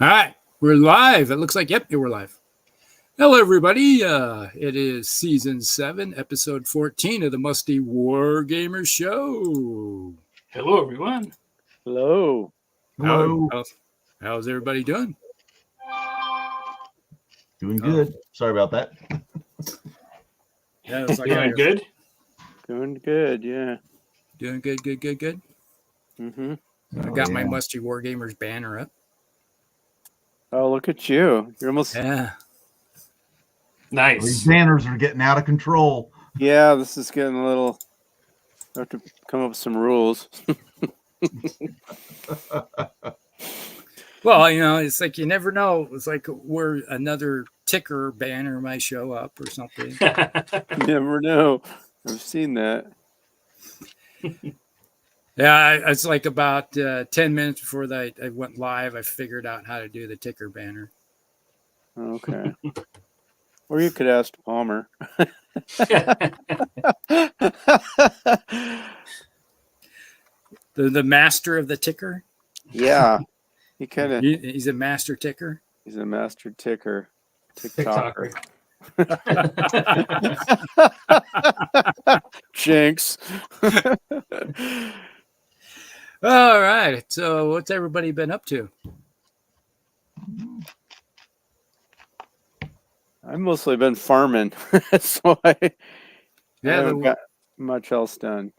All right, we're live. It looks like, yep, we're live. Hello, everybody. It is season 7, episode 14 of the Musty Wargamers show. Hello, everyone. Hello. How's everybody doing? Doing good. Sorry about that. Yeah, it's like Doing good? Doing good, yeah. Doing good. Mm-hmm. I got my Musty Wargamers banner up. Oh, look at you. You're almost... Yeah. Nice. These banners are getting out of control. Yeah, this is getting a little... I have to come up with some rules. Well, it's like you never know. It's like where another ticker banner might show up or something. You never know. I've seen that. Yeah, it's like about 10 minutes before I went live, I figured out how to do the ticker banner. Okay. Or you could ask Palmer. The master of the ticker? Yeah. He kind of... He's a master ticker? He's a master ticker. TikToker. Jinx. All right. So what's everybody been up to? I've mostly been farming, so I haven't got much else done.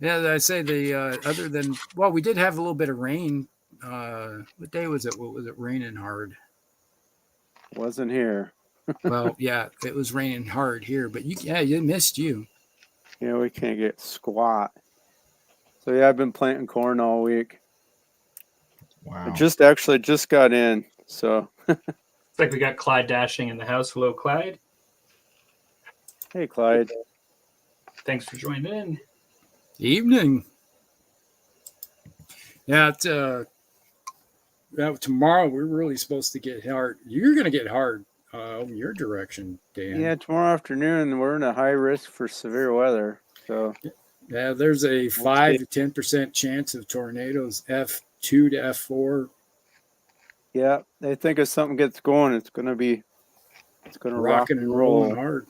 Yeah, I say other than, well, we did have a little bit of rain. What day was it? What was it raining hard? Wasn't here. Well, yeah, it was raining hard here, but you missed you. Yeah, we can't get squat. So yeah, I've been planting corn all week. Wow. I just got in, so. It's like we got Clyde dashing in the house. Hello, Clyde. Hey, Clyde. Thanks for joining in. Evening. Yeah, tomorrow we're really supposed to get hard. You're going to get hard your direction, Dan. Yeah, tomorrow afternoon we're in a high risk for severe weather. So yeah, there's a 5 to 10% chance of tornadoes, F2 to F4. Yeah, they think if something gets going, it's going to rock and roll hard.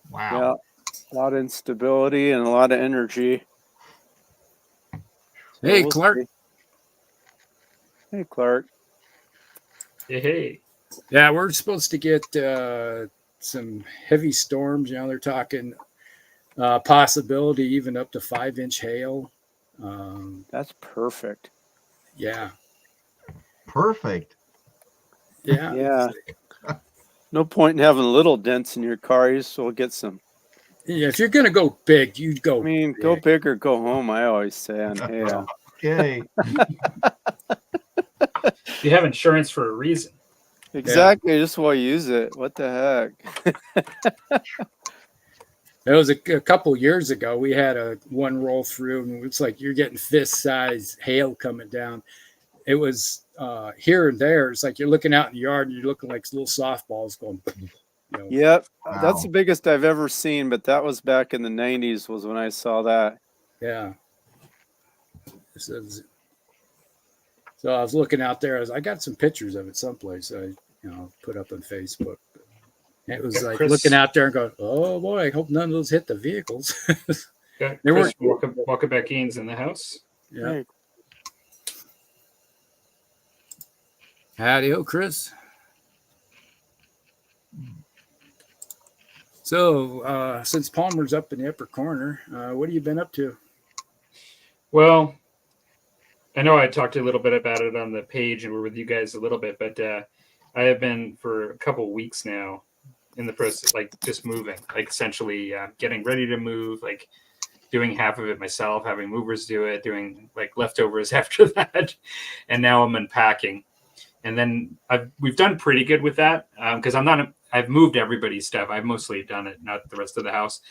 Wow. Yeah, a lot of instability and a lot of energy. Hey, Clark. See. Hey, Clark. Hey. Yeah, we're supposed to get some heavy storms. They're talking possibility even up to 5-inch hail. That's perfect. Yeah. Perfect. Yeah. Yeah. No point in having little dents in your car. You just will get some. Yeah, if you're going to go big, you go big. Go big or go home, I always say on hail. Okay. You have insurance for a reason. Exactly. Just why use it. What the heck? It was a couple years ago. We had one roll through, and it's like you're getting fist-sized hail coming down. It was here and there. It's like you're looking out in the yard, and you're looking like little softballs going. Yep, Wow. That's the biggest I've ever seen. But that was back in the '90s. Was when I saw that. Yeah. So I was looking out there. I got some pictures of it someplace. I put up on Facebook. It was like Chris, looking out there and going, "Oh boy, I hope none of those hit the vehicles." Got Chris Walkabackines in the house. Yeah. Hey. Howdy, Chris. So, since Palmer's up in the upper corner, what have you been up to? Well, I know I talked a little bit about it on the page and we're with you guys a little bit, but I have been for a couple of weeks now in the process, like just moving, like essentially getting ready to move, like doing half of it myself, having movers do it, doing like leftovers after that. And now I'm unpacking. And then we've done pretty good with that because I've moved everybody's stuff. I've mostly done it, not the rest of the house,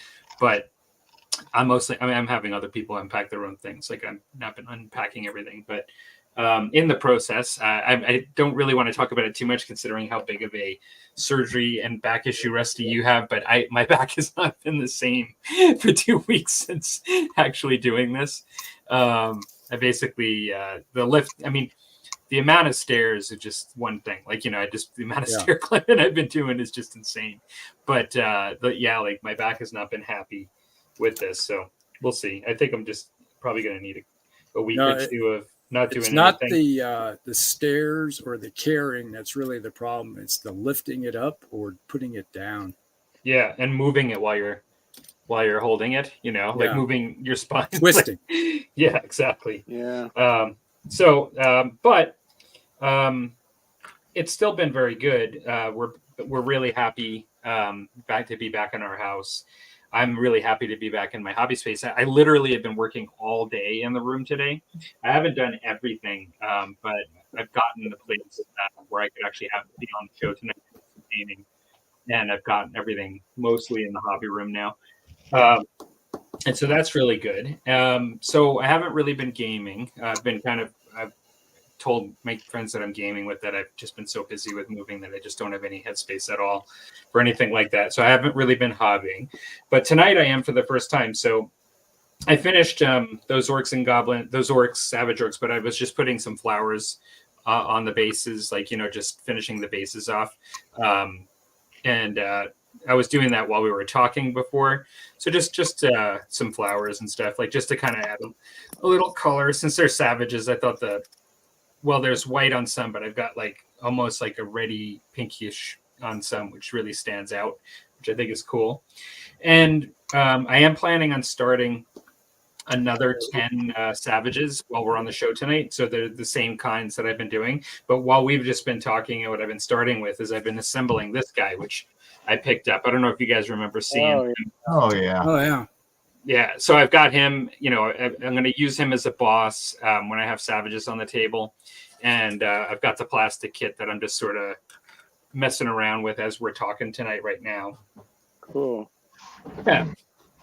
but I'm having other people unpack their own things. Like I've not been unpacking everything, but in the process, I don't really want to talk about it too much considering how big of a surgery and back issue, Rusty, you have, but my back has not been the same for 2 weeks since actually doing this. I basically, the lift, the amount of stairs is just one thing. Like, the amount of Yeah. stair climbing I've been doing is just insane. But like my back has not been happy with this. So we'll see. I think I'm just probably going to need a week No, or two of not doing it's not anything. the stairs or the carrying that's really the problem. It's the lifting it up or putting it down. Yeah, and moving it while you're holding it, like Yeah. moving your spine. Twisting. Yeah, exactly. Yeah. But it's still been very good. We're really happy to be back in our house. I'm really happy to be back in my hobby space. I literally have been working all day in the room today. I haven't done everything, but I've gotten the place where I could actually be on the show tonight, gaming, and I've gotten everything mostly in the hobby room now. And so that's really good. So I haven't really been gaming. I've told my friends that I'm gaming with that I've just been so busy with moving that I just don't have any headspace at all for anything like that. So I haven't really been hobbying, but tonight I am for the first time. So I finished those savage orcs, but I was just putting some flowers on the bases, like, just finishing the bases off. And I was doing that while we were talking before. So just some flowers and stuff, like just to kind of add a little color. Since they're savages, I thought there's white on some, but I've got like almost like a reddy pinkish on some, which really stands out, which I think is cool. And I am planning on starting another 10 savages while we're on the show tonight. So they're the same kinds that I've been doing. But while we've just been talking, and what I've been starting with is I've been assembling this guy, which I picked up. I don't know if you guys remember seeing him. Oh yeah. Oh yeah. Yeah, so I've got him, I'm going to use him as a boss when I have savages on the table. And I've got the plastic kit that I'm just sort of messing around with as we're talking tonight right now. Cool. Yeah.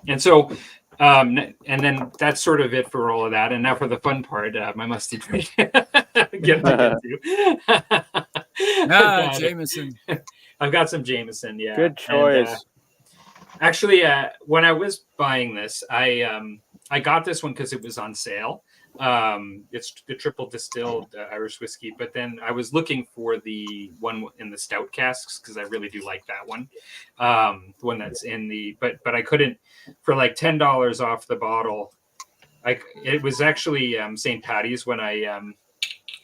And so, and then that's sort of it for all of that. And now for the fun part, my musty drink. Get to. Jameson. I've got some Jameson, yeah. Good choice. And, actually, when I was buying this, I got this one because it was on sale. It's the triple distilled Irish whiskey, but then I was looking for the one in the stout casks because I really do like that one. The one that's in the but I couldn't for like $10 off the bottle. It was actually St. Patty's when I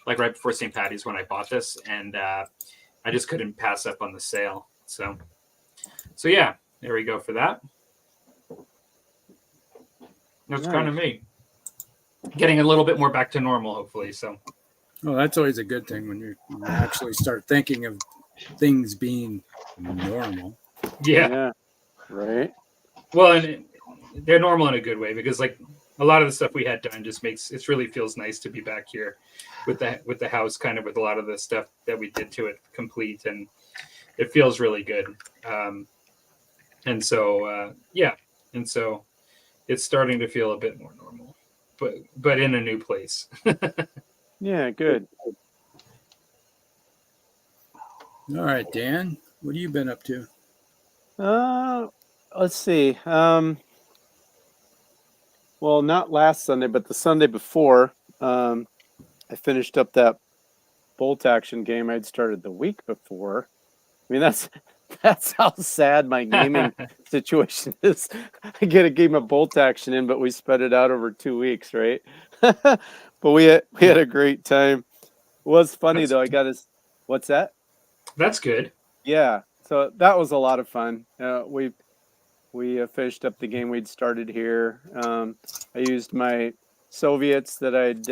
like right before St. Patty's when I bought this, and I just couldn't pass up on the sale. So yeah. There we go for that. That's Nice. kind of me. Getting a little bit more back to normal, hopefully. So, Well, that's always a good thing when you actually start thinking of things being normal. yeah. Right. Well, and they're normal in a good way because, like, a lot of the stuff we had done just it really feels nice to be back here with the house, kind of with a lot of the stuff that we did to it complete, and it feels really good. And so, and so it's starting to feel a bit more normal, but in a new place. Yeah, good. All right, Dan, what have you been up to? Let's see. Well, not last Sunday, but the Sunday before, I finished up that bolt action game I'd started the week before. I mean, that's how sad my gaming situation is. I get a game of bolt action in, but we spread it out over 2 weeks, right? But we had a great time. It was funny though. I got his. What's that? That's good. Yeah. So that was a lot of fun. We finished up the game we'd started here. I used my Soviets that I'd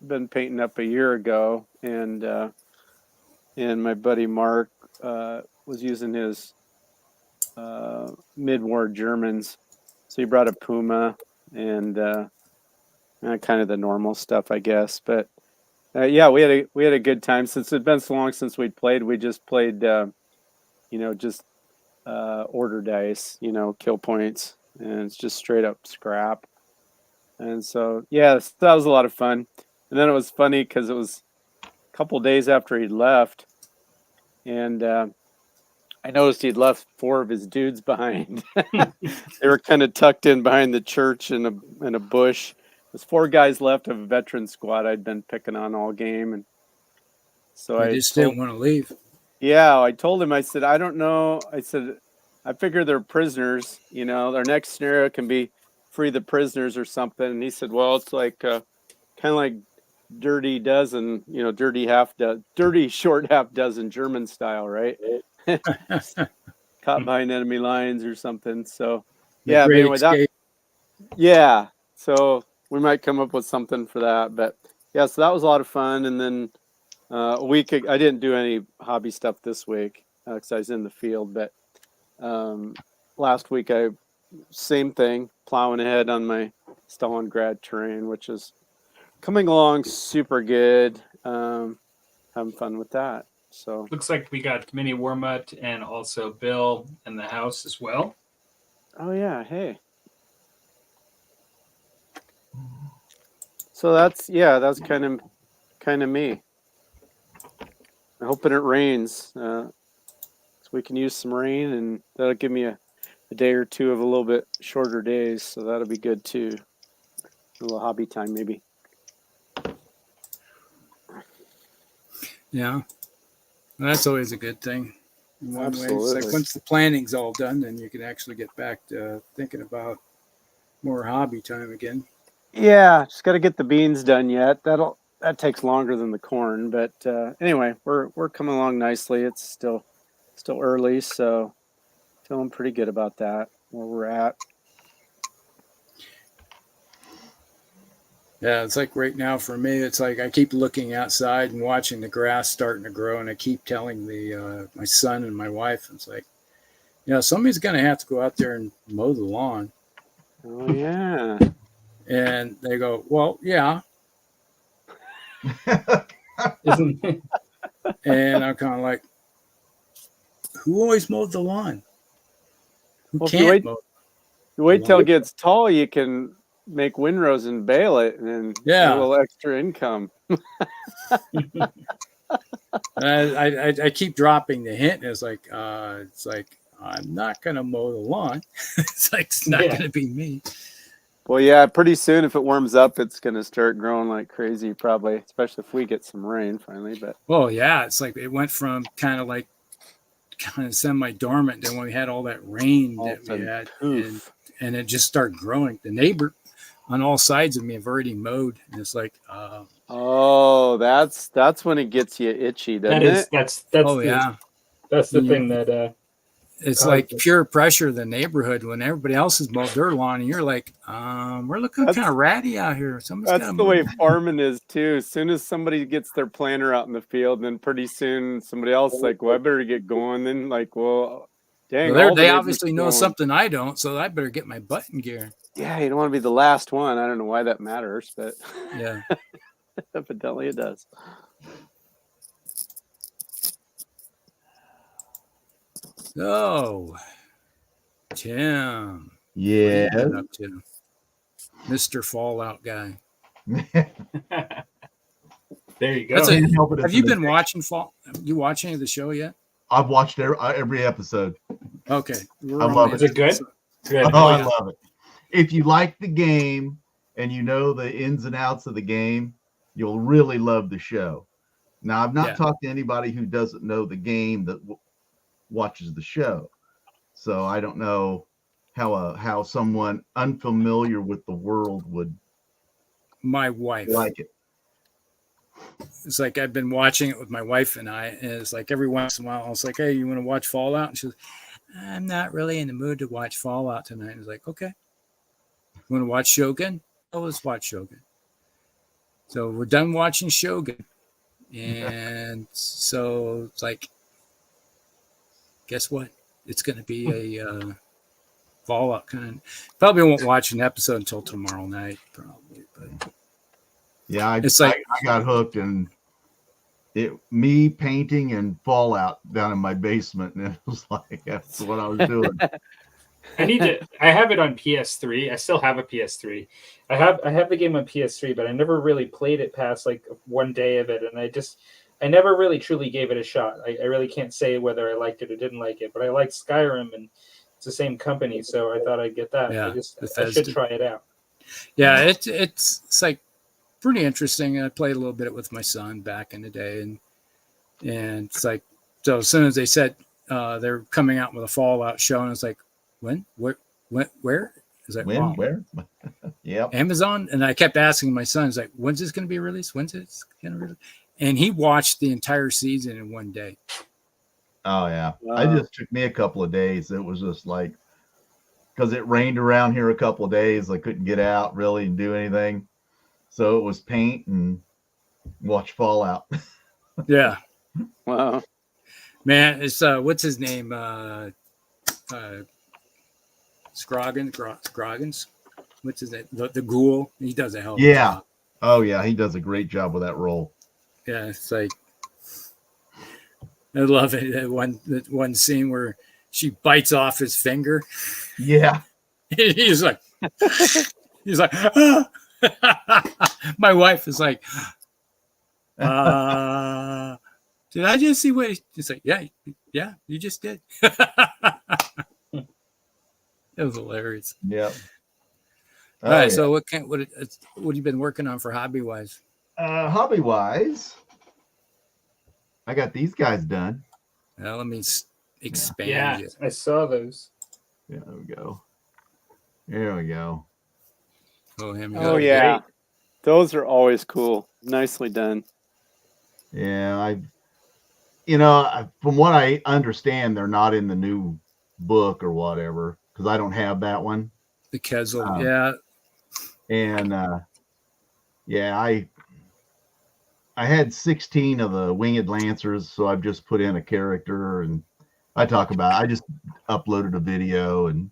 been painting up a year ago, and my buddy Mark was using his mid-war Germans. So he brought a Puma and kind of the normal stuff, I guess. But yeah, we had a good time. Since it'd been so long since we'd played, we just played, just order dice, kill points, and it's just straight up scrap. And so, yeah, that was a lot of fun. And then it was funny because it was a couple days after he'd left, and I noticed he'd left 4 of his dudes behind. They were kind of tucked in behind the church in a bush, There's 4 guys left of a veteran squad I'd been picking on all game, and so I I just told, didn't want to leave. yeah, I told him, I said, I don't know. I said, I figure they're prisoners, you know, our next scenario can be free the prisoners or something. And he said, well, it's like kind of like dirty dozen, you know, dirty short half dozen German style, right? Caught behind enemy lines or something. So The yeah, but Great anyway, that, Escape. yeah. So we might come up with something for that. But yeah, so that was a lot of fun. And then a week, I didn't do any hobby stuff this week because I was in the field. But last week, same thing, plowing ahead on my Stalingrad terrain, which is coming along super good. Having fun with that. So Looks like we got Mini Warmut and also Bill in the house as well. oh yeah, hey. So that's kind of me. I'm hoping it rains, so we can use some rain, and that'll give me a day or two of a little bit shorter days. So that'll be good too. A little hobby time maybe. Yeah. Well, that's always a good thing. In one way, it's Absolutely. like once the planning's all done, then you can actually get back to thinking about more hobby time again. Yeah, just got to get the beans done yet. That takes longer than the corn, but anyway, we're coming along nicely. It's still early, so feeling pretty good about that where we're at. Yeah, it's like right now for me, it's like I keep looking outside and watching the grass starting to grow, and I keep telling my son and my wife, it's like, somebody's going to have to go out there and mow the lawn. Oh yeah. And they go, well, yeah. Isn't And I'm kind of like, who always mowed the lawn? Who Well, can't mow? You wait till it gets tall, you can make windrows and bale it, and then get a little extra income. I keep dropping the hint. And it's like I'm not gonna mow the lawn. It's not gonna be me. Well, yeah, pretty soon if it warms up, it's gonna start growing like crazy, probably, especially if we get some rain finally. But yeah, it's like it went from kind of semi-dormant. Then when we had all that rain that we had, and it just started growing. The neighbor on all sides of me have already mowed, and it's like, oh, that's when it gets you itchy, doesn't it? That's that's the thing that it's like pure pressure of the neighborhood when everybody else has mowed their lawn, and you're like, we're looking kind of ratty out here. That's the way farming is too. As soon as somebody gets their planter out in the field, then pretty soon somebody else is like, well, I better get going. Then like, well, dang, they obviously know something I don't, so I better get my butt in gear. Yeah, you don't want to be the last one. I don't know why that matters, but yeah, evidently it does. So, Tim, yeah, what are you up to, Mr. Fallout guy? There you go. Have you been watching You watch any of the show yet? I've watched every episode. Okay, I love it. Is it good? Good. Oh, I love it. If you like the game and you know the ins and outs of the game, you'll really love the show. Now, I've not talked to anybody who doesn't know the game that watches the show, so I don't know how someone unfamiliar with the world would. My wife like it. It's like I've been watching it with my wife and I, and it's like every once in a while, I was like, hey, you want to watch Fallout? And she goes, I'm not really in the mood to watch Fallout tonight. And I was like, okay. You want to watch Shogun? Oh, let's watch Shogun. So we're done watching Shogun. And so it's like, guess what? It's going to be a Fallout kind. Probably won't watch an episode until tomorrow night, probably. But yeah, I got hooked, and me painting and Fallout down in my basement, and it was like that's what I was doing. I have it on PS3. I still have a PS3. I have the game on PS3, but I never really played it past like one day of it, and I never really truly gave it a shot. I really can't say whether I liked it or didn't like it, but I liked Skyrim, and it's the same company, so I thought I'd get that. Yeah, I should try it out. Yeah, it's like pretty interesting. I played a little bit with my son back in the day, and it's like, so as soon as they said they're coming out with a Fallout show, and it's like, when, where? It's like, When, wow, where? Yep. Amazon. And I kept asking my son, he's like, when's this going to be released? When's it going to release? And he watched the entire season in one day. Oh yeah. Wow. I just took me a couple of days. It was just like, because it rained around here a couple of days, I couldn't get out really and do anything. So it was paint and watch Fallout. Yeah, Wow. man. It's what's his name? Scroggins. What's his name? The ghoul. He does a hell of a Yeah. job. Oh yeah, he does a great job with that role. Yeah, it's like, I love it. That one scene where she bites off his finger. Yeah. He's like, ah. My wife is like, did I just see what he's like? Yeah, you just did. It was hilarious. Yeah. All right, so what have you been working on for hobby wise? Hobby wise, I got these guys done. Well, let me expand Yeah, you. I saw those. Yeah, there we go. There we go. Oh, him. Oh yeah, those are always cool. Nicely done. Yeah, from what I understand, they're not in the new book or whatever, because I don't have that one. The Kezel, yeah. And I had 16 of the winged lancers, so I've just put in a character, and I just uploaded a video, and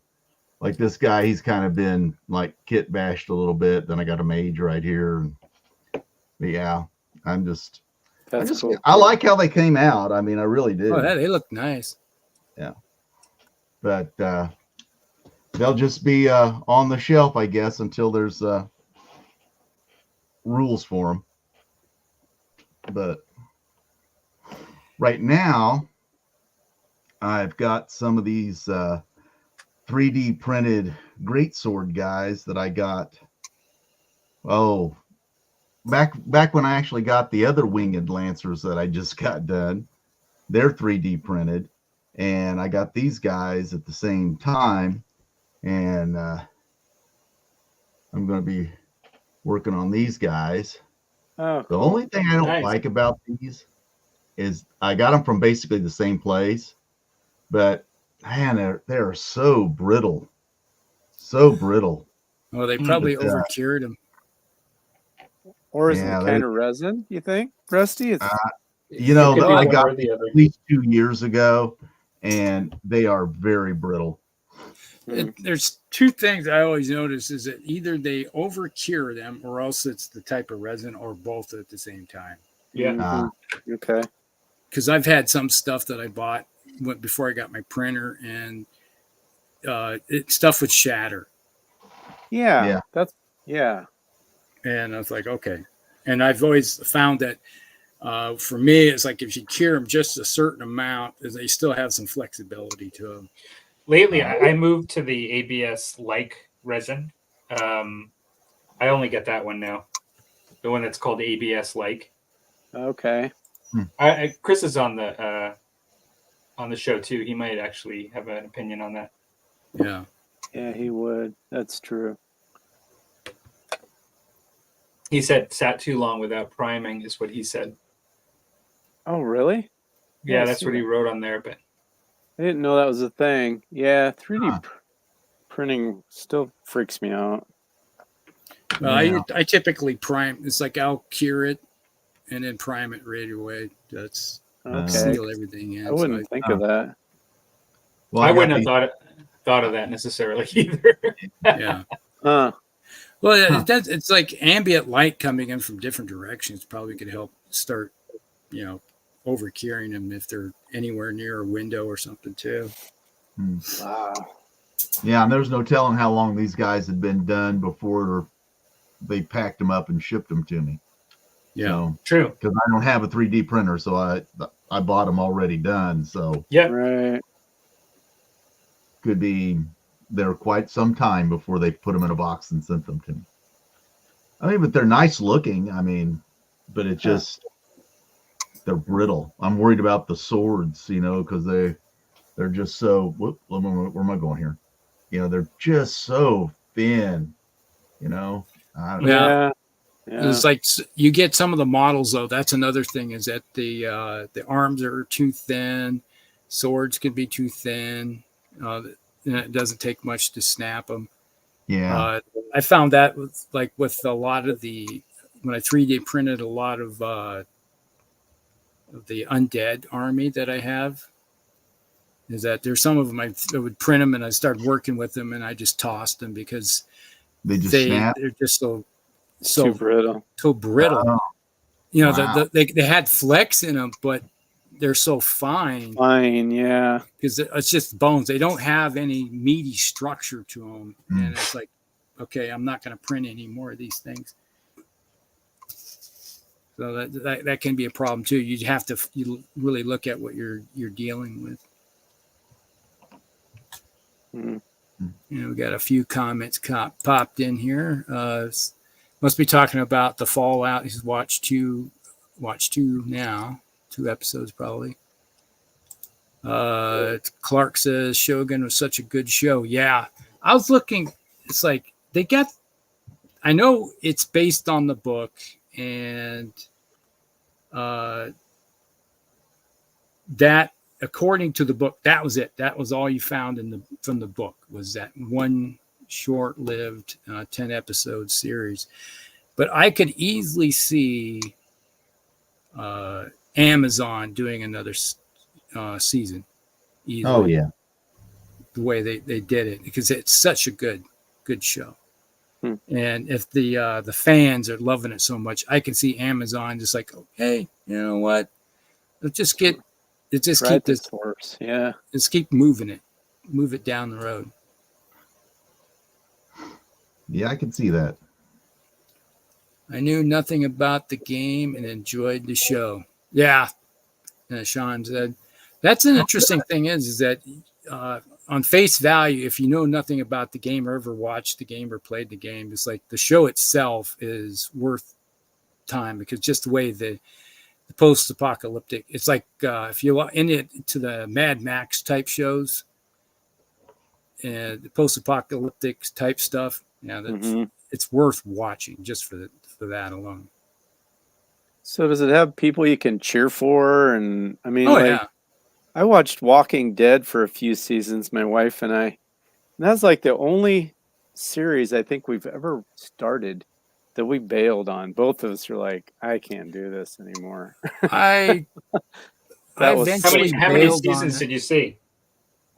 like this guy, he's kind of been like kit bashed a little bit. Then I got a mage right here, and yeah, That's cool. I like how they came out. I mean, I really did. Oh, they look nice. Yeah, but they'll just be on the shelf, I guess, until there's rules for them. But right now, I've got some of these 3D printed greatsword guys that I got. Oh, back when I actually got the other winged lancers that I just got done. They're 3D printed, and I got these guys at the same time, and I'm going to be working on these guys. Oh, The only thing I don't Nice. like about these is I got them from basically the same place, but man, they're so brittle, so brittle. Well, they probably But, overcured them. or is Yeah, it the kind of resin you think, Rusty? It's You know, It could be I one got or the other. at least 2 years ago, and they are very brittle. There's two things I always notice is that either they overcure them or else it's the type of resin or both at the same time. Yeah. Mhm. Okay. Because I've had some stuff that I bought before I got my printer, and stuff would shatter. Yeah. Yeah. That's yeah. And I was like, okay. And I've always found that for me, it's like if you cure them just a certain amount, they still have some flexibility to them. Lately, I moved to the ABS like resin. I only get that one now, the one that's called ABS like. Okay. Chris is on the show too. He might actually have an opinion on that. Yeah. Yeah, he would. That's true. He said sat too long without priming is what he said. Oh, really? Yeah, Yeah, that's see what he that. wrote on there. But I didn't know that was a thing. Yeah, 3D printing still freaks me out. Well, Yeah. I typically prime. It's like I'll cure it and then prime it right away. That's Okay. seal everything in. I wouldn't think of that. Well, I got wouldn't have these- thought of that necessarily either. Yeah. Huh. Well, Huh. it's like ambient light coming in from different directions probably could help start, over curing them if they're anywhere near a window or something too. Wow. Yeah, and there's no telling how long these guys had been done before they packed them up and shipped them to me. Yeah. So, True. because I don't have a 3D printer, so I bought them already done. So Yeah. Right. could be there quite some time before they put them in a box and sent them to me. I mean, but they're nice looking. I mean, but it just they're brittle. I'm worried about the swords, you know, because they're just so. Where am I going here? You know, they're just so thin. You know. I don't know. Yeah. It's like you get some of the models though. That's another thing is that the arms are too thin, swords can be too thin. And it doesn't take much to snap them. Yeah. I found that with a lot of when I 3D printed a lot of the undead army that I have, is that there's some of them I would print them and I started working with them and I just tossed them because they just snap. They're just too brittle. So brittle. Oh, you know, wow. they had flex in them, but they're so fine. Fine, yeah. Because it's just bones. They don't have any meaty structure to them. And it's like, okay, I'm not going to print any more of these things. So that can be a problem too. You have to really look at what you're dealing with. Mm. You know, we got a few comments popped in here. Must be talking about the Fallout. He's watched two now, 2 episodes probably. Clark says Shogun was such a good show. Yeah, I was looking. It's like I know it's based on the book, and that according to the book, that was it. That was all you found from the book was that one short-lived 10-episode series. But I could easily see Amazon doing another season. Easily. Oh yeah. The way they did it, because it's such a good show. And if the fans are loving it so much, I can see Amazon just like, okay, you know what? Let's just keep this horse. Yeah. Just keep moving it. Move it down the road. Yeah, I can see that. I knew nothing about the game and enjoyed the show. Yeah. Sean said, that's an interesting thing is that on face value, if you know nothing about the game or ever watched the game or played the game, it's like the show itself is worth time because just the way the post-apocalyptic, it's like if you're into the Mad Max type shows and the post-apocalyptic type stuff, it's worth watching just for that alone. So does it have people you can cheer for? And I mean, yeah. I watched Walking Dead for a few seasons, my wife and I. And that's like the only series I think we've ever started that we bailed on. Both of us are like, I can't do this anymore. How many seasons did you see?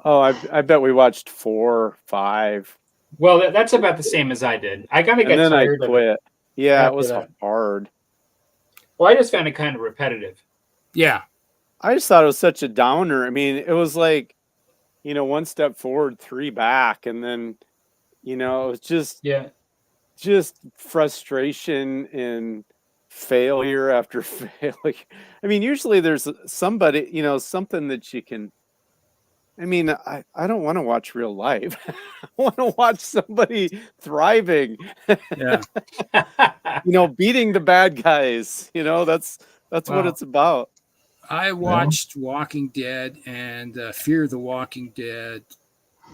Oh, I bet we watched 4, 5. Well, that's about the same as I did. I kind of got tired of it. Yeah, it was hard. Well, I just found it kind of repetitive. Yeah. I just thought it was such a downer. I mean, it was like, 1 step forward, 3 back. And then, it was just frustration and failure after failure. I mean, usually there's somebody, something that you can. I mean, I don't want to watch real life. I want to watch somebody thriving. Yeah. Beating the bad guys. That's what it's about. I watched Walking Dead and Fear the Walking Dead.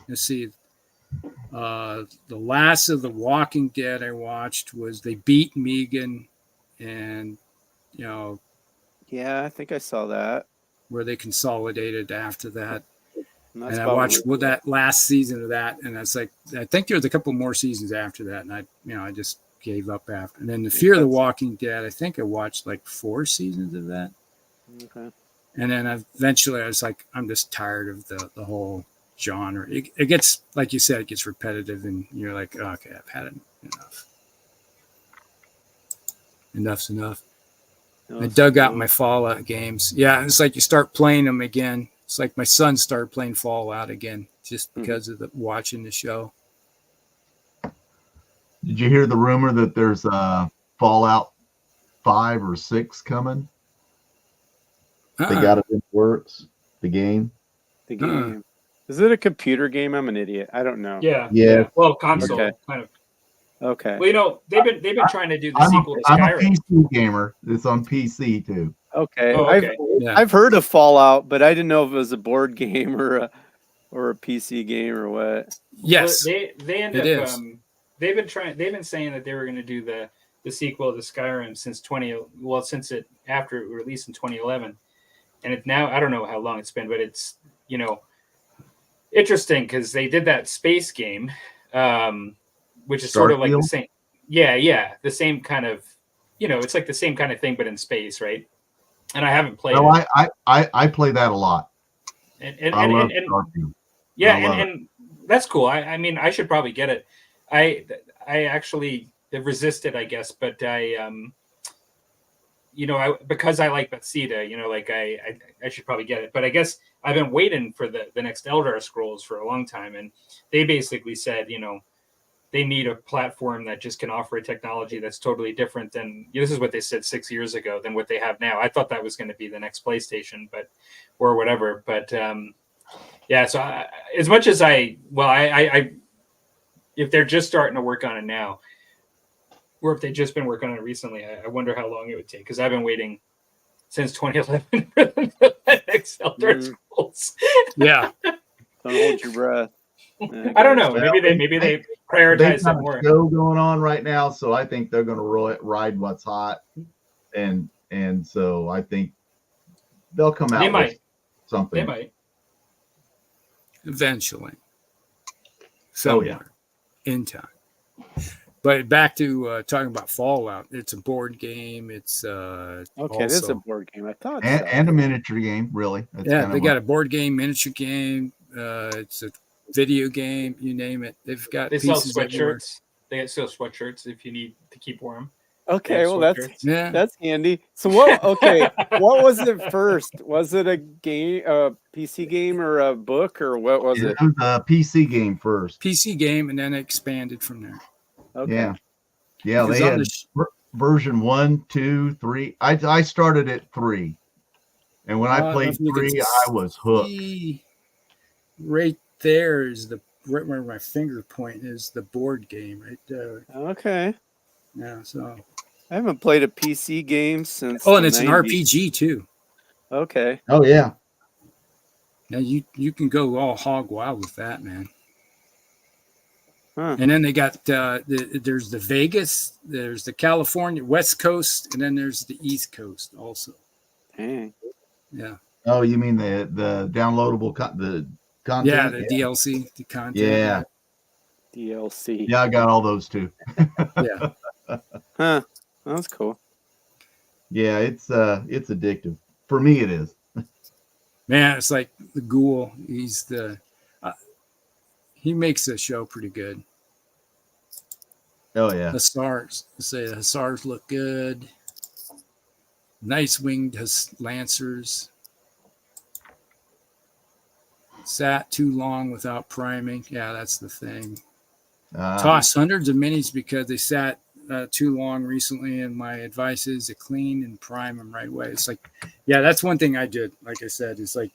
Let's see. The last of the Walking Dead I watched was they beat Negan, and yeah, I think I saw that where they consolidated after that. And I watched that last season of that, and I think there was a couple more seasons after that, and I just gave up after. And then the Fear of the Walking Dead, I think I watched like 4 seasons of that. Okay. And then eventually I was like, I'm just tired of the whole genre. It gets, like you said, it gets repetitive, and you're like, oh, okay, I've had enough. Enough's enough. I dug out my Fallout games. Yeah, it's like you start playing them again. It's like my son started playing Fallout again just because of watching the show. Did you hear the rumor that there's Fallout 5 or 6 coming? They got it in the works. The game. Is it a computer game? I'm an idiot. I don't know. Yeah. Yeah. Well, console Okay. kind of. Okay. Well, you know, they've been trying to do the I'm sequel to a Skyrim. PC gamer. It's on PC too. Okay. Oh, okay. Yeah. I've heard of Fallout, but I didn't know if it was a board game or a PC game or what. Yes. Well, they end it up is. they've been saying that they were going to do the sequel to Skyrim since after it released in 2011, and it now I don't know how long it's been, but it's interesting because they did that space game, which is sort of like the Starfield? same. Yeah, the same kind of it's like the same kind of thing but in space, right? And I haven't played No, it. I play that a lot. I love Starfield. Yeah, I love and that's cool. I mean, I should probably get it. I actually resisted, I guess, but because I like Bethesda, like I should probably get it. But I guess I've been waiting for the next Elder Scrolls for a long time, and they basically said, they need a platform that just can offer a technology that's totally different than this is what they said 6 years ago than what they have now. I thought that was going to be the next PlayStation, or whatever. But yeah, so as much as I if they're just starting to work on it now, or if they've just been working on it recently, I wonder how long it would take because I've been waiting since 2011 for the next Elder Scrolls. Yeah. Don't hold your breath. I don't know. Maybe they prioritize They've it got more. a show going on right now, so I think they're going to ride what's hot, and so I think they'll come out with something. They might. Eventually. Yeah. In time. But back to talking about Fallout. It's a board game. It's Okay, also, this is a board game. I thought so. And a miniature game, really. That's yeah, they got a board game, miniature game. It's a video game. You name it. They've got. They sell pieces everywhere. sweatshirts. They sell sweatshirts if you need to keep warm. Okay, well sweatshirts. that's handy. So what? Okay, what was it first? Was it a game, a PC game, or a book, or what was it? It was a PC game first. PC game, and then it expanded from there. Okay. Yeah. Because They on had version 1, 2, 3. I started at 3, and when I played 3, I was hooked. Right there is right where my finger point is the board game right there. Okay. Yeah, so I haven't played a PC game since. and it's 90s. an RPG too. Okay. Oh yeah. Now you can go all hog wild with that, man. Huh. And then they got there's the Vegas, there's the California West Coast, and then there's the East Coast also. Dang. Yeah. Oh, you mean the downloadable the content? Yeah, the DLC, the content. Yeah. DLC. Yeah, I got all those too. Yeah. Huh. That's cool. Yeah, it's addictive. For me, it is. Man, it's like the Ghoul. He makes the show pretty good. Oh yeah. The Hussars look good. Nice winged Lancers. Sat too long without priming. Yeah, that's the thing. Toss hundreds of minis because they sat too long recently, and my advice is to clean and prime them right away. It's like, yeah, that's one thing I did. Like I said, it's like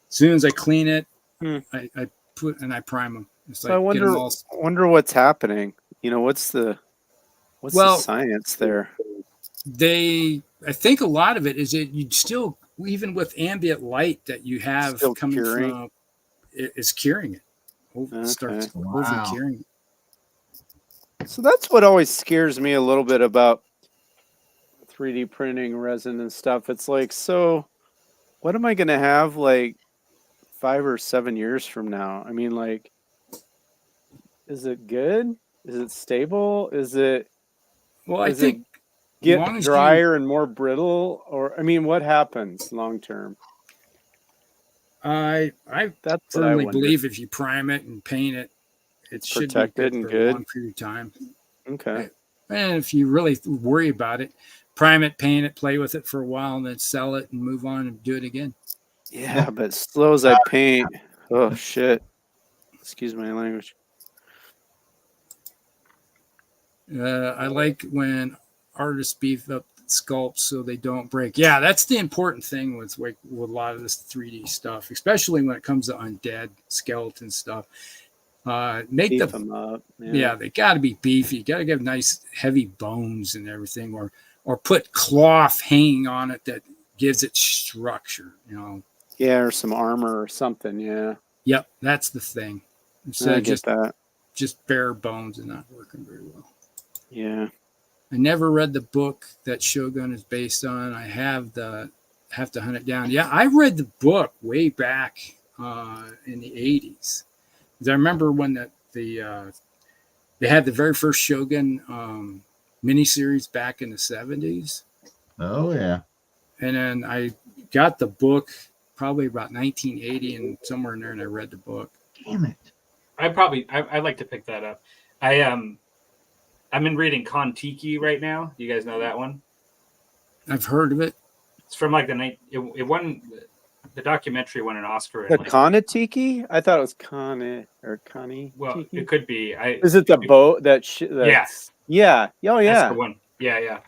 as soon as I clean it, I put and I prime them. It's like So I wonder what's happening. What's the science there? I think a lot of it is that you still, even with ambient light that you have Still coming curing? from, it's curing it. It starts over curing it. So that's what always scares me a little bit about 3D printing resin and stuff. It's like, so what am I going to have like 5 or 7 years from now? I mean, like, is it good? Is it stable? Is it? Well, I think get drier and more brittle, or I mean, what happens long term? I firmly believe if you prime it and paint it, it should be good for a long period of time. Okay. And if you really worry about it, prime it, paint it, play with it for a while, and then sell it and move on and do it again. Yeah, but as slow as I paint, oh shit! Excuse my language. I like when artists beef up sculpts so they don't break. Yeah, that's the important thing with a lot of this 3D stuff, especially when it comes to undead skeleton stuff. Make Beef the them up. yeah, they got to be beefy. You got to give nice heavy bones and everything, or put cloth hanging on it that gives it structure. Yeah, or some armor or something. Yeah. Yep, that's the thing. Instead I of get that. just bare bones and not working very well. Yeah. I never read the book that Shogun is based on. I have to hunt it down. Yeah, I read the book way back in the 80s. I remember when they had the very first Shogun miniseries back in the 70s. Oh yeah. And then I got the book probably about 1980 and somewhere in there, and I read the book. Damn it. I'd like to pick that up. I'm in reading Kon-Tiki right now. Do you guys know that one? I've heard of it. It's from like it won the documentary won an Oscar. The Like, Konatiki? I thought it was Kane or Kani. well, it could be. Is it the boat that? Yes. Yeah. Oh That's yeah. the one. Yeah.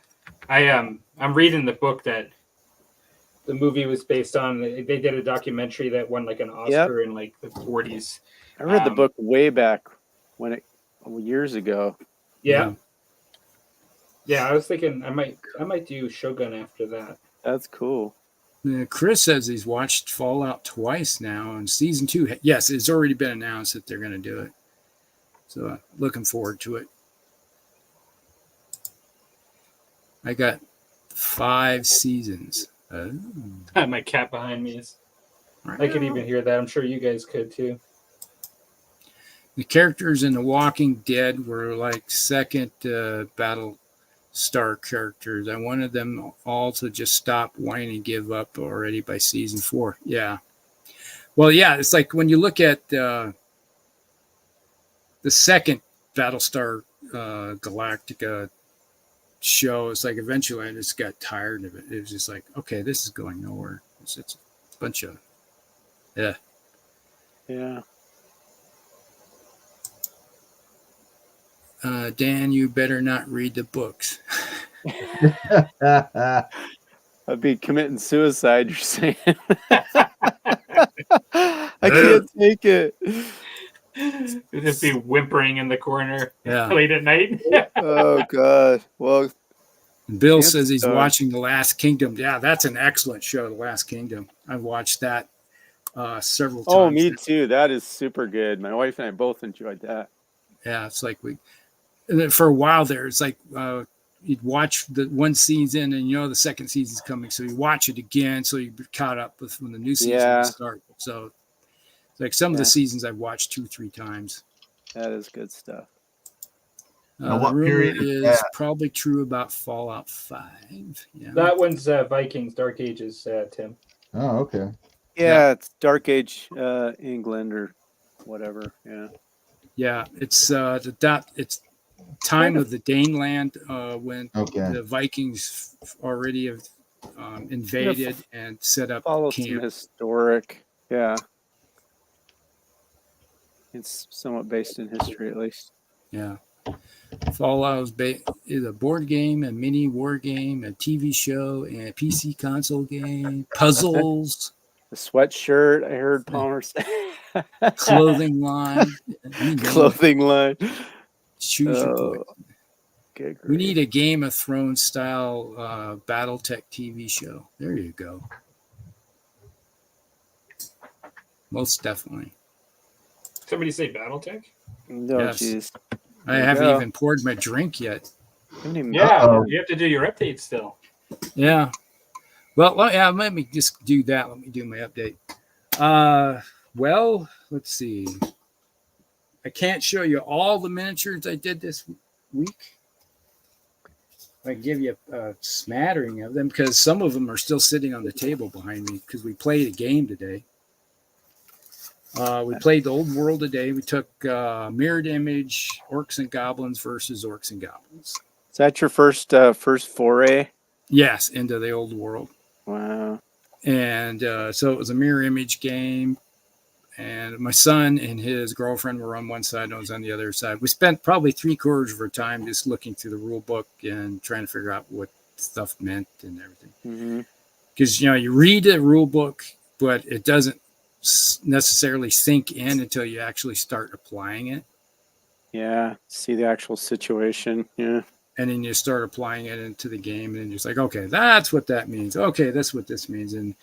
I'm reading the book that the movie was based on. They did a documentary that won like an Oscar in like the 40s. I read the book way back years ago. Yeah. I was thinking I might do Shogun after that. That's cool. Chris says he's watched Fallout twice now, and season 2. Yes, it's already been announced that they're going to do it. So looking forward to it. I got 5 seasons. My cat behind me is. I could even hear that. I'm sure you guys could too. The characters in The Walking Dead were like second Battlestar characters. I wanted them all to just stop whining and give up already by season 4. Yeah. Well, yeah, it's like when you look at the second Battlestar Galactica show, it's like eventually I just got tired of it. It was just like, okay, this is going nowhere. It's a bunch of, yeah. Dan, you better not read the books. I'd be committing suicide, you're saying. I can't take it. It'd just be whimpering in the corner late at night. Oh, God. Well, Bill says he's watching The Last Kingdom. Yeah, that's an excellent show, The Last Kingdom. I've watched that several times. Oh, me too. That is super good. My wife and I both enjoyed that. Yeah, it's like for a while there, it's like you'd watch the one season and the second season's coming, so you watch it again so you're caught up with when the new season will start. So it's like some of the seasons I've watched 2-3 times. That is good stuff. What the period rumor is is that? probably true about Fallout 5. Yeah. That one's Vikings, Dark Ages, Tim. Oh, okay. Yeah, it's Dark Age England or whatever. Yeah, it's it's time of the Daneland when the Vikings already have invaded and set up Follows camp. some historic. Yeah. It's somewhat based in history, at least. Yeah. Fallout is a board game, a mini war game, a TV show, and a PC console game. Puzzles. The sweatshirt, I heard Palmer say. Clothing line. Clothing line. Choose your point. Okay, we need a Game of Thrones style BattleTech TV show. There you go. Most definitely. Somebody say BattleTech? No, Yes. jeez. I haven't even poured my drink yet. Yeah, you have to do your update still. Yeah. Well, let me just do that. Let me do my update. Well, let's see. I can't show you all the miniatures I did this week. I can give you a smattering of them because some of them are still sitting on the table behind me because we played a game today. We played the Old World today. We took Mirrored Image, Orcs and Goblins versus Orcs and Goblins. Is that your first foray? Yes, into the Old World. Wow. And so it was a mirror image game. And my son and his girlfriend were on one side and I was on the other side. We spent probably 3/4 of our time just looking through the rule book and trying to figure out what stuff meant and everything. Mm-hmm. Because you read the rule book, but it doesn't necessarily sink in until you actually start applying it. Yeah, see the actual situation. Yeah. And then you start applying it into the game, and you're just like, okay, that's what that means. Okay, that's what this means. And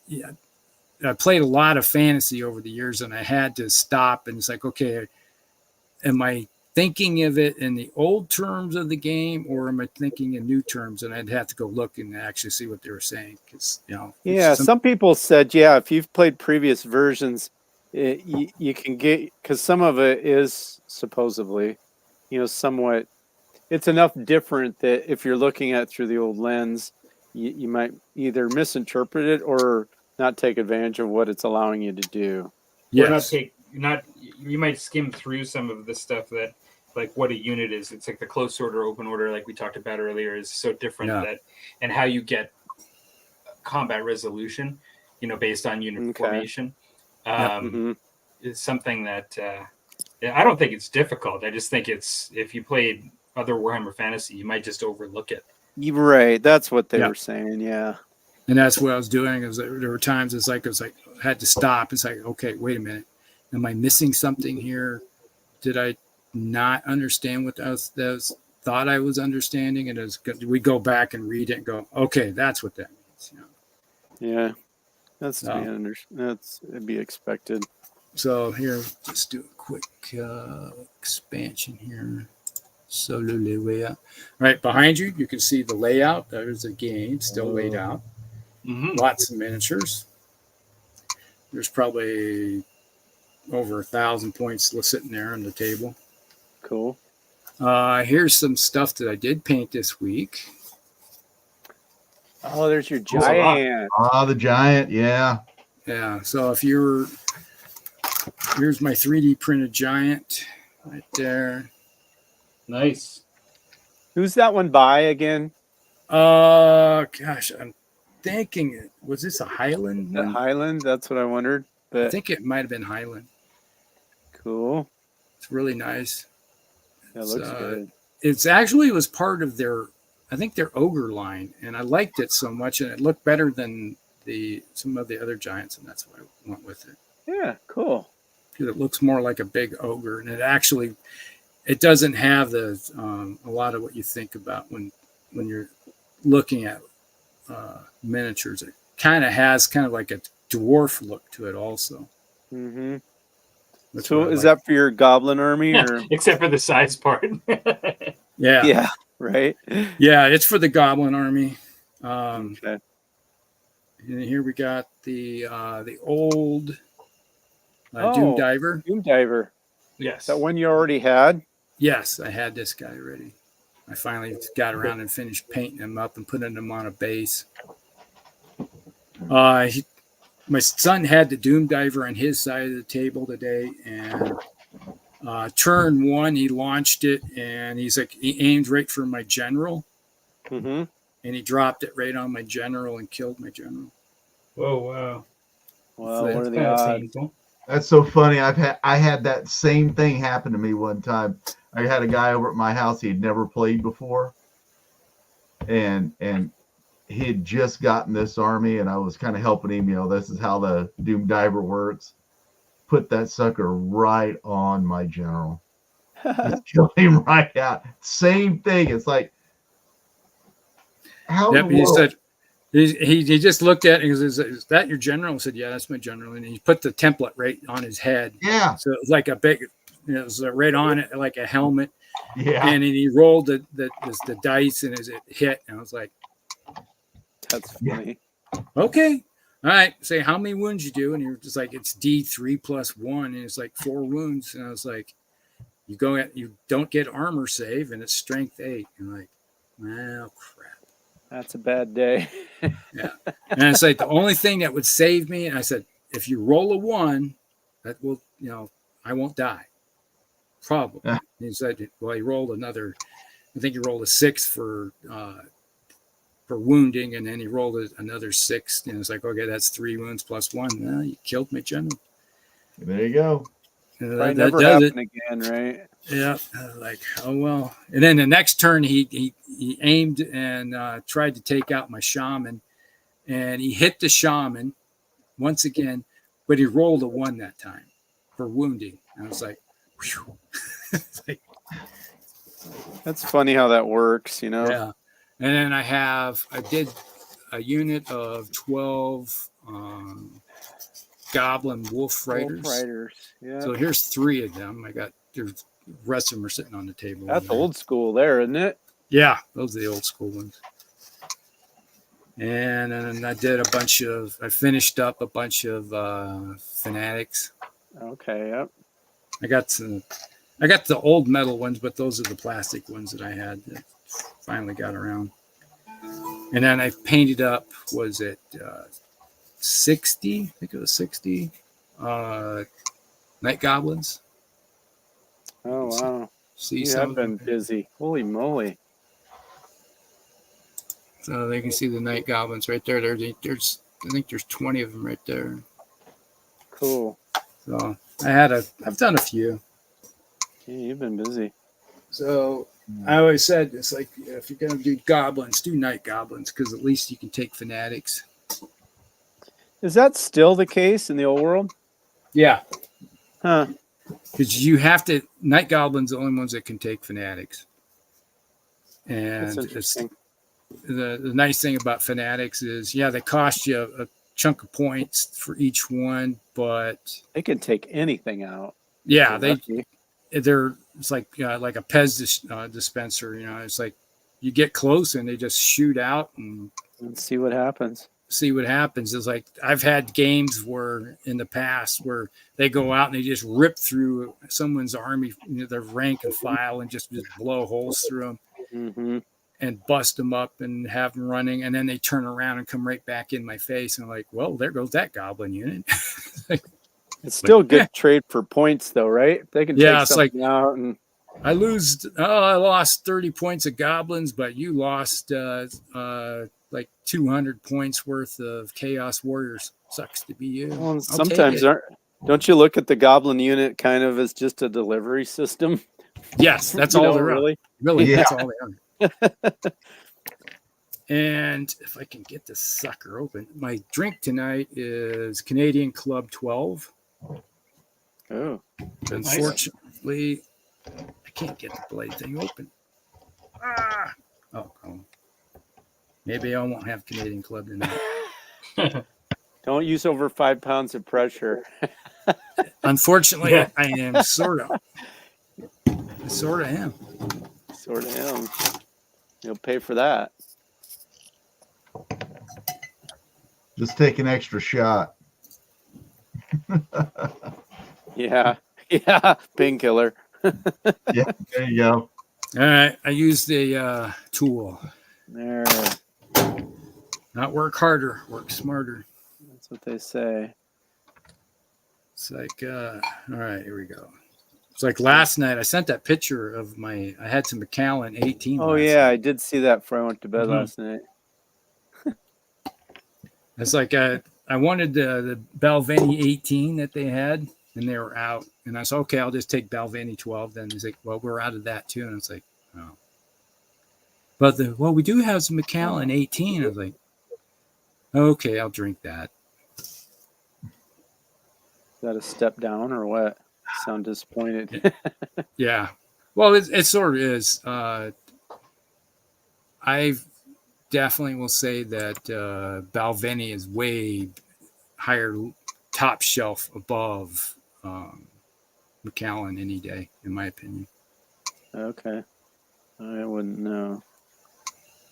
yeah, I played a lot of fantasy over the years, and I had to stop. And it's like, okay, am I thinking of it in the old terms of the game, or am I thinking in new terms? And I'd have to go look and actually see what they were saying, because Yeah, some people said, if you've played previous versions, you can get, because some of it is supposedly, somewhat, it's enough different that if you're looking at it through the old lens, you might either misinterpret it or not take advantage of what it's allowing you to do. Yes. You might skim through some of the stuff that, like what a unit is. It's like the close order, open order, like we talked about earlier, is so different that, and how you get combat resolution, based on unit formation, is something that I don't think it's difficult. I just think it's, if you played other Warhammer Fantasy, you might just overlook it. You're right. That's what they were saying. Yeah. And that's what I was doing. Is there were times I had to stop. It's like, okay, wait a minute. Am I missing something here? Did I not understand what those thought I was understanding? And we go back and read it and go, okay, that's what that means. Yeah. It'd be expected. So here, just do a quick expansion here. Right behind you, you can see the layout. There's the game still laid out. Mm-hmm. Lots of miniatures. There's probably over 1,000 points sitting there on the table. Cool. Here's some stuff that I did paint this week. Oh, there's your giant. The giant, yeah. Yeah, so here's my 3D printed giant right there. Nice. Who's that one by again? Gosh, I'm thinking, was this a Highland one? Highland, that's what I wondered. But I think it might have been Highland. Cool. It's really nice. That looks good. It's actually was part of their ogre line, and I liked it so much, and it looked better than some of the other giants, and that's why I went with it. Yeah, cool. Because it looks more like a big ogre, and it doesn't have a lot of what you think about when you're looking at miniatures. It kind of has kind of like a dwarf look to it also. Mm-hmm. So is that for your goblin army? Or? Except for the size part. Yeah. Yeah, right? Yeah, it's for the goblin army. Okay. And here we got the old Doom Diver. Doom Diver. Yes. Is that one you already had? Yes, I had this guy ready. I finally got around and finished painting him up and putting him on a base. My son had the Doom Diver on his side of the table today, and turn one, he launched it, and he aimed right for my general, and he dropped it right on my general and killed my general. Whoa, wow. Well, what are the odds? That's so funny. I had that same thing happen to me one time. I had a guy over at my house. He had never played before, and he had just gotten this army, and I was kind of helping him. This is how the Doom Diver works. Put that sucker right on my general. Just killed him right out. Same thing. It's like, how? Yep, he just looked at it and goes, "Is that your general?" I said, "Yeah, that's my general." And he put the template right on his head. Yeah. So it was like a big, it was right on it, like a helmet. Yeah. And then he rolled the dice, and as it hit, and I was like, "That's funny." Okay. All right. Say how many wounds you do, and you're just like, it's D3 + 1, and it's like 4 wounds. And I was like, you don't get armor save, and it's strength 8. And like, well, crap. That's a bad day. Yeah. And it's like the only thing that would save me. And I said, if you roll a 1, that will, I won't die. Probably. Yeah. And he said, well, he rolled another. I think he rolled a 6 for wounding, and then he rolled another 6, and it's like, okay, that's 3 wounds + 1. Well, you killed my general. There you go. Might that never does it. happen again, right? Yeah, like, oh well. And then the next turn, he aimed and tried to take out my shaman, and he hit the shaman once again, but he rolled a 1 that time for wounding. And I was like, whew. It's like, That's funny how that works, you know. yeah. And then I did a unit of 12 goblin wolf riders. Wolf Riders. Yeah. So here's 3 of them. There's the rest of them are sitting on the table. That's old school there, isn't it? Yeah, those are the old school ones. And then I finished up a bunch of fanatics. Okay, yep. I got the old metal ones, but those are the plastic ones that I had that finally got around. And then I painted up, was it 60? I think it was 60 night goblins. Oh wow. See, You some have been busy. Holy moly. So they can see the night goblins right there. I think there's 20 of them right there. Cool. So I've done a few. Yeah, you've been busy. So I always said, it's like, if you're going to do goblins, do night goblins, because at least you can take fanatics. Is that still the case in the old world? Yeah. Huh. Because you have to, night goblins are the only ones that can take fanatics. That's And interesting. the nice thing about fanatics is, yeah, they cost you a chunk of points for each one, but They can take anything out. yeah, They're lucky. it's like a Pez dispenser. You know, it's like you get close and they just shoot out and And see what happens. see what happens. It's like I've had games where in the past where they go out and they just rip through someone's army, their rank and file, and just blow holes through them Mm-hmm. and bust them up and have them running, and then they turn around and come right back in my face, and I'm like, well, there goes that goblin unit. It's still good trade for points, though, right? They can Yeah, take it's like- something out and I lost 30 points of goblins, but you lost like 200 points worth of chaos warriors. Sucks to be you. well, I'll sometimes take it. don't you look at the goblin unit kind of as just a delivery system? Yes, that's You all know, they're really. really. Yeah. That's all they are. And if I can get this sucker open, my drink tonight is Canadian Club 12. Oh, Unfortunately, I can't get the blade thing open. Oh. Maybe I won't have Canadian Club tonight. don't use over 5 pounds of pressure. Unfortunately, Yeah. I am sort of am. Sort of am. You'll pay for that. Just take an extra shot. Yeah. Yeah. Painkiller. Yeah, there you go. All right, I use the tool. There. Not work harder, work smarter. That's what they say. It's like, all right, here we go. It's like last night, I sent that picture of I had some Macallan 18. Oh, last yeah. night. I did see that before I went to bed Mhm. last night. It's like I wanted the Balvenie 18 that they had, and they were out. And I said, okay, I'll just take Balvenie 12. Then he's like, well, we're out of that too. And it's like, oh. But we do have some Macallan 18. I was like, okay, I'll drink that. Is that a step down or what? Sound disappointed. Yeah. Well, it sort of is. I definitely will say that Balvenie is way higher, top shelf above Macallan any day, in my opinion. Okay. I wouldn't know.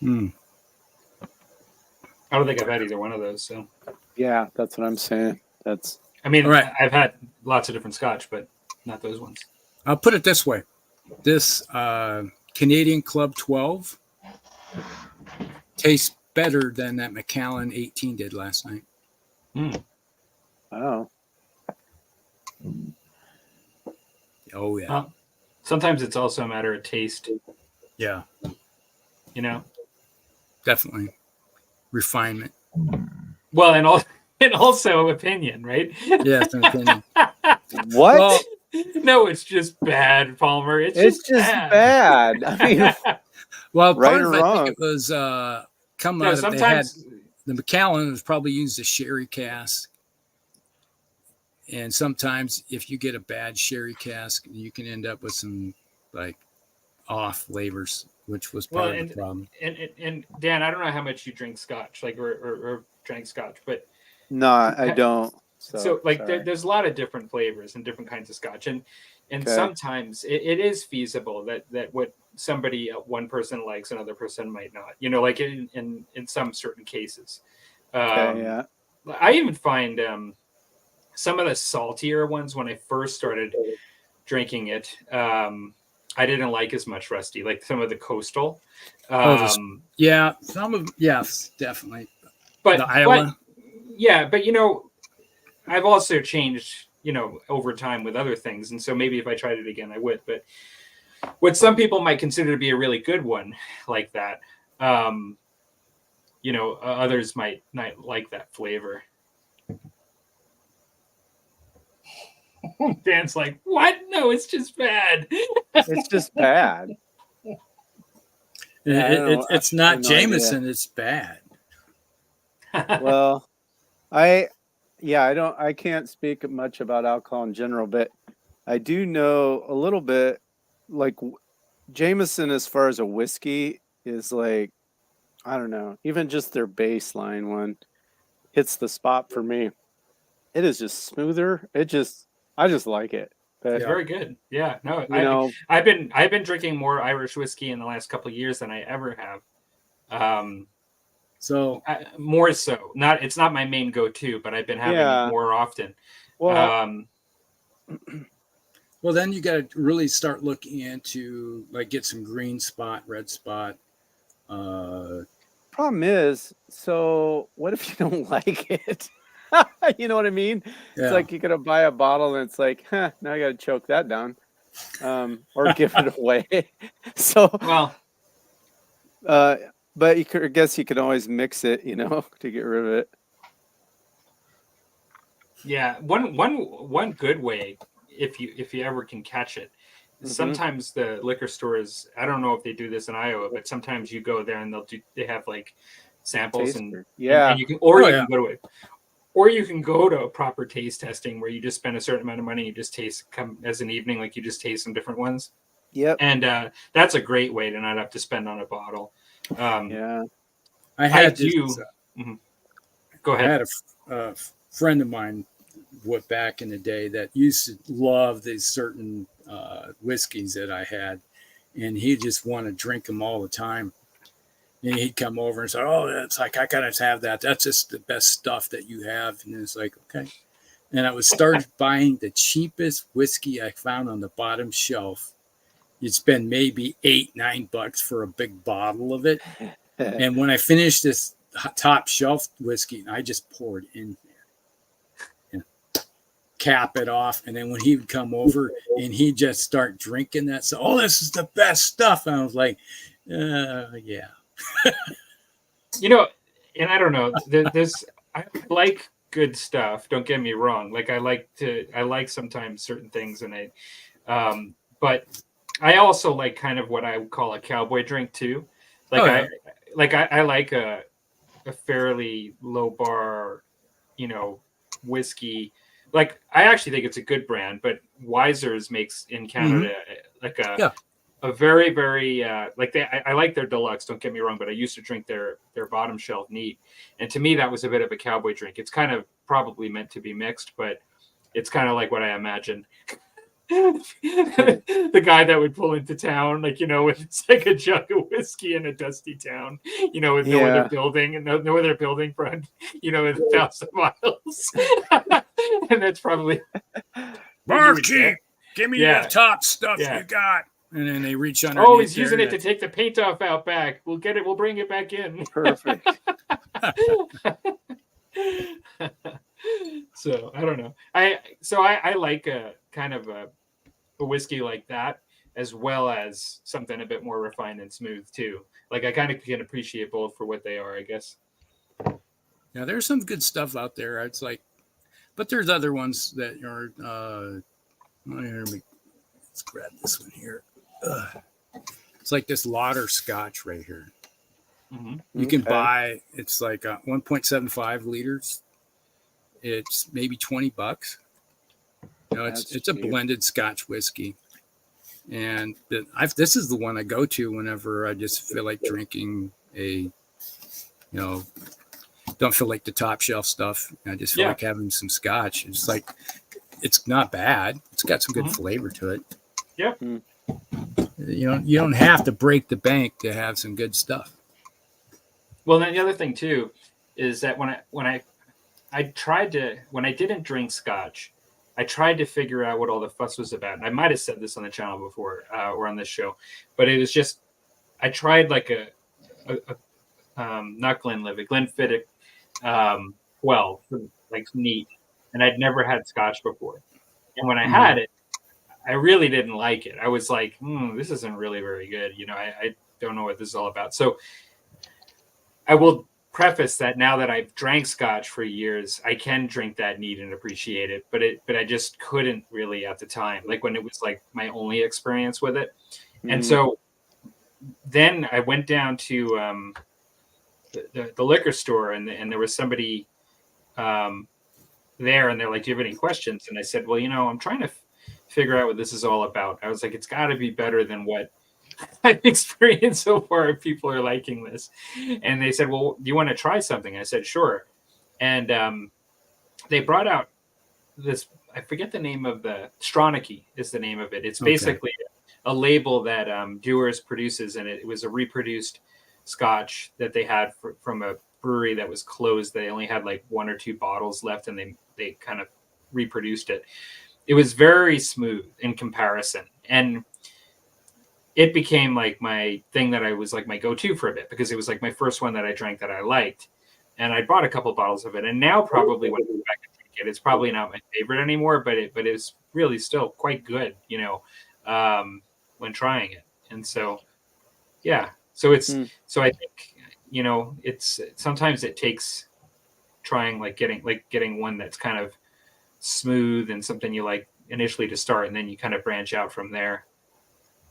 I don't think I've had either one of those. So, Yeah, that's what I'm saying. That's I mean, Right. I've had lots of different scotch, but not those ones. I'll put it this way. This Canadian Club 12 tastes better than that Macallan 18 did last night. wow. Oh, yeah. Huh. Sometimes it's also a matter of taste, Yeah, you know. definitely. Refinement. Well, and also opinion, right? Yeah, it's an opinion. What? Well, No, it's just bad, Palmer. It's It's just just bad. I mean, Well, right part or of it, I think wrong. it was come no, out of they had sometimes. the Macallan was probably used a sherry cask. And sometimes if you get a bad sherry cask, you can end up with some like off flavors, which was Well, part of the problem. and Dan, I don't know how much you drink Scotch, like or drank Scotch, but No, I don't. So like sorry. there's a lot of different flavors and different kinds of Scotch, and Okay. sometimes it is feasible that what somebody one person likes another person might not. You know, like in some certain cases. Okay, yeah. I even find some of the saltier ones when I first started drinking it. I didn't like as much Rusty, like some of the coastal. Yeah, some of yes, definitely. But The Iowa. yeah, but you know, I've also changed, you know, over time with other things, and so maybe if I tried it again, I would. But what some people might consider to be a really good one, like that, you know, others might not like that flavor. Dan's like, what? No, it's just bad. It's just bad. Yeah, I don't know. It's I have not no idea. Jameson. It's bad. Well, I can't speak much about alcohol in general, but I do know a little bit. Like Jameson, as far as a whiskey, is like, I don't know, even just their baseline one hits the spot for me. It is just smoother. I just like it. But It's very good. Yeah, no, you know, I've been drinking more Irish whiskey in the last couple of years than I ever have. So More so, it's not my main go-to, but I've been having it yeah. more often. Well, well, then you got to really start looking into like get some green spot, red spot. problem is, so what if you don't like it? You know what I mean? Yeah. It's like you're gonna buy a bottle and it's like, huh, now I gotta choke that down, or give it away. So, well, but I guess you can always mix it, you know, to get rid of it. yeah, one good way, if you ever can catch it, sometimes the liquor stores, I don't know if they do this in Iowa, but sometimes you go there and they have like samples Taster. and you can you can go to a proper taste testing where you just spend a certain amount of money, you just come as an evening, like you just taste some different ones. Yep. And that's a great way to not have to spend on a bottle. Yeah. I had Go ahead. I had a friend of mine back in the day that used to love these certain whiskeys that I had, and he just wanted to drink them all the time. And he'd come over and say, "Oh, it's like I gotta have that. That's just the best stuff that you have." And it's like, okay. And I was started buying the cheapest whiskey I found on the bottom shelf. You'd spend maybe $8-9 for a big bottle of it. And when I finished this top shelf whiskey, I just poured in there and cap it off. And then when he would come over and he'd just start drinking that, so, oh, this is the best stuff. And I was like, yeah. You know, and I don't know, I like good stuff. Don't get me wrong. Like I like sometimes certain things, and but I also like kind of what I would call a cowboy drink too. Like I like a fairly low bar, you know, whiskey. Like I actually think it's a good brand, but Wiser's makes in Canada like a very, very like I like their deluxe. Don't get me wrong, but I used to drink their bottom shelf neat, and to me that was a bit of a cowboy drink. It's kind of probably meant to be mixed, but it's kind of like what I imagine. The guy that would pull into town, like, you know, with it's like a jug of whiskey in a dusty town, you know, with no other building and no other building front, you know, in 1,000 miles. And that's probably Barkeep, give me the top stuff you got. And then they reach underneath. Oh, he's using it to take the paint off out back. We'll get it. We'll bring it back in. Perfect. So I don't know. I like a kind of a whiskey like that, as well as something a bit more refined and smooth too. Like I kind of can appreciate both for what they are, I guess. Yeah, there's some good stuff out there. It's like, but there's other ones that are Let's grab this one here. It's like this Lauder Scotch right here. Mm-hmm. You can buy. It's like 1.75 liters. It's maybe $20. It's a blended Scotch whiskey, and this is the one I go to whenever I just feel like drinking don't feel like the top shelf stuff. I just feel like having some Scotch. It's like, it's not bad. It's got some good flavor to it. Yeah. You don't have to break the bank to have some good stuff. Well, then the other thing too is that when I didn't drink Scotch, I tried to figure out what all the fuss was about. And I might have said this on the channel before or on this show, but it was just, I tried like not Glenlivet, Glenfiddich 12, like neat. And I'd never had Scotch before. And when I had it, I really didn't like it. I was like, this isn't really very good. I don't know what this is all about. So I will preface that now that I've drank Scotch for years, I can drink that neat and appreciate it. But I just couldn't really at the time, like when it was like my only experience with it. And so then I went down to the liquor store, and there was somebody there, and they're like, "Do you have any questions?" And I said, "Well, I'm trying to figure out what this is all about." I was like, "It's got to be better than what I've experienced so far if people are liking this." And they said, "Well, do you want to try something?" I said, "Sure." And they brought out this, I forget the name of Stronach is the name of it. It's basically a label that Dewar's produces, and it was a reproduced Scotch that they had from a brewery that was closed. They only had like 1 or 2 bottles left, and they kind of reproduced it. It was very smooth in comparison, and it became like my thing that I was like my go-to for a bit, because it was like my first one that I drank that I liked, and I bought a couple bottles of it. And now probably when I go back and drink it, it's probably not my favorite anymore, but it's really still quite good, when trying it. And so, yeah. So so I think, it's sometimes it takes trying getting one that's kind of smooth and something you like initially to start, and then you kind of branch out from there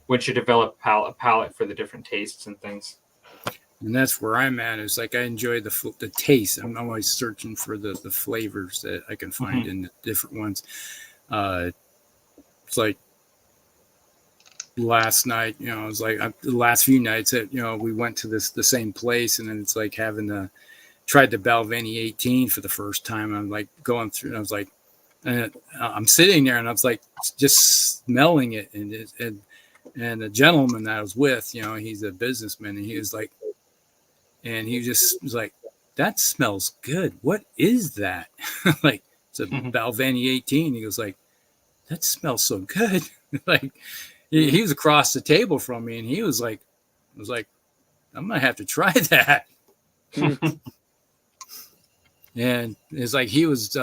once you develop a palate for the different tastes and things. And that's where I'm at. It's like I enjoy the taste. I'm always searching for the flavors that I can find in the different ones. It's like last night, it was like the last few nights that, we went to the same place, and then it's like tried the Balvenie 18 for the first time. I'm like going through, and I was like, I'm sitting there, and I was like just smelling it, and the gentleman that I was with, he's a businessman, and he was like, and he just was like, "That smells good. What is that?" Like, it's a Balvenie 18. He goes like, "That smells so good." Like, he was across the table from me, and he was like, "I was like, I'm gonna have to try that." And it's like he was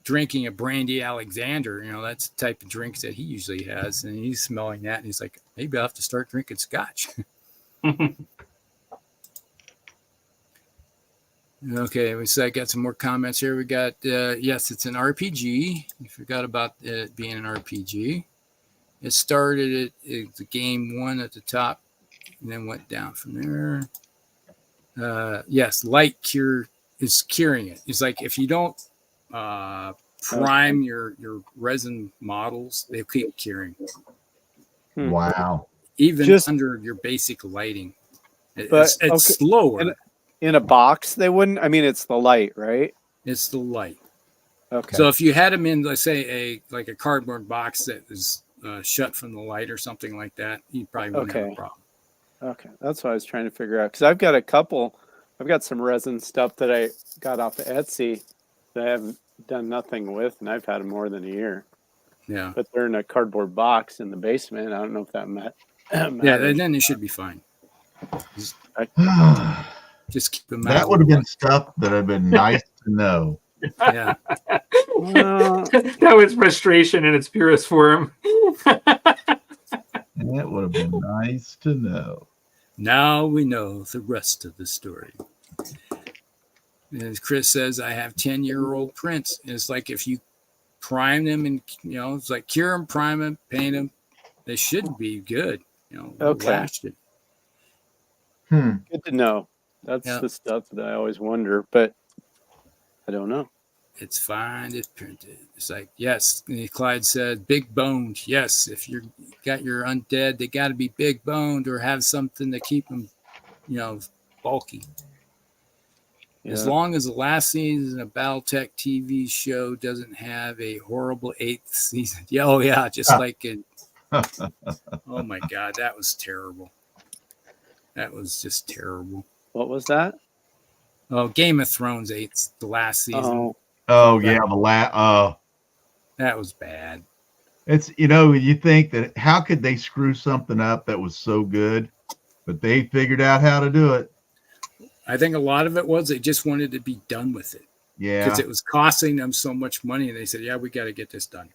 drinking a brandy Alexander. That's the type of drinks that he usually has, and he's smelling that, and he's like, "Maybe I'll have to start drinking Scotch." Okay, so I got some more comments here. We got, yes, it's an RPG. You forgot about it being an RPG. It started at the game 1 at the top, and then went down from there. Yes, light cure is curing it. It's like if you don't prime your resin models, they keep curing. Wow. Even under your basic lighting. It's slower. In a box, they wouldn't. I mean, it's the light, right? It's the light. Okay. So if you had them in, let's say, a cardboard box that is shut from the light or something like that, you probably wouldn't have a problem. Okay, that's what I was trying to figure out, because I've got some resin stuff that I got off of Etsy that I haven't done nothing with, and I've had them more than a year. Yeah. But they're in a cardboard box in the basement. I don't know if that matters. Yeah, then it should be fine. Just keep them out. That would have been stuff that would have been nice to know. Yeah. That was frustration in its purest form. That would have been nice to know. Now we know the rest of the story. As Chris says, I have 10-year-old prints. And it's like if you prime them, and it's like cure them, prime them, paint them. They should be good. Okay. Last it. Good to know. That's Yeah. the stuff that I always wonder, but I don't know. It's fine. It's printed. It's like, yes. And Clyde said, big boned. Yes. If you got your undead, they got to be big boned or have something to keep them, bulky. Yeah. As long as the last season of Battletech TV show doesn't have a horrible 8th season. Yeah, oh yeah, just like in. Oh my God, that was terrible. That was just terrible. What was that? Oh, Game of Thrones 8th, the last season. Oh yeah, the that was bad. It's you think that how could they screw something up that was so good, but they figured out how to do it. I think a lot of it was they just wanted to be done with it. Yeah, because it was costing them so much money, and they said, "Yeah, we got to get this done."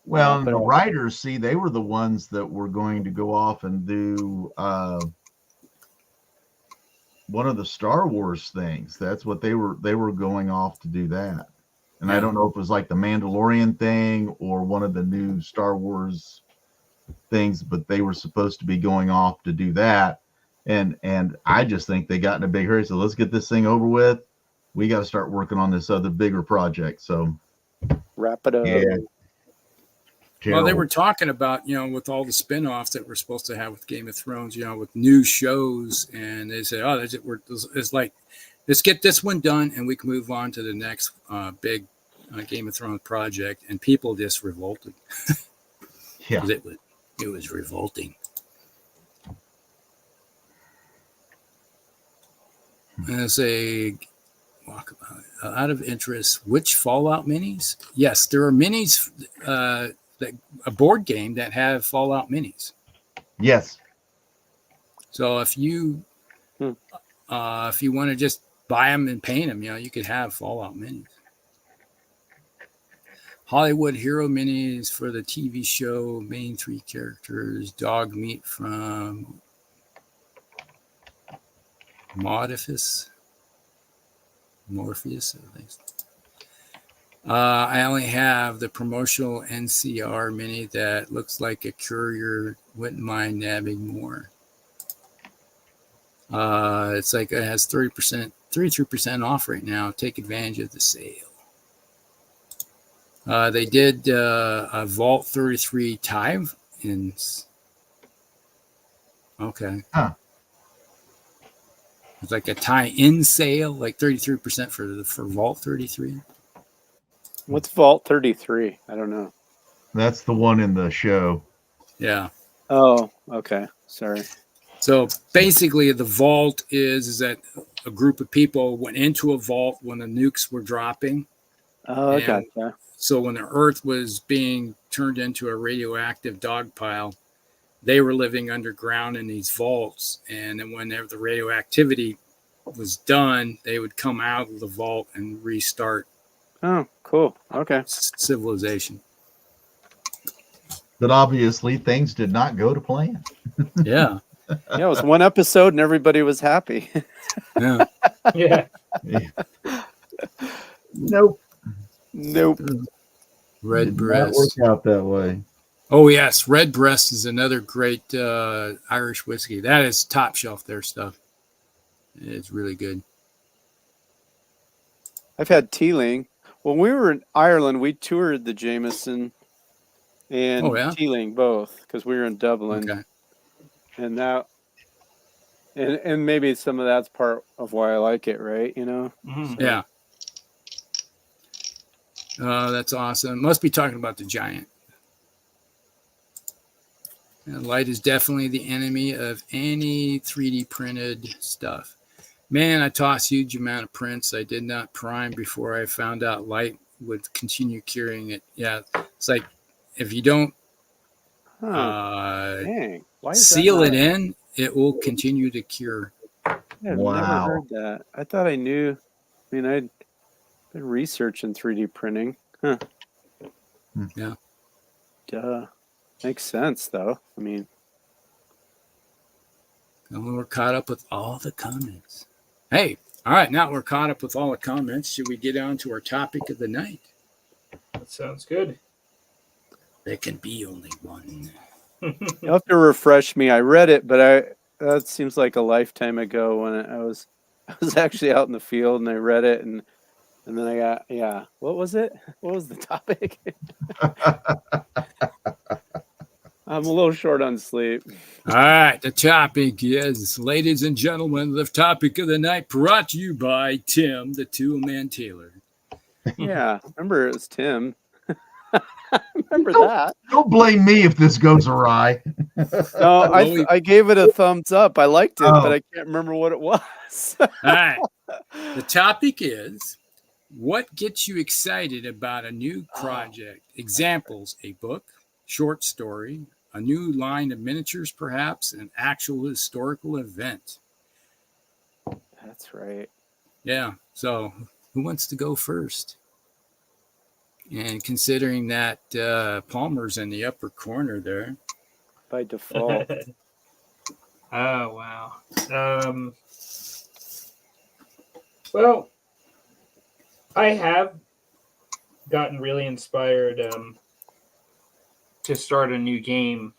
Well, and the writers, see, they were the ones that were going to go off and do one of the Star Wars things. That's what they were going off to do that. And I don't know if it was like the Mandalorian thing or one of the new Star Wars things, but they were supposed to be going off to do that. And I just think they got in a big hurry. So let's get this thing over with. We got to start working on this other bigger project. So wrap it up. Yeah. Well, they were talking about, with all the spinoffs that we're supposed to have with Game of Thrones, with new shows. And they said, oh, it's like, let's get this one done and we can move on to the next big Game of Thrones project. And people just revolted. Yeah. It was revolting. As a walkabout, out of interest, which Fallout minis? Yes, there are minis, a board game that have Fallout minis. Yes. So if you want to just buy them and paint them, you could have Fallout minis. Hollywood Hero minis for the TV show, main 3 characters, dog meat from Morpheus, at least. I only have the promotional NCR mini that looks like a courier. Wouldn't mind nabbing more. It's like it has 33% off right now. Take advantage of the sale. They did a Vault 33 tie-ins. Okay. Huh. It's like a tie-in sale, like 33% for Vault 33. What's Vault 33? I don't know. That's the one in the show. Yeah. Oh, okay. Sorry. So basically, the Vault is that a group of people went into a vault when the nukes were dropping. Oh, I gotcha. So when the Earth was being turned into a radioactive dog pile, they were living underground in these vaults. And then whenever the radioactivity was done, they would come out of the vault and restart. Oh, cool. Okay. Civilization. But obviously things did not go to plan. Yeah. Yeah, it was one episode and everybody was happy. Yeah. Yeah. Nope. Red Did breast. not work out that way. Oh, yes. Red breast is another great Irish whiskey. That is top shelf, their stuff. It's really good. I've had Teeling. When we were in Ireland, we toured the Jameson and Teeling both because we were in Dublin. Okay. And that, and maybe some of that's part of why I like it, right? Mm-hmm. So. Yeah. That's awesome. Must be talking about the giant. And light is definitely the enemy of any 3D printed stuff. Man, I tossed huge amount of prints. I did not prime before I found out light would continue curing it. Yeah, it's like if you don't Dang. Why is seal that it in, it will continue to cure. I've never heard that. I thought I knew. I mean, I'd been researching 3D printing. Huh. Yeah. Duh. Makes sense, though. I mean, and we're caught up with all the comments. Hey, all right, now we're caught up with all the comments. Should we get on to our topic of the night? That sounds good. There can be only one. You'll have to refresh me. I read it, but that seems like a lifetime ago when I was actually out in the field and I read it and then I got what was it? What was the topic? I'm a little short on sleep. All right, the topic is, ladies and gentlemen, the topic of the night brought to you by Tim, the Toolman Taylor. Yeah, remember it was Tim. Remember Don't- that? Don't blame me if this goes awry. No, Well, I gave it a thumbs up. I liked it, Oh. but I can't remember what it was. All right, the topic is, what gets you excited about a new project? Examples: a book, short story, a new line of miniatures, perhaps an actual historical event. That's right. Yeah, so who wants to go first? And considering that Palmer's in the upper corner there. By default. Oh, wow. Well, I have gotten really inspired to start a new game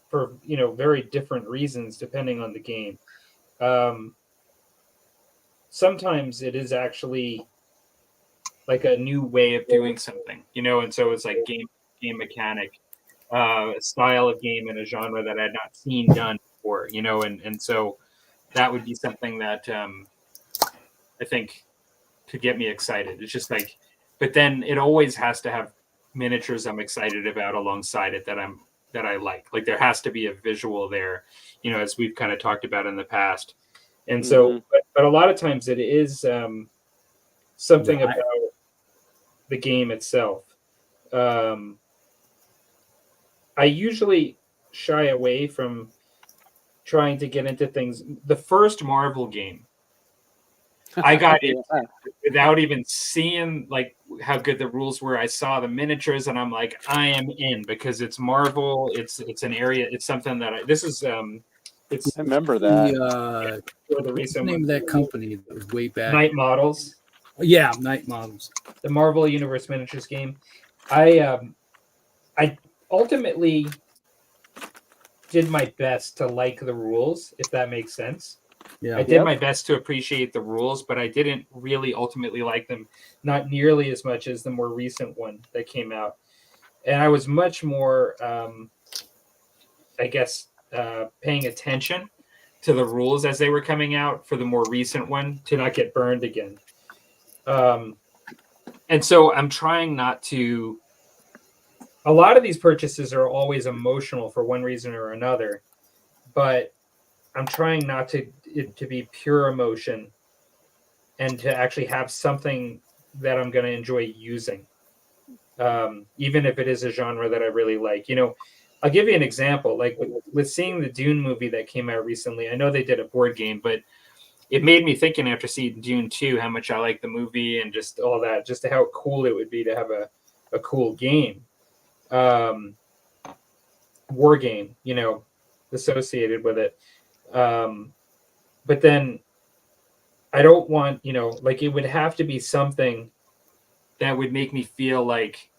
for, very different reasons depending on the game. Sometimes it is actually like a new way of doing something, and so it's like game mechanic, a style of game in a genre that I had not seen done before, and so that would be something that I think could get me excited. It's just like, but then it always has to have miniatures I'm excited about alongside it that I like. Like there has to be a visual there, as we've kind of talked about in the past. And so, but a lot of times it is something about the game itself. I usually shy away from trying to get into things. The first Marvel game, I got it without even seeing like how good the rules were. I saw the miniatures and I'm like, I am in, because it's Marvel. It's an area. It's something that it's. I remember that. The What's the recent name of that company that was way back? Night Models. Yeah, Night Models. The Marvel Universe miniatures game. I ultimately did my best to like the rules, if that makes sense. Yeah. I did my best to appreciate the rules, but I didn't really ultimately like them, not nearly as much as the more recent one that came out. And I was much more, paying attention to the rules as they were coming out for the more recent one to not get burned again. And so I'm trying not to. A lot of these purchases are always emotional for one reason or another, but I'm trying not to be pure emotion and to actually have something that I'm going to enjoy using, even if it is a genre that I really like. I'll give you an example. Like with seeing the Dune movie that came out recently, I know they did a board game, but it made me thinking after seeing Dune 2 how much I like the movie and just all that, just how cool it would be to have a cool game. War game, associated with it. But then I don't want, like it would have to be something that would make me feel like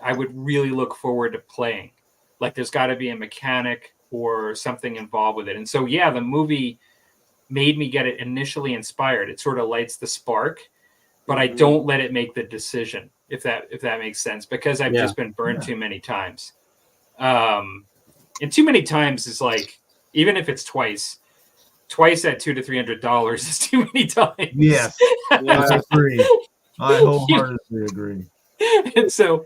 I would really look forward to playing. Like there's got to be a mechanic or something involved with it. And so, yeah, the movie made me get it initially inspired. It sort of lights the spark, but I don't let it make the decision, if that makes sense, because I've just been burned too many times. And too many times is like, even if it's twice at $200 to $300 is too many times. Yes, I agree. I wholeheartedly agree. And so,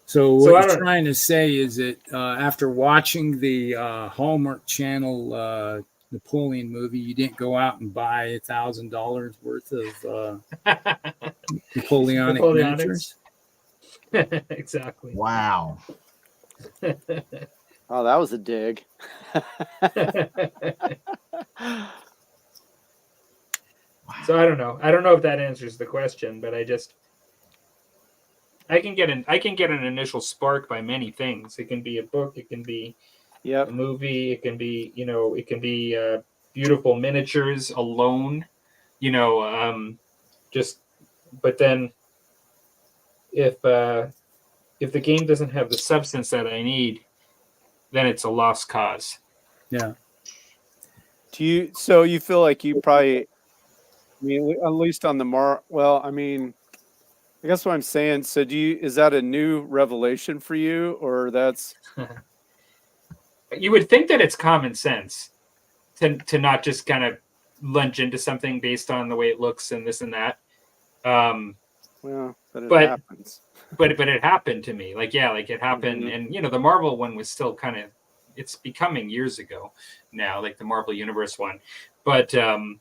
so what you're trying to say is that after watching the Hallmark Channel Napoleon movie, you didn't go out and buy $1,000 worth of Napoleonic miniatures? Exactly. Wow. Oh, that was a dig. So I don't know. I don't know if that answers the question, but I can get an initial spark by many things. It can be a book, it can be a movie, it can be, it can be beautiful miniatures alone, but then if the game doesn't have the substance that I need, then it's a lost cause. Yeah. So you feel like you probably, I mean, at least on the well, I mean, I guess what I'm saying, so is that a new revelation for you, or that's... You would think that it's common sense to not just kind of lunge into something based on the way it looks and this and that. Well, but it but happens. but it happened to me. Like it happened, Mm-hmm. and the Marvel one was still kind of, it's becoming years ago now, like the Marvel Universe one. But I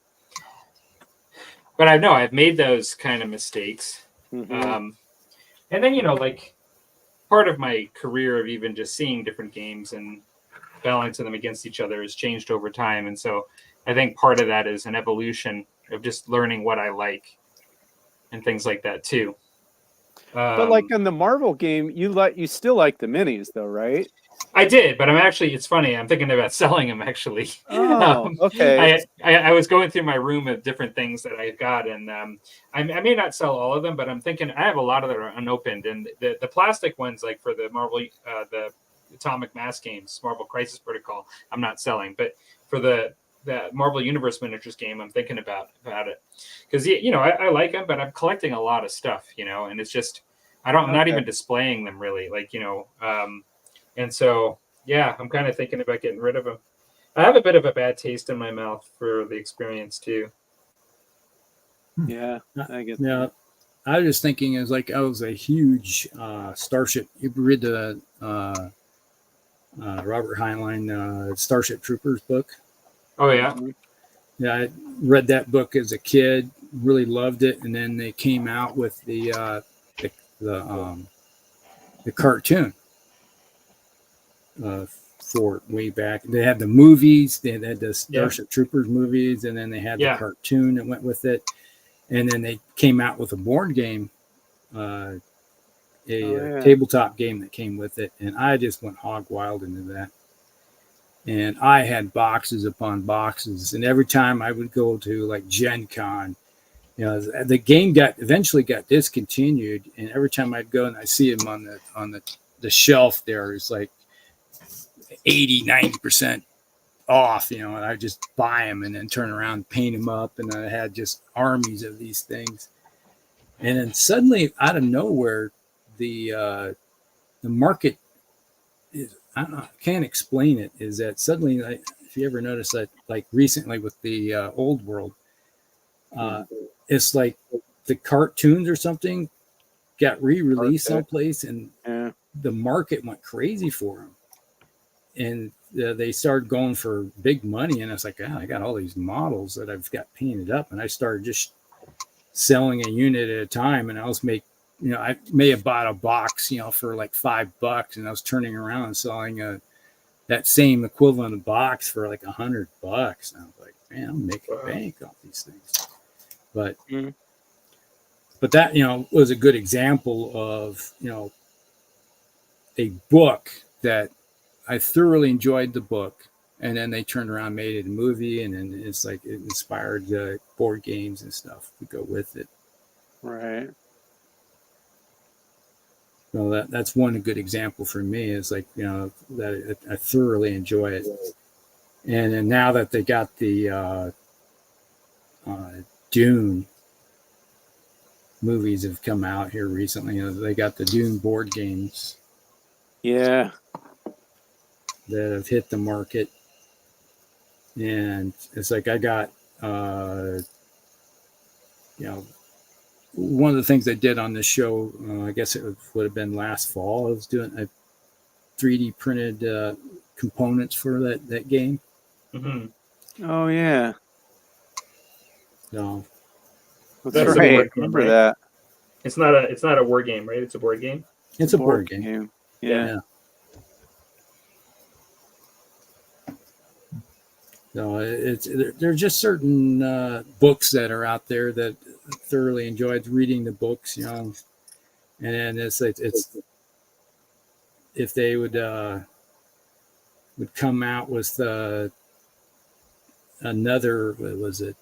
know I've made those kind of mistakes. Mm-hmm. And then like part of my career of even just seeing different games and balancing them against each other has changed over time, and so I think part of that is an evolution of just learning what I like and things like that too. But like in the Marvel game, you still like the minis though, right? I did, but it's funny, I'm thinking about selling them actually. Oh, okay. I was going through my room of different things that I got, and I may not sell all of them, but I'm thinking I have a lot of that are unopened, and the plastic ones, like for the Marvel the Atomic Mass games, Marvel Crisis Protocol, I'm not selling, but for the Marvel Universe miniatures game, I'm thinking about it, because I like them, but I'm collecting a lot of stuff, and it's just I'm not even displaying them really, like and so yeah, I'm kind of thinking about getting rid of them. I have a bit of a bad taste in my mouth for the experience too. Yeah, I get Yeah. that. I was just thinking, as like I was a huge Starship. You read the Robert Heinlein Starship Troopers book? Oh yeah. Mhm. Yeah, I read that book as a kid. Really loved it, and then they came out with the the cartoon for it way back. They had the movies. They had the Starship Troopers movies, and then they had the cartoon that went with it. And then they came out with a board game, a tabletop game that came with it, and I just went hog wild into that. And I had boxes upon boxes, and every time I would go to like Gen Con, the game eventually got discontinued, and every time I'd go and I see them on the shelf there, it's like 80-90% off, and I just buy them and then turn around and paint them up, and I had just armies of these things. And then suddenly, out of nowhere, the market is, I don't know, I can't explain it. Is that suddenly, like, if you ever notice that, like recently with the Old World, it's like the cartoons or something got re-released someplace, and the market went crazy for them, and they started going for big money. And I was like, I got all these models that I've got painted up, and I started just selling a unit at a time, and I was I may have bought a box, for like $5, and I was turning around and selling that same equivalent of box for like $100. And I was like, man, I'm making bank off these things. But that, was a good example of, a book that I thoroughly enjoyed the book. And then they turned around, made it a movie, and then it's like it inspired board games and stuff to go with it. Right. So that's one good example for me, is like, that I thoroughly enjoy it. And then now that they got the Dune movies have come out here recently, they got the Dune board games. Yeah. That have hit the market. And it's like I got, one of the things I did on this show, I guess it would have been last fall. I was doing a 3D printed components for that game. Mm-hmm. Oh yeah. So that's right. I remember that. It's not a war game, right? It's a board game. It's a board game. Yeah. So there are just certain books that are out there that I thoroughly enjoyed reading the books, and then it's if they would come out with another, what was it?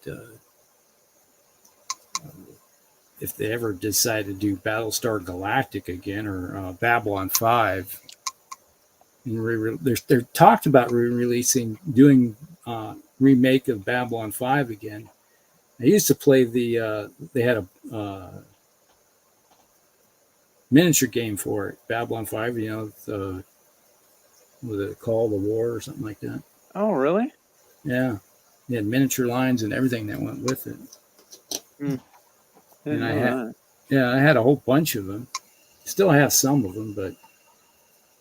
if they ever decide to do Battlestar Galactica again or Babylon 5. And they're talked about re-releasing, doing remake of Babylon 5 again. I used to play they had a miniature game for it, Babylon 5, what was it called, The War or something like that. Oh, really? Yeah. They had miniature lines and everything that went with it. And I had a whole bunch of them. Still have some of them, but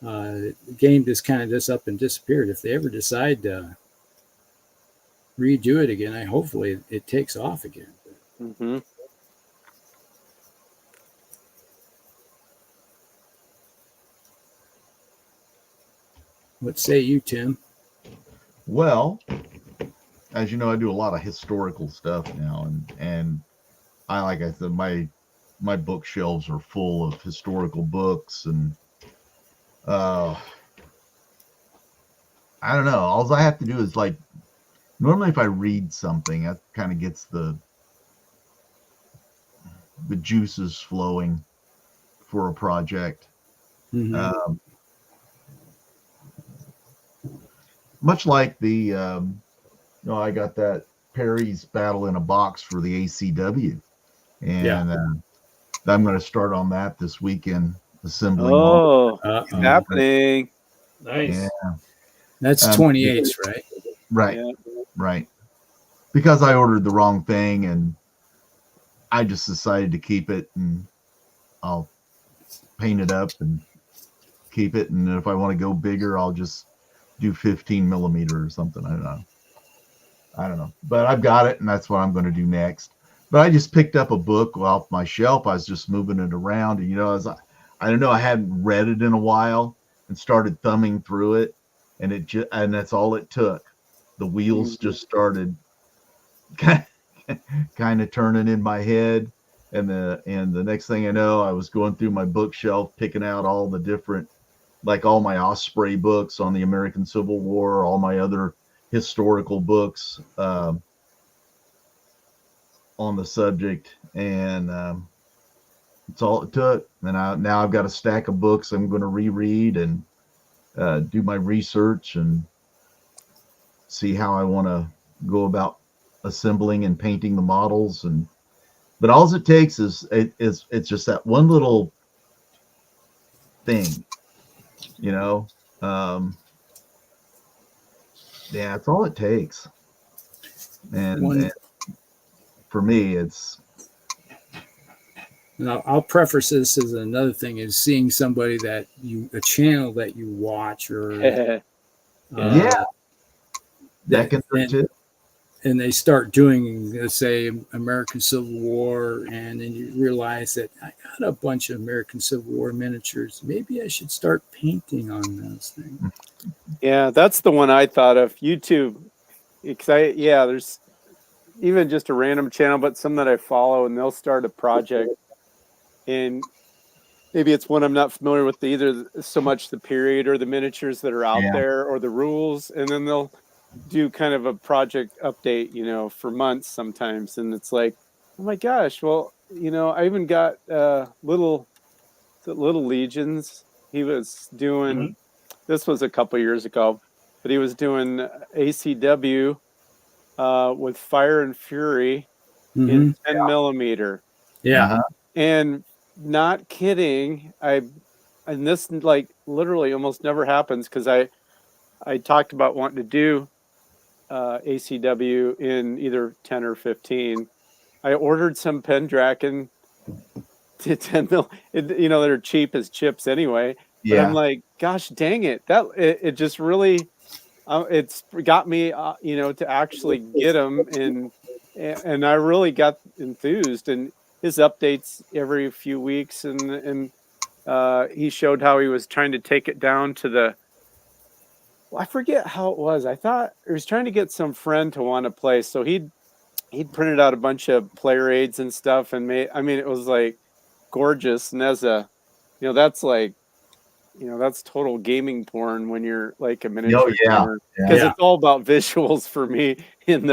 the game just kind of just up and disappeared. If they ever decide to redo it again, hopefully it takes off again. Mm-hmm. What say you, Tim? Well, as you know, I do a lot of historical stuff now, and like I said, my bookshelves are full of historical books, and I don't know. All I have to do is like, normally if I read something, that kind of gets the juices flowing for a project. Mm-hmm. Much like I got that Perry's Battle in a Box for the ACW, and I'm going to start on that this weekend, assembling. Oh, it's happening! Nice. Yeah. That's 28th, right? Right, Yeah. right. Because I ordered the wrong thing, and I just decided to keep it, and I'll paint it up and keep it. And if I want to go bigger, I'll just do 15 millimeter or something. I don't know. But I've got it, and that's what I'm going to do next. But I just picked up a book off my shelf. I was just moving it around, and I don't know, I hadn't read it in a while, and started thumbing through it, and that's all it took. The wheels just started kind of turning in my head, and the next thing I know, I was going through my bookshelf, picking out all the different, like all my Osprey books on the American Civil War, all my other historical books on the subject, and it's all it took. And now I've got a stack of books I'm going to reread and do my research and see how I want to go about assembling and painting the models. But all it takes is it's just that one little thing, it's all it takes. And for me, it's. Now, I'll preface this as another thing is seeing somebody a channel that you watch or that can do too. And they start doing, let's say, American Civil War, and then you realize that I got a bunch of American Civil War miniatures. Maybe I should start painting on those things. Yeah, that's the one I thought of. YouTube, because there's even just a random channel, but some that I follow, and they'll start a project, and maybe it's one I'm not familiar with either so much the period or the miniatures that are out there or the rules, and then they'll do kind of a project update, for months sometimes, and it's like, oh my gosh, well, I even got little Legions. He was doing this was a couple years ago, but he was doing ACW with Fire and Fury in 10 millimeter. Yeah. And not kidding, and this like literally almost never happens, because I talked about wanting to do ACW in either 10 or 15. I ordered some Pendragon to 10 mil, they're cheap as chips anyway. But I'm like, gosh dang it, it just really it's got me to actually get them, and I really got enthused. And his updates every few weeks, and he showed how he was trying to take it down to I forget how it was. I thought he was trying to get some friend to want to play, so he'd printed out a bunch of player aids and stuff, and it was like gorgeous. And as that's like, that's total gaming porn when you're like a miniature gamer, because it's all about visuals for me in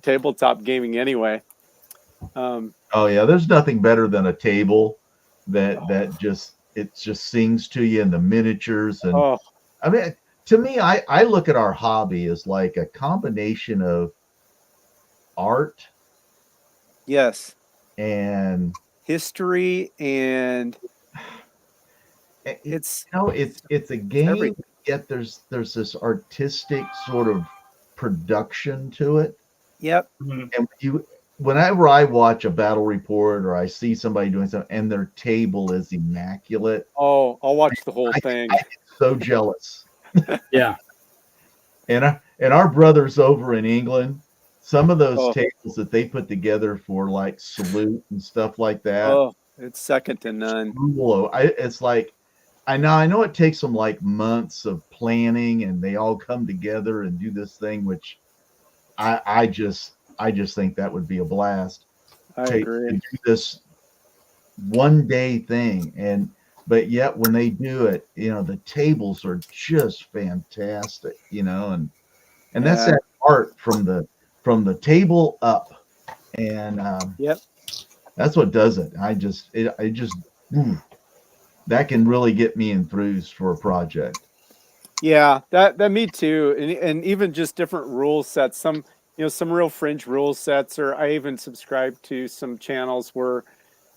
tabletop gaming anyway. Oh yeah, there's nothing better than a table that just sings to you in the miniatures. And Oh, I mean, to me, I look at our hobby as like a combination of art yes. and History, and it, it's it's a game, everything. yet there's this artistic sort of production to it. Yep. Mhm. And whenever I watch a battle report or I see somebody doing something and their table is immaculate, Oh, I'll watch the whole thing. I get so jealous. Yeah. And our brothers over in England, some of those Oh, tables that they put together for like salute and stuff like that, oh, it's second to none. it's like I know it takes them like months of planning and they all come together and do this thing, which I just think that would be a blast I to agree. do this one day thing. And but yet when they do it, the tables are just fantastic, and that's Yeah. that art from the table up. And Yep. that's what does it. Ooh, that can really get me enthused for a project. Yeah, that me too. And even just different rule sets. Some real fringe rule sets, or I even subscribe to some channels where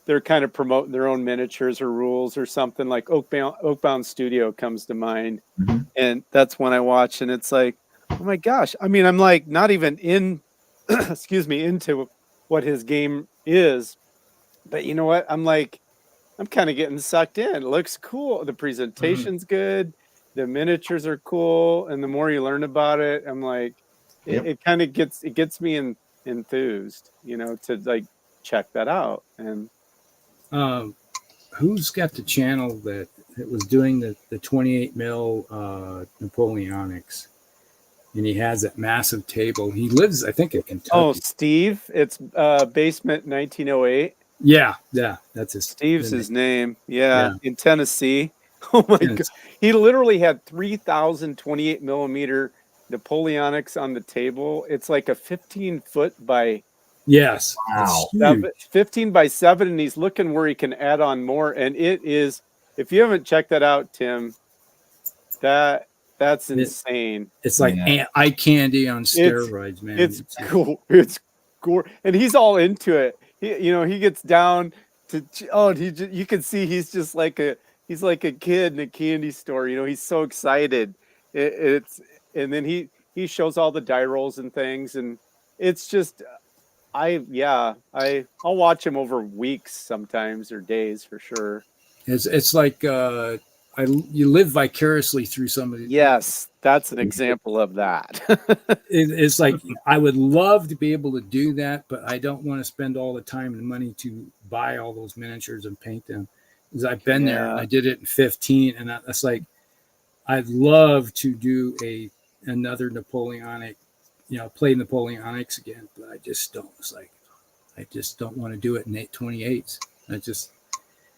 they're kind of promoting their own miniatures or rules or something. Like Oakbound Studio comes to mind. Mhm. And that's when I watch, and it's like, oh my gosh. I mean, I'm like not even in excuse me, into what his game is, but you know what? I'm kind of getting sucked in. It looks cool. The Mhm. presentation's good. The miniatures are cool. And the more you learn about it, I'm like, it, Yep. it kind of gets me enthused, to like check that out. And Um, who's got the channel that was doing the 28 mil Napoleonics? And he has that massive table. He lives, I think, in oh, Kentucky. Steve, it's Basement 1908. Yeah, that's Steve's his name. Yeah, Yeah, in Tennessee. Oh my and God. He literally had 3,000 28 millimeter Napoleonics on the table. It's like a 15-foot by yes, it's Wow. huge. 15 by 7, and he's looking where he can add on more. And it is, if you haven't checked that out, Tim, that's It, insane. it's like Yeah. eye candy on It's steroids, man. it's cool. It's cool, and he's all into it. He gets down to you can see he's like a kid in a candy store. He's so excited. It's and then he shows all the die rolls and things, and it's just I'll watch him over weeks sometimes, or days for sure. It's like you live vicariously through somebody. Yes, that's an example of that. It's like I would love to be able to do that, but I don't want to spend all the time and money to buy all those miniatures and paint them. Because I've been there and Yeah. I did it in 15, and that's like I'd love to do another Napoleonic, play Napoleonics again, but I just don't. It's like I just don't want to do it in 828s. I just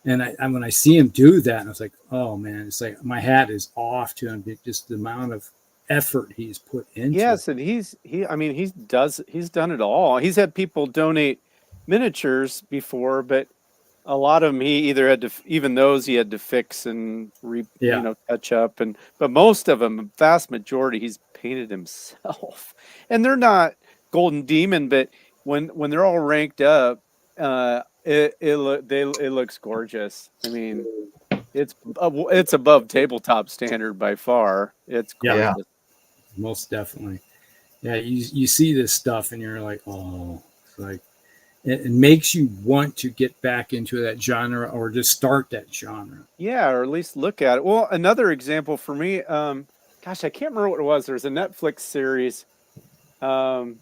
and when I see him do that, and I was like, oh man, it's like my hat is off to him. Just the amount of effort he's put into it. Yes, and I mean he's done it all. He's had people donate miniatures before, but a lot of them he either had to, even those he had to fix and Yeah. touch up, but most of them, vast majority, he's painted himself. And they're not Golden Demon, but when they're all ranked up, it looks gorgeous. I mean, it's above tabletop standard by far. It's Yeah. gorgeous. Most definitely. Yeah, you see this stuff and you're like, oh, like it makes you want to get back into that genre or just start that genre. Yeah, or at least look at it. Well, another example for me, gosh, I can't remember what it was. There's a Netflix series. They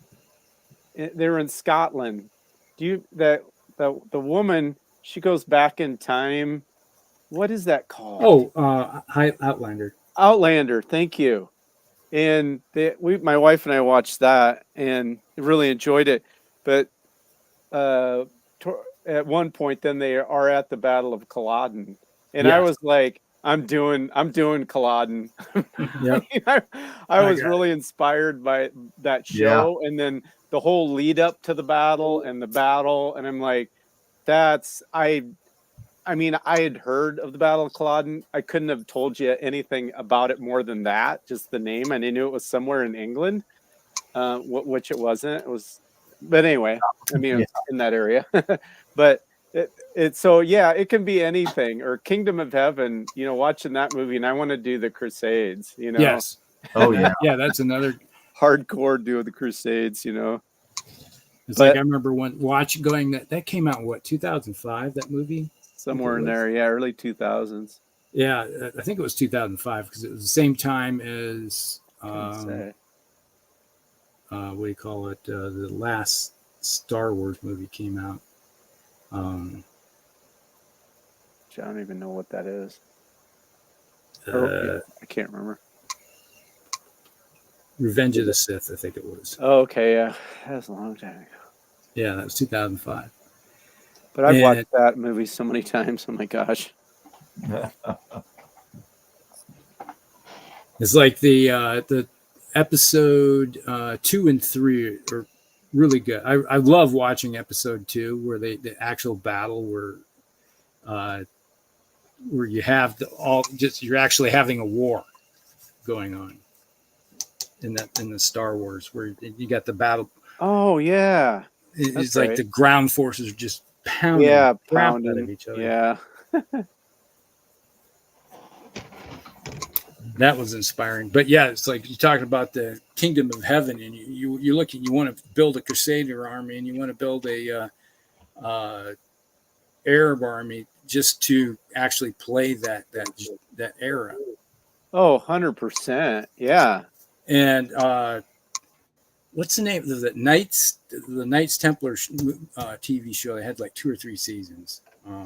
were in Scotland. Do you that the woman, she goes back in time. What is that called? Oh, Outlander. Outlander. Thank you. And my wife and I watched that and really enjoyed it. But uh, at one point, then they are at the Battle of Culloden, and I Yes. was like, I'm doing Culloden. Yep. I was really inspired by that show, and then the whole lead up to the battle, and I'm like, I mean, I had heard of the Battle of Culloden. I couldn't have told you anything about it more than that, just the name. And I knew it was somewhere in England, which it wasn't. It was, but anyway, I mean, it's in that area. But it can be anything. Or Kingdom of Heaven, watching that movie, and I want to do the Crusades, Yes. Oh yeah. Yeah, that's another hardcore do the Crusades, It's like I remember going that came out in what, 2005, that movie? Somewhere in there, yeah, early 2000s. Yeah, I think it was 2005 because it was the same time as what do you call it? The last Star Wars movie came out. I don't even know what that is. I can't remember. Revenge of the Sith, I think it was. Oh, okay, yeah, that was a long time ago. Yeah, that was 2005. But I've watched that movie so many times. Oh my gosh. It's like the episode 2 and 3 are really good. I love watching episode 2 where the actual battle where you have you're actually having a war going on in the Star Wars where you got the battle. Oh yeah. It's like the ground forces are just pounding out of each other. Yeah. That was inspiring. But yeah, it's like you talked about the Kingdom of Heaven, and you want to build a Crusader army, and you want to build a Arab army just to actually play that era. Oh, 100%. Yeah. And what's the name of the Knights Templar TV show? They had like 2 or 3 seasons. I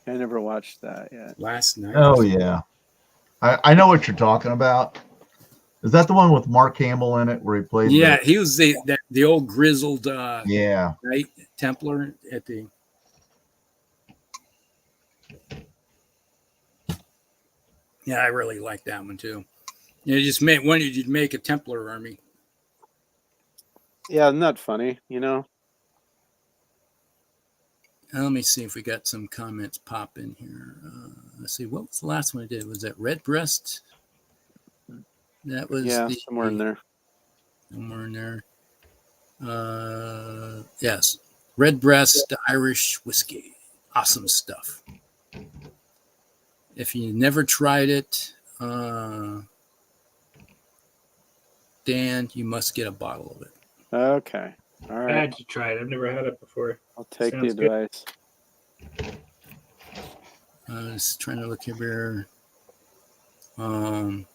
never watched that yet. Last night. Oh yeah, I know what you're talking about. Is that the one with Mark Hamill in it where he played? Yeah, he was the old grizzled Knight Templar at the. Yeah, I really like that one too. You just wanted you to make a Templar army. Yeah, isn't that funny? Let me see if we got some comments pop in here. Let's see. What was the last one I did? Was that Redbreast? That was somewhere in there. Somewhere in there. Yes, Redbreast Irish whiskey. Awesome stuff. If you never tried it, Dan, you must get a bottle of it. Okay. All right. I had to try it. I've never had it before. I'll take Sounds the advice. I was trying to look here. Maybe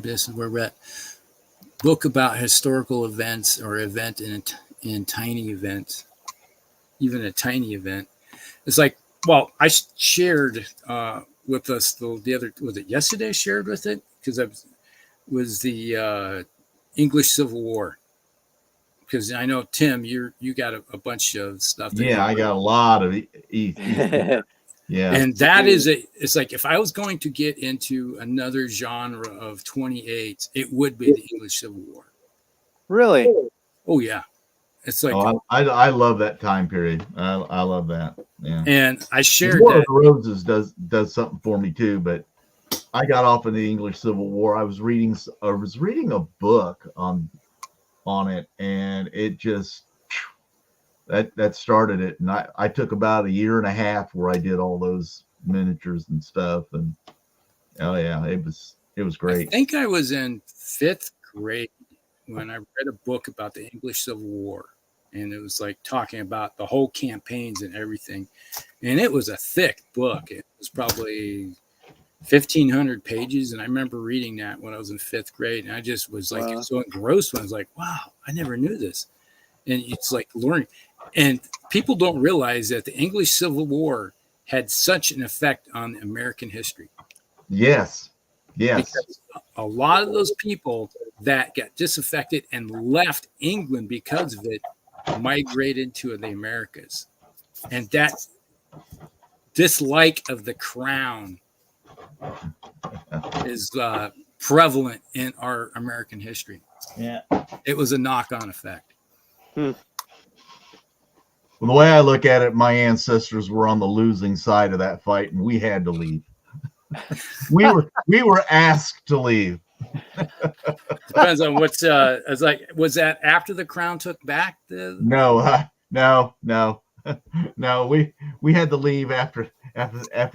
this is where we're at. Book about historical events or event in tiny events, even a tiny event. It's like, well, I shared with us the other, was it yesterday I shared with it? Because was the English Civil War. Because I know, Tim, you got a bunch of stuff. Yeah, I got a lot of yeah. And that it's like if I was going to get into another genre of 28, it would be the English Civil War. Really? Oh yeah. It's like I love that time period. I love that. Yeah. And I shared War that. of the Roses does something for me too, but I got off in the English Civil War. I was reading a book on it, and it just that started it. And I took about a year and a half where I did all those miniatures and stuff. And oh yeah, it was great. I think I was in 5th grade when I read a book about the English Civil War, and it was like talking about the whole campaigns and everything. And it was a thick book. It was probably 1,500 pages, and I remember reading that when I was in 5th grade, and I just was like so engrossed when I was like, wow, I never knew this. And it's like learning. And people don't realize that the English Civil War had such an effect on American history. Yes. Because a lot of those people that got disaffected and left England because of it migrated to the Americas. And that dislike of the crown is prevalent in our American history. Yeah. It was a knock-on effect. Well, the way I look at it, my ancestors were on the losing side of that fight, and we had to leave. we were asked to leave. Depends on what's it's like. Was that after the crown took back the? No. We had to leave after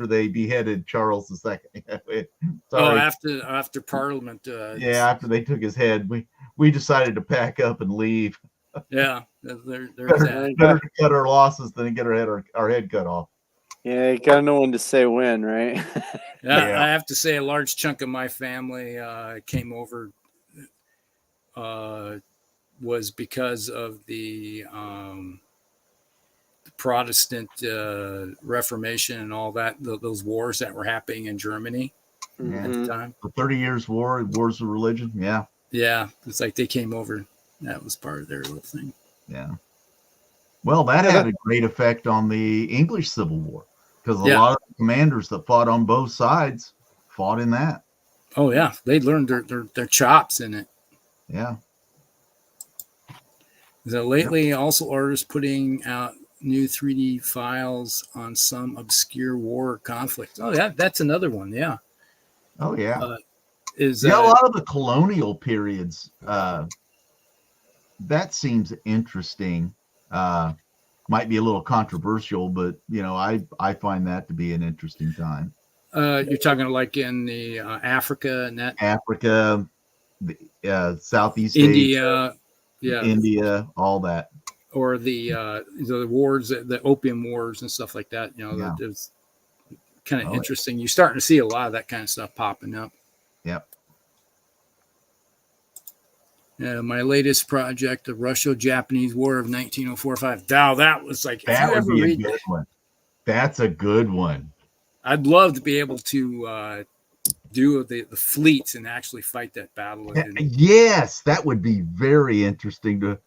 they beheaded Charles II. Oh, after Parliament. Yeah, after they took his head, we decided to pack up and leave. Yeah, there's Better to cut our losses than to get our head cut off. Yeah, you gotta know when to say when, right? Yeah, I have to say a large chunk of my family came over was because of the Protestant Reformation and all that, those wars that were happening in Germany at the time. The 30 Years' War, wars of religion. Yeah. Yeah, it's like they came over. That was part of their little thing. Yeah. Well, that had a great effect on the English Civil War because a lot of the commanders that fought on both sides fought in that. Oh yeah, they learned their chops in it. Yeah. So lately, also orders putting out new 3D files on some obscure war conflict. Oh, that's another one. Yeah. Oh yeah. A lot of the colonial periods. That seems interesting. Might be a little controversial, but I find that to be an interesting time. You're talking like in the Africa and that. Africa, the Southeast India, Asia, India, all that. Or the wars, the opium wars and stuff like that. It's kind of interesting. You're starting to see a lot of that kind of stuff popping up. Yep. My latest project, the Russo-Japanese War of 1904-5. Now that was like, that would be a good one. That's a good one. I'd love to be able to do the fleets and actually fight that battle. Yes, that would be very interesting to,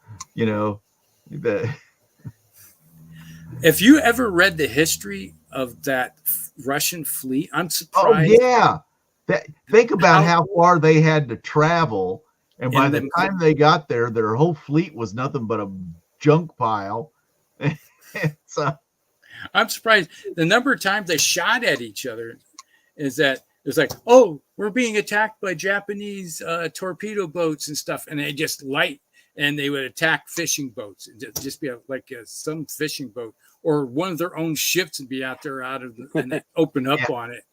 If you ever read the history of that Russian fleet, I'm surprised. Oh yeah, think about how far they had to travel, and by the time they got there, their whole fleet was nothing but a junk pile. So, I'm surprised the number of times they shot at each other. Is that it's like, oh, we're being attacked by Japanese torpedo boats and stuff, and they just light. And they would attack fishing boats and just be some fishing boat or one of their own ships and be out there and they open up on it.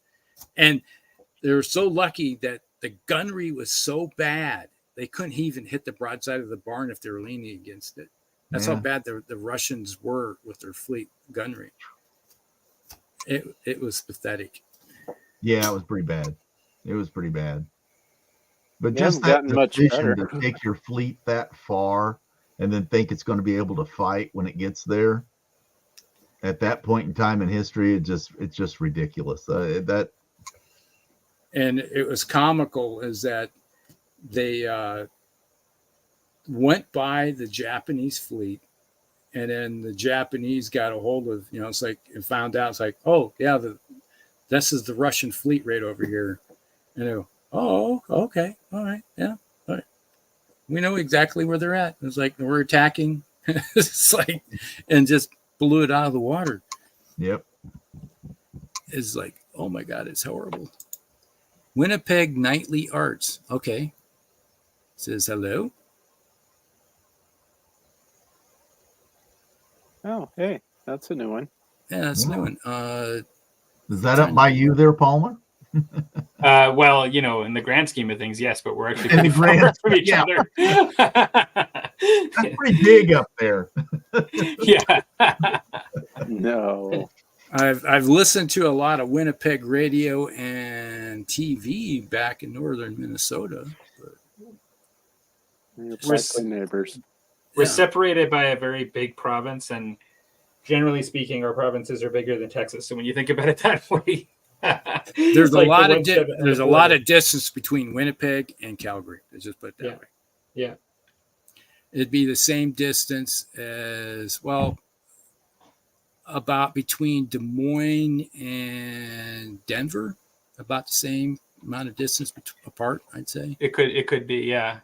And they were so lucky that the gunnery was so bad they couldn't even hit the broadside of the barn if they were leaning against it. That's how bad the Russians were with their fleet gunnery. It was pathetic. Yeah, it was pretty bad. But just that decision to take your fleet that far and then think it's going to be able to fight when it gets there, at that point in time in history, it's just ridiculous. And it was comical is that they went by the Japanese fleet, and then the Japanese got a hold of it's like and found out it's like, oh yeah, this is the Russian fleet right over here, and they go, oh, okay. All right. Yeah. All right. We know exactly where they're at. It's like we're attacking. It's like, and just blew it out of the water. Yep. It's like, oh my God, it's horrible. Winnipeg Nightly Arts. Okay. Says hello. Oh, hey, that's a new one. Yeah, that's a new one. Is that up by you there, Palmer? Well, in the grand scheme of things, yes, but we're actually in the grand from each other. That's pretty big up there. Yeah. No. I've listened to a lot of Winnipeg radio and TV back in northern Minnesota. We're neighbors. We're separated by a very big province, and generally speaking, our provinces are bigger than Texas. So when you think about it that way. There's a lot of distance between Winnipeg and Calgary. Let's just put it that way. Yeah. It'd be the same distance as about between Des Moines and Denver, about the same amount of distance apart, I'd say. It could be, yeah.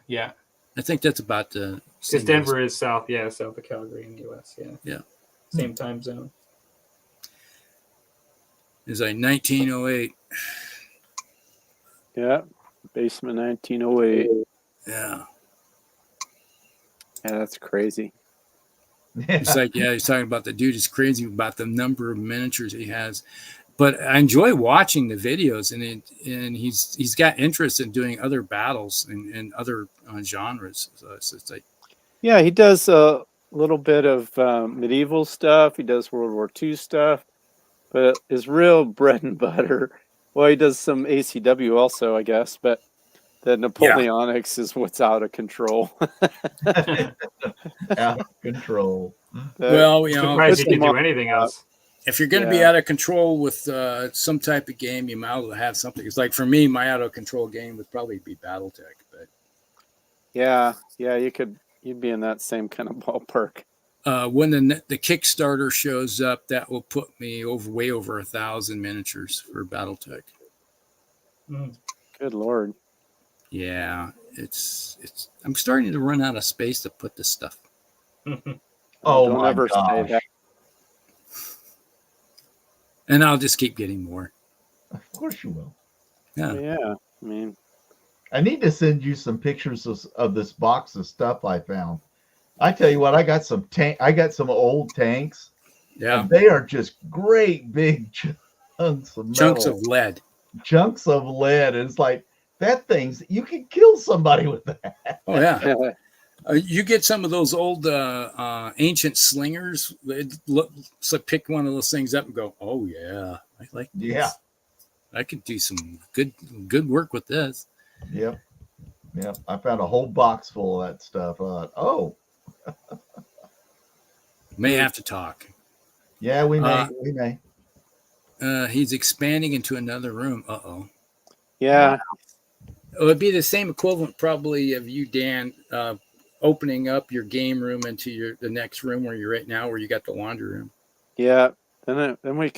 I think that's about the Because Denver is south of Calgary in the U.S. Yeah. Yeah. Same time zone. It's like 1908. Yeah. Basement 1908. Yeah. Yeah, that's crazy. It's like, yeah, he's talking about the dude is crazy about the number of miniatures he has. But I enjoy watching the videos, and he's got interest in doing other battles and other genres. So it's like, Yeah, he does a little bit of medieval stuff. He does World War II stuff, but his real bread and butter. Well, he does some ACW also, I guess, but the Napoleonics is what's out of control. Out of control. well, you know, Surprised he can do anything else. if you're going to be out of control with some type of game, you might as well have something. It's like for me, my out of control game would probably be BattleTech. But yeah, you'd be in that same kind of ballpark. When the Kickstarter shows up, that will put me way over 1,000 miniatures for BattleTech. Good Lord. Yeah, it's. I'm starting to run out of space to put this stuff. Oh Don't my ever say gosh. that. And I'll just keep getting more. Of course you will. Yeah. Yeah, I mean, I need to send you some pictures of this box of stuff I found. I tell you what, I got some old tanks. Yeah. And they are just great big chunks of metal. Chunks of lead. Chunks of lead. And it's like that thing's you can kill somebody with that. Oh yeah. You get some of those old ancient slingers. So pick one of those things up and go, oh yeah, I like this. Yeah. I could do some good work with this. Yep. I found a whole box full of that stuff. Oh. May have to talk. Yeah, we may. He's expanding into another room. Uh-oh. yeah, It would be the same equivalent probably of you, Dan, opening up your game room into the next room where you're right now, where you got the laundry room. yeah. Then we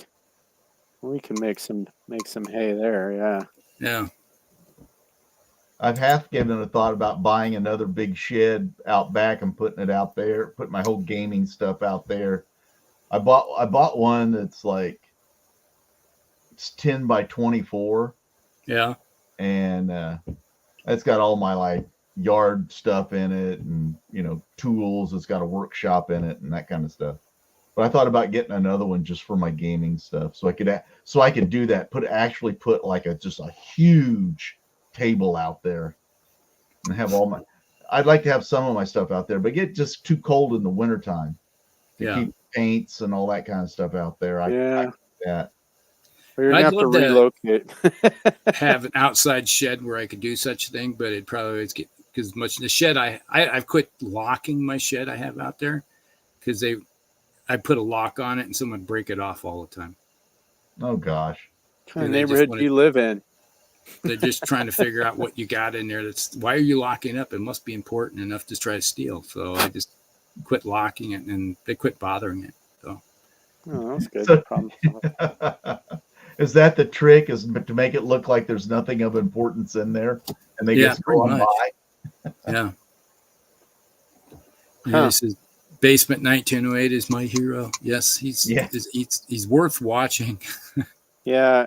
can make some hay there. Yeah. Yeah. I've half given a thought about buying another big shed out back and putting it out there, put my whole gaming stuff out there. I bought one that's like it's 10 by 24. Yeah. And it's got all my like yard stuff in it and tools. It's got a workshop in it and that kind of stuff. But I thought about getting another one just for my gaming stuff, so I could do that. Put like just a huge table out there and have I'd like to have some of my stuff out there, but get just too cold in the wintertime to keep paints and all that kind of stuff out there. I do that. Or you're gonna have to relocate. Have an outside shed where I could do such a thing, but it'd probably always get because much the shed I've quit locking my shed I have out there because I put a lock on it and someone would break it off all the time. Oh gosh. What kind of neighborhood do you live in? They're just trying to figure out what you got in there. Why are you locking up? It must be important enough to try to steal. So I just quit locking it and they quit bothering it. So Oh, that's good. Problem. Is that the trick? Is to make it look like there's nothing of importance in there, and they just go on by? Yeah. This is Basement 1908 is my hero. Yes, he's worth watching. Yeah,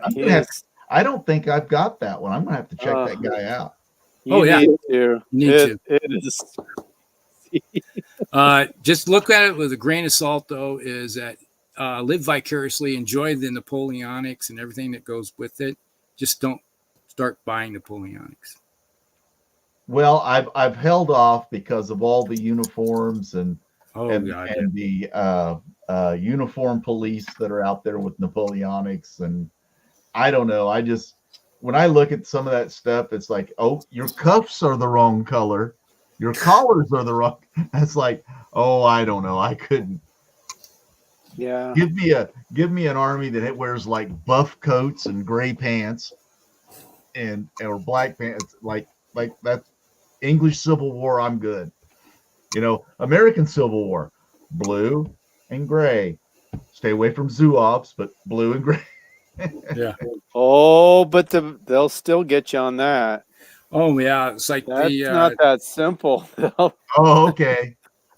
I don't think I've got that one. I'm gonna have to check that guy out. You need to. It is. Just look at it with a grain of salt, though. Is that live vicariously, enjoy the Napoleonics and everything that goes with it. Just don't start buying Napoleonics. Well, I've held off because of all the uniforms and the uniform police that are out there with Napoleonics, and I don't know. When I look at some of that stuff, it's like, oh, your cuffs are the wrong color, your collars are the wrong. It's like, oh, I don't know. I couldn't. Yeah. Give me an army that wears like buff coats and gray pants, or black pants, like that. English Civil War, I'm good. American Civil War, blue and gray. Stay away from Zouaves, but blue and gray. Yeah. Oh, but they'll still get you on that. Oh yeah, it's like That's the not that simple. Oh, okay.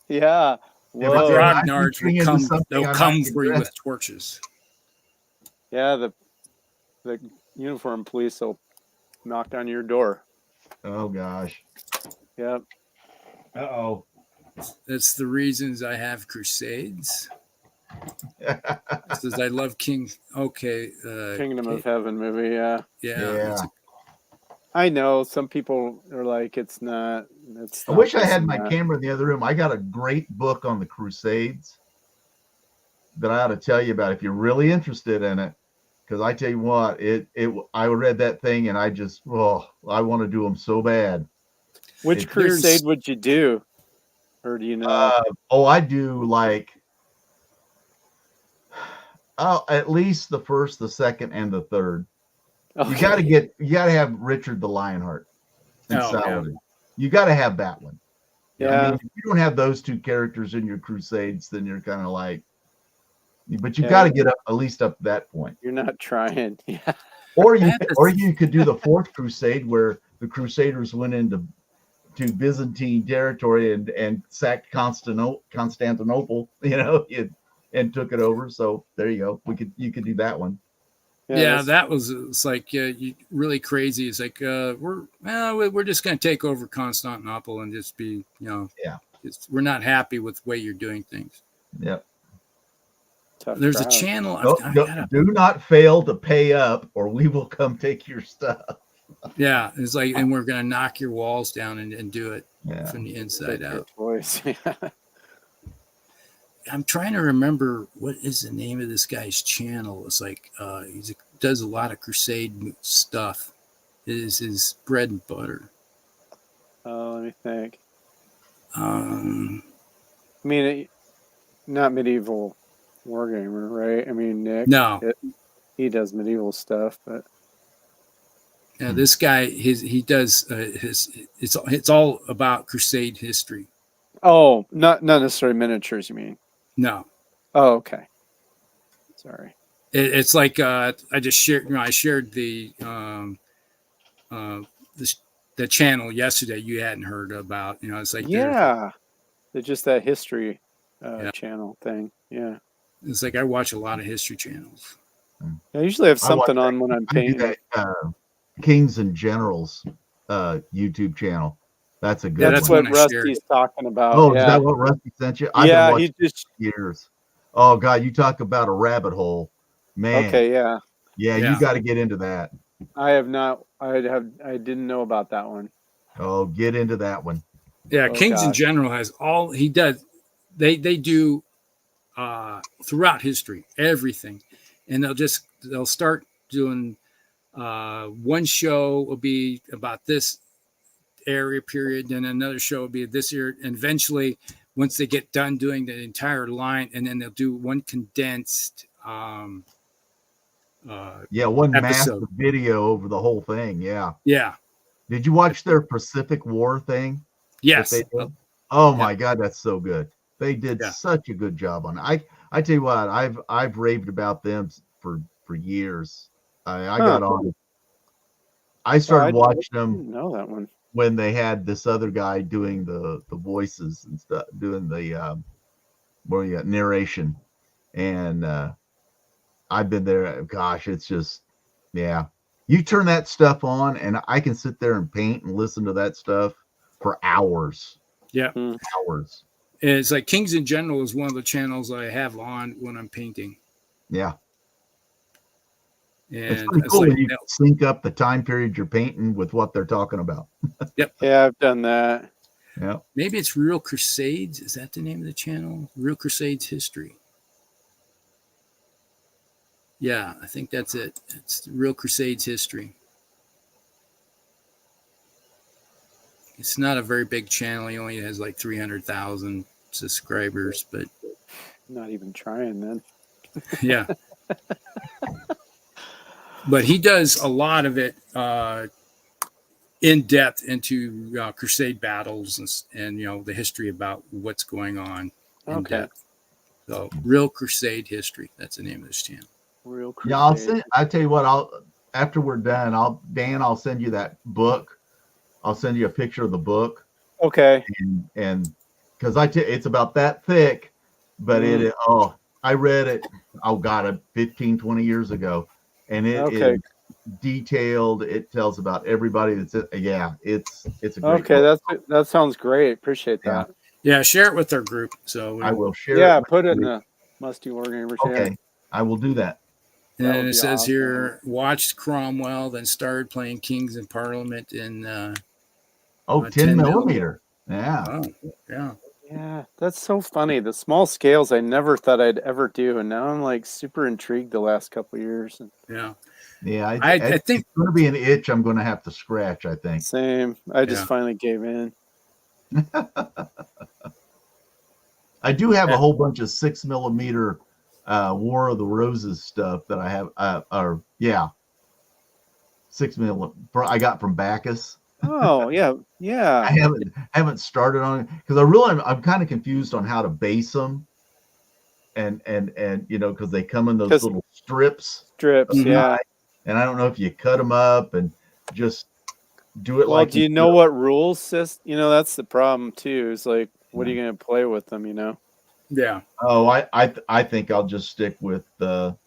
Yeah. If, I, the if Whoa. I'm grognards will entering into come. something, They'll I come might get for you with dressed. torches. Yeah, the uniform police will knock on your door. Oh gosh. Yep. Uh-oh. That's the reasons I have crusades. It says I love King. Okay. Kingdom of Heaven movie, yeah. Yeah. Yeah. I know some people are like, it's not. I wish I this had and my that. camera in the other room. I got a great book on the Crusades that I ought to tell you about if you're really interested in it. Because I tell you what, I read that thing and I just, I want to do them so bad. Which crusade would you do? Or do you know? I do like, at least the first, the second, and the third. Okay. You got to have Richard the Lionheart and Saladin. You got to have that one. Yeah. I mean, if you don't have those two characters in your Crusades, then you're kind of like, but you Yeah. got to get up at least up to that point. You're not trying. Yeah. Or you could do the fourth Crusade where the Crusaders went into Byzantine territory and sacked Constantinople, and took it over. So there you go. You could do that one. Yeah, that was, it's like really crazy. It's like we're just going to take over Constantinople and just be, we're not happy with the way you're doing things. Yep. There's a channel. Do not fail to pay up, or we will come take your stuff. Yeah, it's like, and we're going to knock your walls down and do it from the inside out. Voice. I'm trying to remember what is the name of this guy's channel. It's like he does a lot of crusade stuff. It is his bread and butter. Oh, let me think. I mean, not medieval wargamer, right? I mean, Nick. No, he does medieval stuff, but yeah, this guy he does it's all about crusade history. Oh, not necessarily miniatures. You mean? No. Oh, okay. Sorry. It's like I just shared. I shared the channel yesterday. You hadn't heard about. It's like they're just that history channel thing. Yeah. It's like I watch a lot of history channels. I usually have something on when I'm painting. Kings and Generals YouTube channel. That's a good. Yeah, that's what Rusty's talking about. Oh, is that what Rusty sent you? He just years. Oh God, you talk about a rabbit hole, man. Okay, yeah. You got to get into that. I have not. I didn't know about that one. Oh, get into that one. Yeah, Kings in General has all he does. They do throughout history, everything, and they'll start doing one show will be about this area period, and another show will be this year, and eventually once they get done doing the entire line, and then they'll do one condensed one episode. massive video over the whole thing. Yeah. Did you watch their Pacific War thing? Yes. Oh my God, that's so good. They did such a good job on it. I tell you what, I've raved about them for years. I got on. I started watching them. I didn't know that one. When they had this other guy doing the voices and stuff, doing the narration, and I've been there. Gosh, it's just you turn that stuff on, and I can sit there and paint and listen to that stuff for hours. Yeah, hours. And it's like Kings in General is one of the channels I have on when I'm painting. Yeah. And it's pretty cool when you sync up the time period you're painting with what they're talking about. Yep. Yeah, I've done that. Yeah. Maybe it's Real Crusades. Is that the name of the channel? Real Crusades History. Yeah, I think that's it. It's Real Crusades History. It's not a very big channel. He only has like 300,000 subscribers, but not even trying then. Yeah. But he does a lot of it in depth into crusade battles and the history about what's going on in depth. So Real Crusade History. That's the name of this channel. Real Real Yeah, I'll Crusade. send. I tell you what. After we're done, I'll send you that book. I'll send you a picture of the book, Okay. and because it's about that thick, but I read it. Oh God, 15, 20 years ago, and it Okay. is detailed. It tells about everybody that's it's a great Okay, book. that sounds great. Appreciate Yeah. that. Yeah, share it with our group. So I will share Yeah, it. put it in the Musty Wargamers. Yeah, Okay, I will do that. and that then would it be says awesome. here, watched Cromwell, then started playing Kings in Parliament in 10 10 millimeter. Yeah. Oh, yeah. Yeah, that's so funny. The small scales I never thought I'd ever do, and now I'm like super intrigued the last couple of years. And Yeah. Yeah, I think it's going to be an itch I'm going to have to scratch, I think. same. I just Yeah. finally gave in. I do have Yeah. a whole bunch of 6 millimeter War of the Roses stuff that I have. 6 millimeter I got from Bacchus. Oh yeah, I yeah. haven't started on it because I'm kind of confused on how to base them, and because they come in those 'Cause little strips, strips, Mhm. yeah. and I don't know if you cut them up and just do it Well, like do you know what rules, sis? That's the problem too. Is like, what are you gonna play with them? Yeah. Oh, I think I'll just stick with the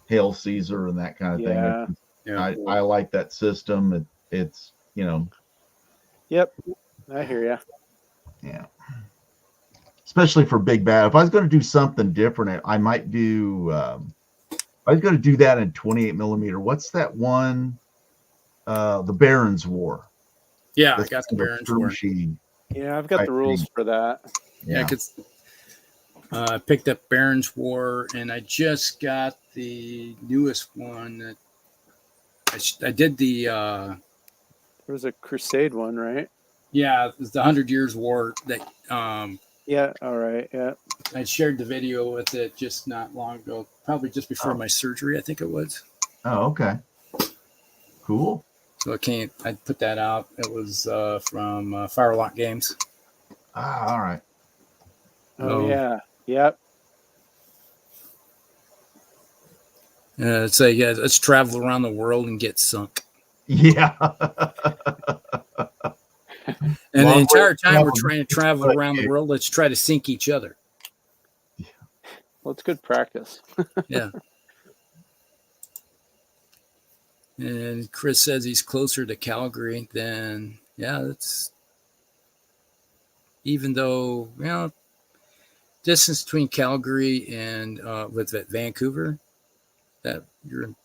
Hail Caesar and that kind of Yeah. thing. Yeah. I like that system. It's Yep. I hear ya. yeah. Especially for big bad. If I was going to do something different, I might do. I was going to do that in 28 millimeter. What's that one? The Barons War. Yeah, That's I got the kind of a Barons War. machine. Yeah, I've got the rules for that. Yeah, because I picked up Barons War, and I just got the newest one. That I did the There was a Crusade one, right? yeah, it was the 100 Years War that Yeah. All right. Yeah. I shared the video with it just not long ago, probably just before my surgery, I think it was. Oh, okay. Cool. So I put that out. It was from Firelock Games. Ah, all right. Oh yeah. Yep. It's like, yeah, let's travel around the world and get sunk. Yeah. And Long the entire way to time we're travel. trying to travel around the world, let's try to sink each other. Well, it's good practice. Yeah. And Chris says he's closer to Calgary than, yeah, that's, even though, distance between Calgary and what's that, Vancouver? That you're in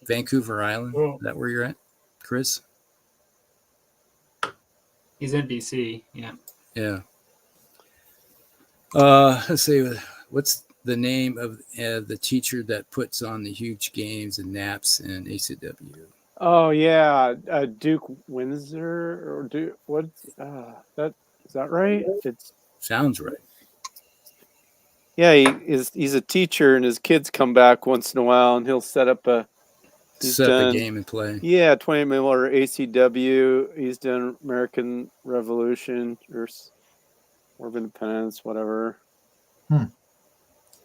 Vancouver Island? Well, Is that where you're at, Chris? he's in BC. Yeah. Yeah. Let's see, what's the name of the teacher that puts on the huge games and naps in ACW? Oh yeah, Duke Windsor or Duke. What? That is that right? It's Sounds right. yeah. He's a teacher, and his kids come back once in a while, and he'll set up a. Set up a game and play. Yeah, 20 millimeter ACW. He's done American Revolution or War of Independence, whatever.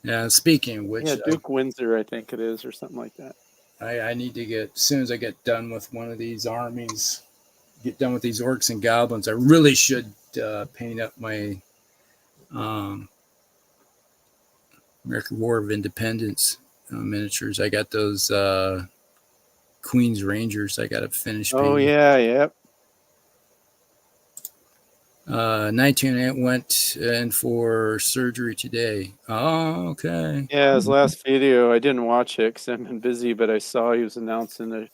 Yeah. Speaking of which, Yeah, Duke Windsor, I think it is, or something like that. I need to get, as soon as I get done with one of these armies, get done with these orcs and goblins, I really should paint up my American War of Independence miniatures. I got those Queen's Rangers I got to finish painting. Oh yeah, yep. 19 went in for surgery today. Oh, okay. Yeah, his last video, I didn't watch it because I've been busy, but I saw he was announcing it.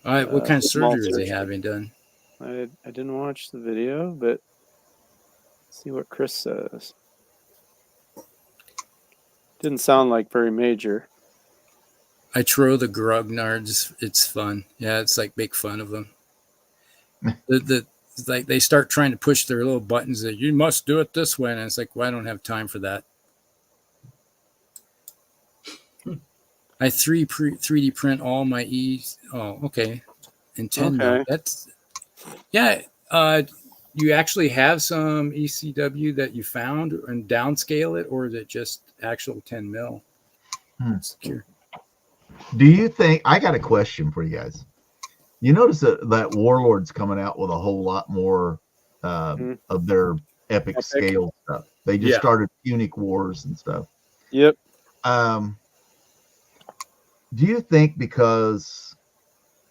All right, what kind of small surgery is he surgery. having done? I didn't watch the video, but see what Chris says. Didn't sound like very major. I throw the grognards. It's fun. Yeah, it's like make fun of them. It's like they start trying to push their little buttons that you must do it this way, and it's like, well, I don't have time for that. I 3D print all my E's. Oh, okay. And 10 mil. That's yeah. You actually have some ECW that you found and downscale it, or is it just actual 10 mil? Secure. Do you think I got a question for you guys? You notice that Warlord's coming out with a whole lot more of their epic scale stuff. They just started Punic Wars and stuff. Yep. Do you think because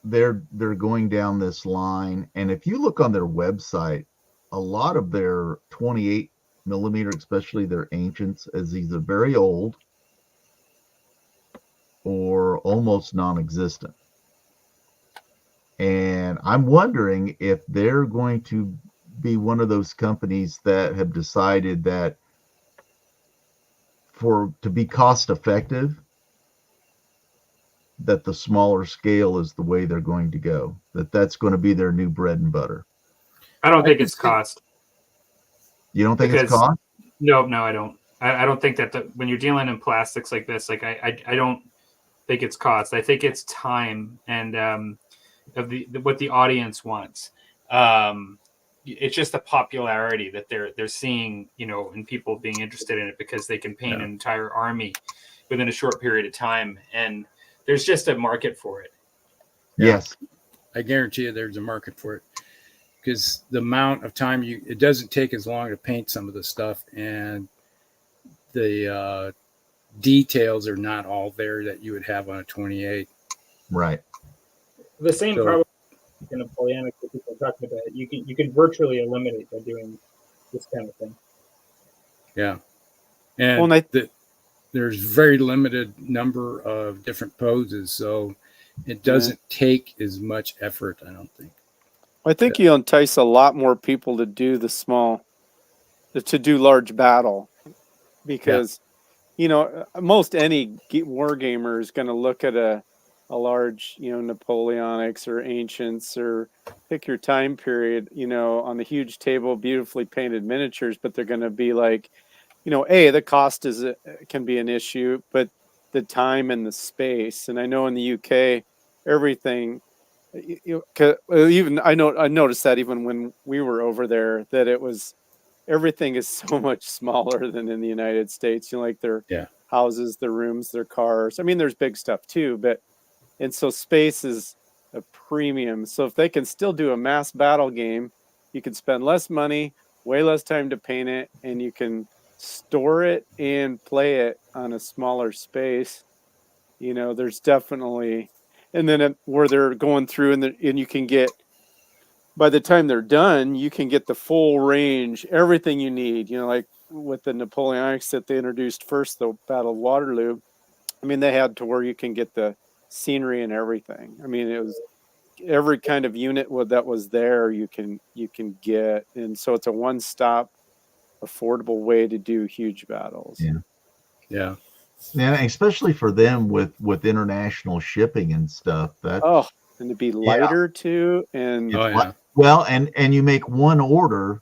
they're going down this line, and if you look on their website, a lot of their 28 millimeter, especially their ancients, is either very old or almost non-existent. And I'm wondering if they're going to be one of those companies that have decided that to be cost effective, that the smaller scale is the way they're going to go, that's going to be their new bread and butter. I don't think it's cost. You don't think it's cost? No, I don't. I don't think that when you're dealing in plastics like this, like I don't think it's cost. I think it's time and of what the audience wants. It's just the popularity that they're seeing, and people being interested in it because they can paint an entire army within a short period of time, and there's just a market for it. Yes, I guarantee you, there's a market for it because the amount of time it doesn't take as long to paint some of the stuff, and the details are not all there that you would have on a 28. Right. The same problem in Napoleonic that people are talking about. You can virtually eliminate by doing this kind of thing. Yeah, and there's very limited number of different poses, so it doesn't take as much effort, I don't think. I think you entice a lot more people to do to do large battle because, most any war gamer is going to look at a large, Napoleonics or Ancients or pick your time period, on the huge table, beautifully painted miniatures, but they're going to be like, the cost can be an issue, but the time and the space. And I know in the UK, everything, even I noticed that even when we were over there, that everything is so much smaller than in the United States. Like their houses, their rooms, their cars. I mean, there's big stuff too, and so space is a premium. So if they can still do a mass battle game, you can spend less money, way less time to paint it, and you can store it and play it on a smaller space. There's definitely, and then where they're going through and you can get, by the time they're done, you can get the full range, everything you need, like with the Napoleonics that they introduced first, the Battle of Waterloo. I mean, they had to where you can get the scenery and everything. I mean, it was every kind of unit that was there you can get. And so it's a one-stop affordable way to do huge battles. Yeah, especially for them with international shipping and stuff. And to be lighter too, and well, and you make one order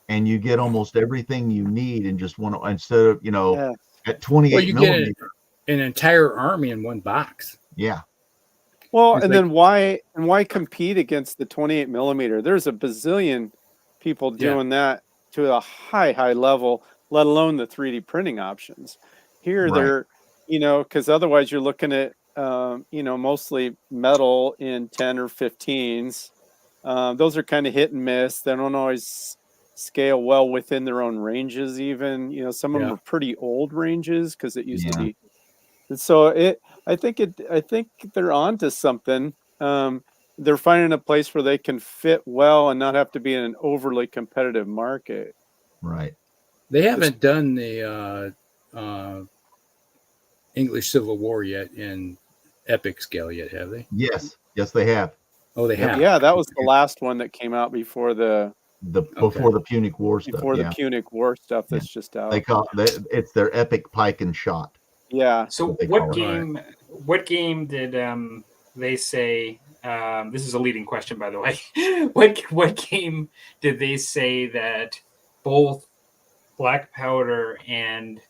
and you get almost everything you need in just one, instead of at 28 millimeter. Get an entire army in one box. Yeah. Well, and then why compete against the 28 millimeter? There's a bazillion people doing that to a high level, let alone the 3D printing options. Here they're, because otherwise you're looking at, mostly metal in 10 or 15s. Those are kind of hit and miss. They don't always scale well within their own ranges even. Some of them are pretty old ranges because it used to be. And so I think they're onto something. They're finding a place where they can fit well and not have to be in an overly competitive market. Right. They haven't done the English Civil War yet in epic scale yet, have they? Yes, they have. Oh, they have. Yeah, that was the last one that came out before the Punic War stuff. Before the Punic War stuff that's just out. They call it's their epic pike and shot. Yeah. So what game did they say? This is a leading question, by the way. What game did they say that both Black Powder and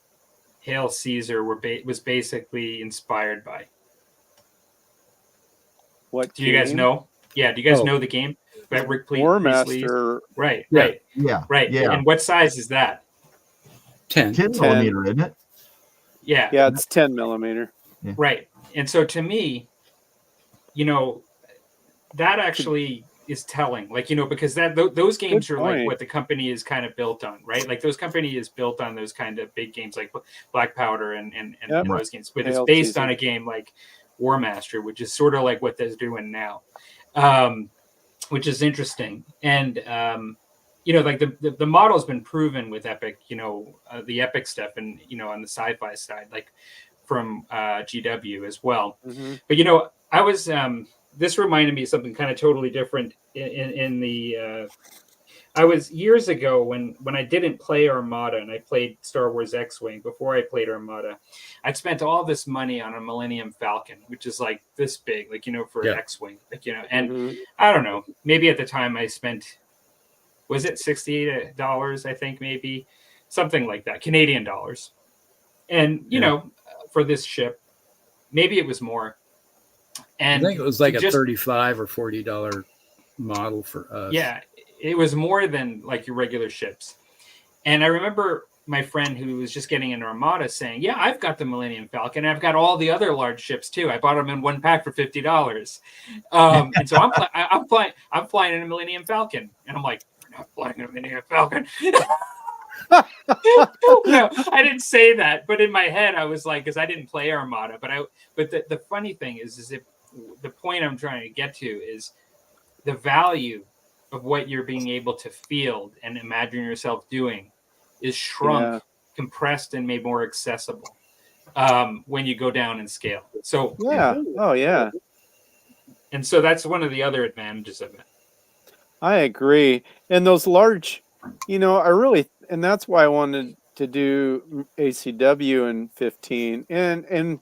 Hail Caesar was basically inspired by? What do you guys know? Yeah, do you guys know the game? Rick War Master. Right. Yeah. And what size is that? 10 millimeter, isn't it? Yeah. Yeah, it's 10 millimeter. Right. And so to me, you know, that actually is telling, like, you know, because those games Good are like point. what the company is kind of built on, right? Like those company is built on those kind of big games like Black Powder and Yep. those games, but it's Hail based teaser. on a game like War Master, which is sort of like what they're doing now, which is interesting. And you know, like the model's been proven with Epic, you know, the Epic stuff, and you know, on the sci-fi side, like from GW as well. Mm-hmm. But you know, I was this reminded me of something kind of totally different in the I was years ago when I didn't play Armada and I played Star Wars X-Wing. Before I played Armada, I'd spent all this money on a Millennium Falcon, which is like this big, like, you know, for X-Wing, like, you know, and Mm-hmm. I don't know, maybe at the time I spent, was it $68? I think maybe something like that, Canadian dollars. And you know, for this ship, maybe it was more. And I think it was like a just $35 or $40 model for us. yeah, it was more than like your regular ships. And I remember my friend who was just getting an Armada saying, "Yeah, I've got the Millennium Falcon. I've got all the other large ships too. I bought them in one pack for $50." And so I'm flying in a Millennium Falcon, and I'm like, "You're not flying in a Millennium Falcon." No, I didn't say that, but in my head I was like, because I didn't play Armada, but the funny thing is if the point I'm trying to get to is the value of what you're being able to field and imagine yourself doing is shrunk, compressed, and made more accessible when you go down in scale. So and so that's one of the other advantages of it. I agree. And those large, you know, and that's why I wanted to do ACW in 15 and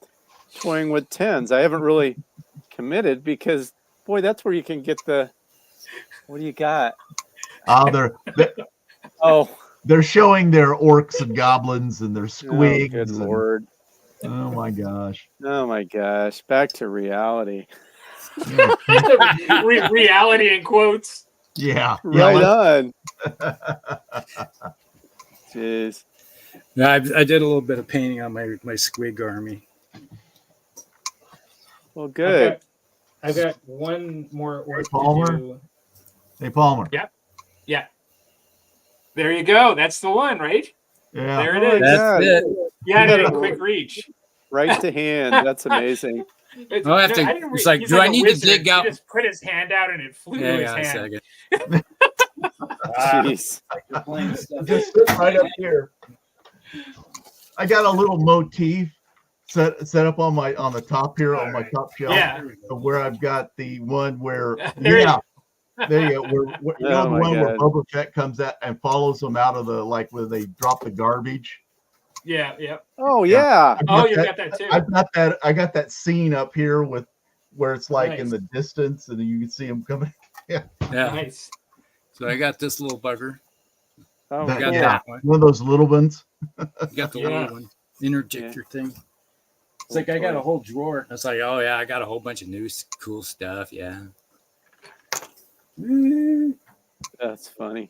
toying with 10s. I haven't really committed because, boy, that's where you can get what do you got? They're showing their orcs and goblins and their squigs. Oh, good Lord. Oh my gosh. Oh my gosh. Back to reality. Reality in quotes. Yeah. Right on. Jeez. Yeah, I did a little bit of painting on my squig army. Well, good. I've got one more orc Palmer. to do. Hey, Palmer. Yeah. There you go. That's the one, right? Yeah. There it is. That's it. Yeah, I did a quick reach. Right to hand. That's amazing. It's like, do I need to dig out? He just put his hand out and it flew to his hand. Jeez. Just sit right up here. I got a little motif set up on the top here on my top shelf. Where I've got the one where there you go. Where the one where Boba Fett comes out and follows them out of the where they drop the garbage. Yeah. Oh yeah. You got that too. I got that scene up here where it's like in the distance and you can see them coming. Yeah. Nice. So I got this little bugger. Oh, that one. One of those little ones. You got the little one. Interjector thing. It's like I got a whole drawer. It's like, oh yeah, I got a whole bunch of new cool stuff. Yeah. That's funny.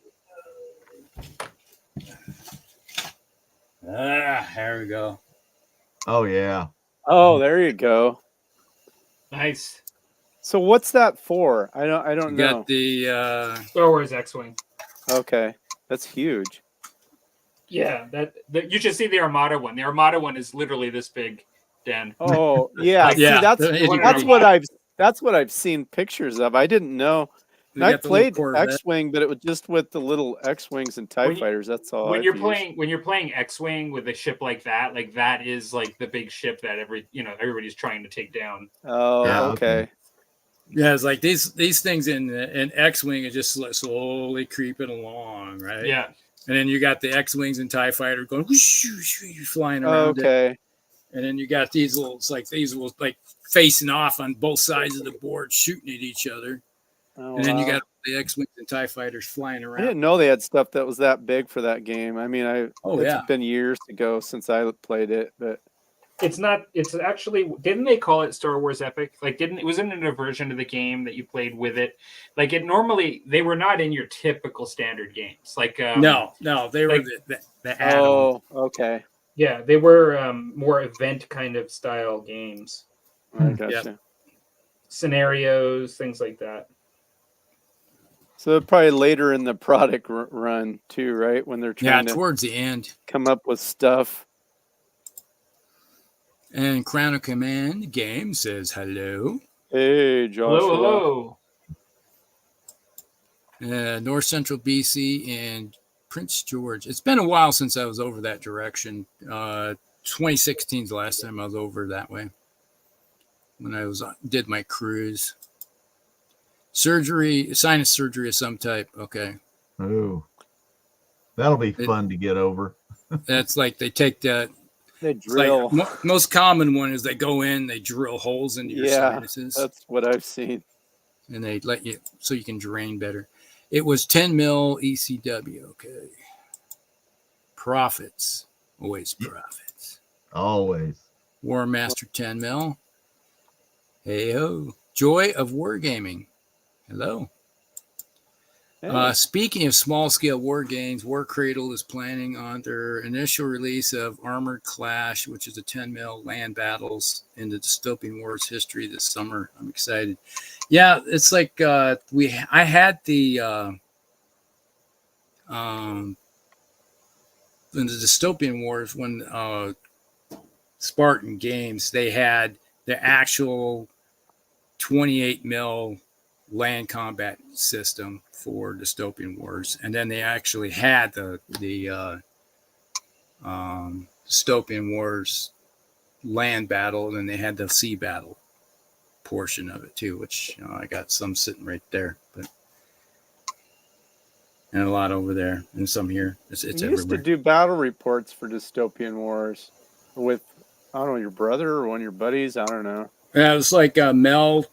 There we go. Oh yeah. Oh, there you go. Nice. So what's that for? I don't know. Got the Star Wars X-Wing. Okay, that's huge. Yeah, you should see the Armada one. The Armada one is literally this big, Dan. Oh yeah, that's what I've seen pictures of. I didn't know. I played X-Wing, but it was just with the little X-Wings and TIE fighters. That's all. When you're playing X-Wing with a ship like that is like the big ship that everybody's trying to take down. Oh, yeah, okay. Yeah, it's like these things in X-Wing are just slowly creeping along, right? Yeah. And then you got the X-Wings and TIE fighter going whoosh, whoosh, whoosh, flying around. Okay. It. And then you got these little facing off on both sides of the board, shooting at each other. Oh, and then you got the X-Wings and TIE fighters flying around. I didn't know they had stuff that was that big for that game. I mean, it's been years ago since I played it, but it's actually, didn't they call it Star Wars Epic? It wasn't in a version of the game that you played with it. Like they were not in your typical standard games. Like no, they were the add-on. Oh, okay. Yeah, they were more event kind of style games, I gotcha. scenarios, things like that. So probably later in the product run too, right? When they're Yeah, trying to towards the end. come up with stuff. And Crown of Command game says hello. Hey, Joshua. Hello. North Central BC and Prince George. It's been a while since I was over that direction. 2016 is the last time I was over that way when I did my cruise. Surgery, sinus surgery of some type. Okay. Oh, that'll be fun to get over. That's like they take that. They drill. Like, most common one is they go in, they drill holes into your sinuses. That's what I've seen. And they let you, so you can drain better. It was 10 mil ECW. Okay. Profits. Always profits. Always. War Master 10 mil. Hey ho. Joy of Wargaming. Hello. Hey. Speaking of small scale war games, War Cradle is planning on their initial release of Armored Clash, which is a 10 mil land battles in the Dystopian Wars history this summer. I'm excited. Yeah, it's like I had the in the Dystopian Wars when Spartan Games, they had the actual 28 mil land combat system for Dystopian Wars, and then they actually had the Dystopian Wars land battle, and then they had the sea battle portion of it too, which I got some sitting right there, but and a lot over there, and some here. It's you everywhere. used to do battle reports for Dystopian Wars with, I don't know, your brother or one of your buddies. I don't know. Yeah, it was like Mel,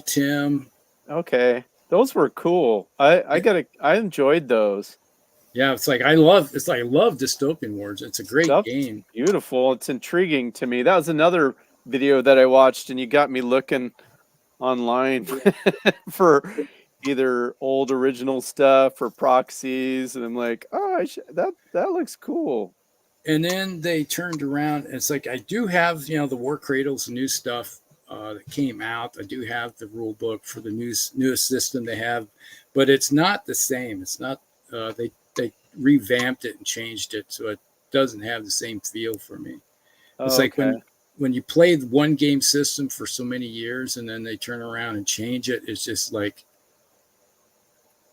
Tim. Okay, those were cool. I enjoyed those. Yeah, it's like I love Dystopian Wars. It's a great Stuff's game. Beautiful. It's intriguing to me. That was another video that I watched, and you got me looking online for either old original stuff or proxies, and I'm like, oh, that looks cool. And then they turned around. And it's like I do have the War Cradles new stuff that came out. I do have the rule book for the newest system they have, but it's not the same. It's not. They revamped it and changed it, so it doesn't have the same feel for me. It's like when you play one game system for so many years and then they turn around and change it. It's just like,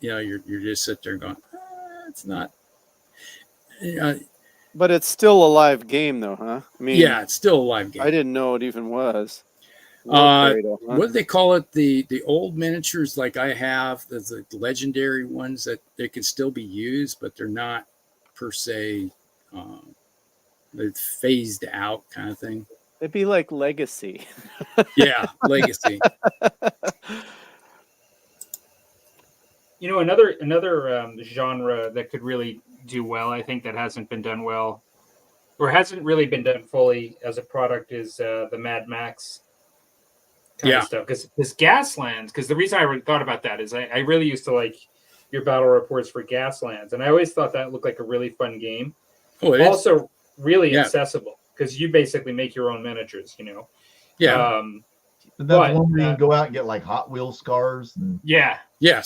you're just sitting there going, it's not. But it's still a live game, though, huh? I mean, yeah, it's still a live game. I didn't know it even was. What do they call it? The old miniatures like I have, the legendary ones that they can still be used, but they're not per se. They're phased out kind of thing. It'd be like Legacy. Yeah, Legacy. Another genre that could really do well, I think, that hasn't been done well, or hasn't really been done fully as a product, is the Mad Max kind of stuff. Because Gaslands, because the reason I thought about that is I really used to like your battle reports for Gaslands, and I always thought that looked like a really fun game. Oh, it also is. Really accessible, because you basically make your own miniatures, Yeah. But that's one where you can go out and get like Hot Wheels cars. And yes.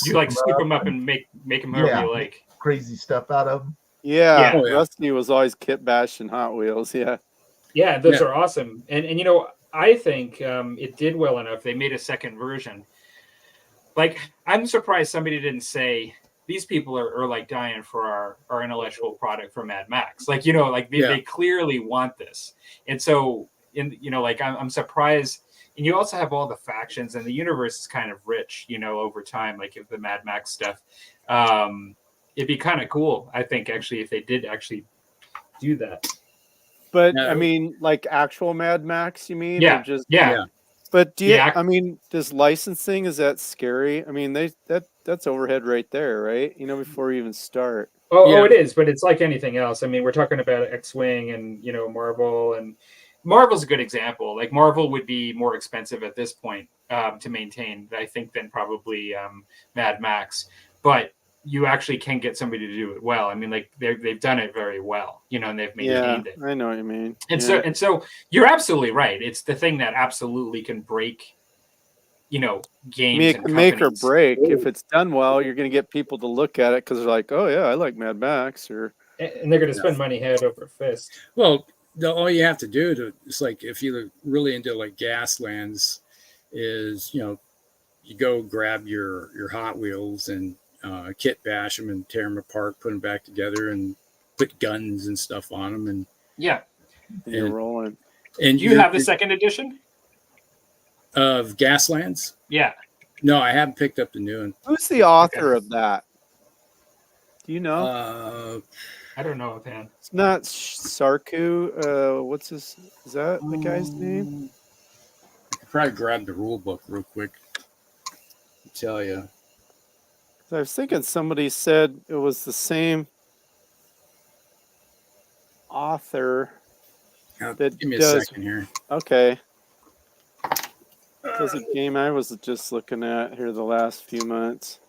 You like scoop them up and make them however you like. Crazy stuff out of them. Yeah. Rusty was always kit bashing Hot Wheels. Yeah. Yeah, those are awesome. And I think it did well enough. They made a second version. Like, I'm surprised somebody didn't say, these people are like dying for our intellectual product for Mad Max. Like, they clearly want this. And so, I'm surprised. And you also have all the factions, and the universe is kind of rich, over time, like the Mad Max stuff. It'd be kind of cool, I think, actually, if they did actually do that. But I mean, like actual Mad Max, you mean? Yeah. Or just, yeah. But I mean, does licensing, is that scary? I mean, that's overhead right there, right? Before you even start. Oh, it is, but it's like anything else. I mean, we're talking about X-Wing and Marvel, and Marvel's a good example. Like, Marvel would be more expensive at this point to maintain, I think, than probably Mad Max. But you actually can get somebody to do it well. I mean, like they've done it very well, you know, and they've Yeah, maintained it. I know what you mean. And Yeah. so you're absolutely right. It's the thing that absolutely can break, you know, games and Make or companies. break. If it's done well, you're going to get people to look at it because they're like, oh yeah, I like Mad Max. Or And they're going to spend money head over fist. Well, all you have to do to, it's like if you're really into like Gaslands, is, you know, you go grab your Hot Wheels and kit bash them and tear them apart, put them back together, and put guns and stuff on them, and Yeah. you're rolling. And You have the second edition of Gaslands? Yeah. No, I haven't picked up the new one. Who's the author of that? Do you know? I don't know offhand. It's not Sarku. What's his? Is that the guy's name? I could probably grab the rule book real quick. Tell you. I was thinking somebody said it was the same author. That Give me a does, second here. Okay. There's a game I was just looking at here the last few months.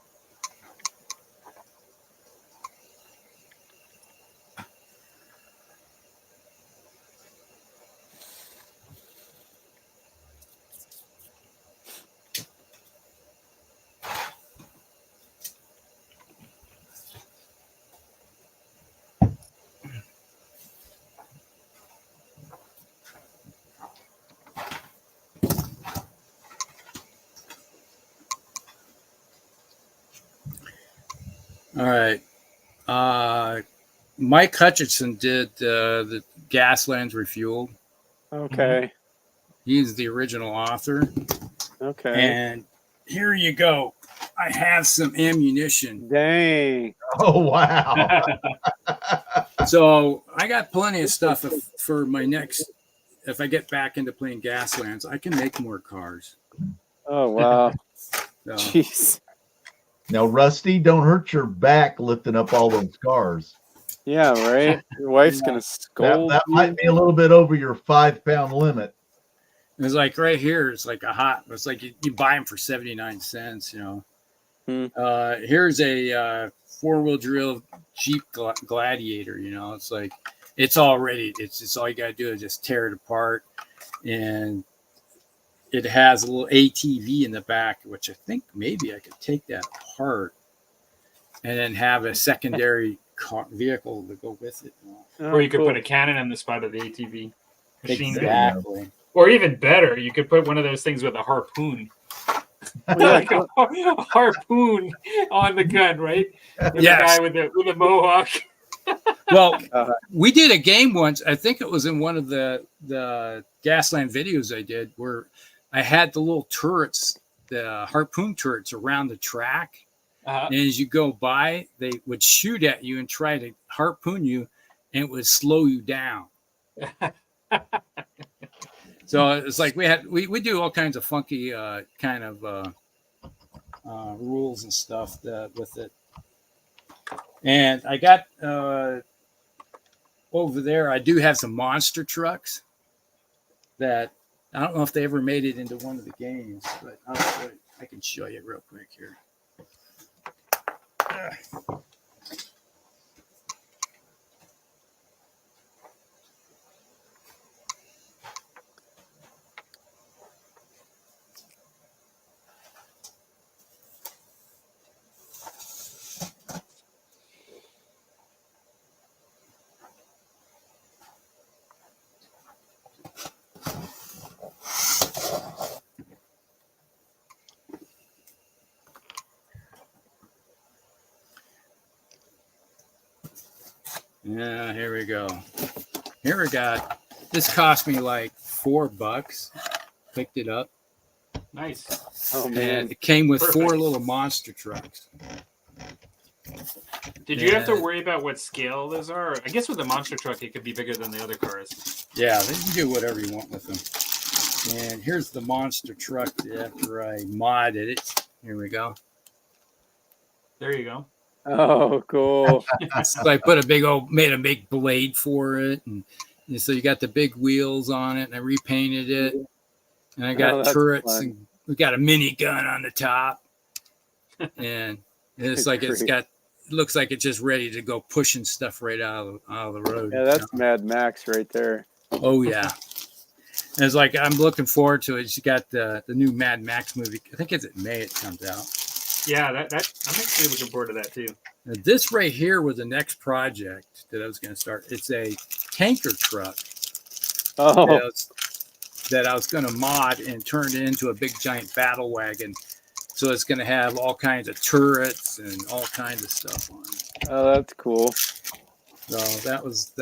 All right. Mike Hutchinson did the Gaslands Refueled. Okay. He's the original author. Okay. And here you go. I have some ammunition. Dang. Oh, wow. So I got plenty of stuff for my next. If I get back into playing Gaslands, I can make more cars. Oh, wow. So, Jeez. Now, Rusty, don't hurt your back lifting up all those cars. Yeah, right? Your wife's going to scold That you. might be a little bit over your 5-pound limit. it's like right here. It's like it's like you buy them for 79 cents, you know. Here's a 4-wheel drive Jeep Gladiator, you know. It's like, it's all ready. It's just all you got to do is just tear it apart. And it has a little ATV in the back, which I think maybe I could take that apart and then have a secondary vehicle to go with it. Oh, Or you could cool. put a cannon on the spot of the ATV. Machine gun. Exactly. Or even better, you could put one of those things with a harpoon. Like a harpoon on the gun, right? With Yes. the guy with the mohawk. Well, we did a game once. I think it was in one of the Gasland videos I did, where I had the little turrets, the harpoon turrets around the track. And as you go by, they would shoot at you and try to harpoon you, and it would slow you down. So it's like we do all kinds of funky kind of rules and stuff with it. And I got over there, I do have some monster trucks that I don't know if they ever made it into one of the games, but I can show you real quick here. Yeah, here we go. Here we got, this cost me like $4. Picked it up. Nice. Oh, And man. it came with 4 Perfect. little monster trucks. Did you have to worry about what scale those are? I guess with the monster truck, it could be bigger than the other cars. Yeah, you can do whatever you want with them. And here's the monster truck after I modded it. Here we go. There you go. Oh, cool. So I made a big blade for it. And so you got the big wheels on it, and I repainted it. And I got that's turrets, fun. and we got a mini gun on the top. And it's like it's got looks like it's just ready to go pushing stuff right out of the road. Yeah, that's Mad Max right there. Oh yeah. And it's like I'm looking forward to it. You got the new Mad Max movie. I think it's in May it comes out. Yeah, that I'm actually looking forward to that too. Now, this right here was the next project that I was going to start. It's a tanker truck Oh, that I was going to mod and turn it into a big giant battle wagon. So it's going to have all kinds of turrets and all kinds of stuff on it. oh, that's cool. So that was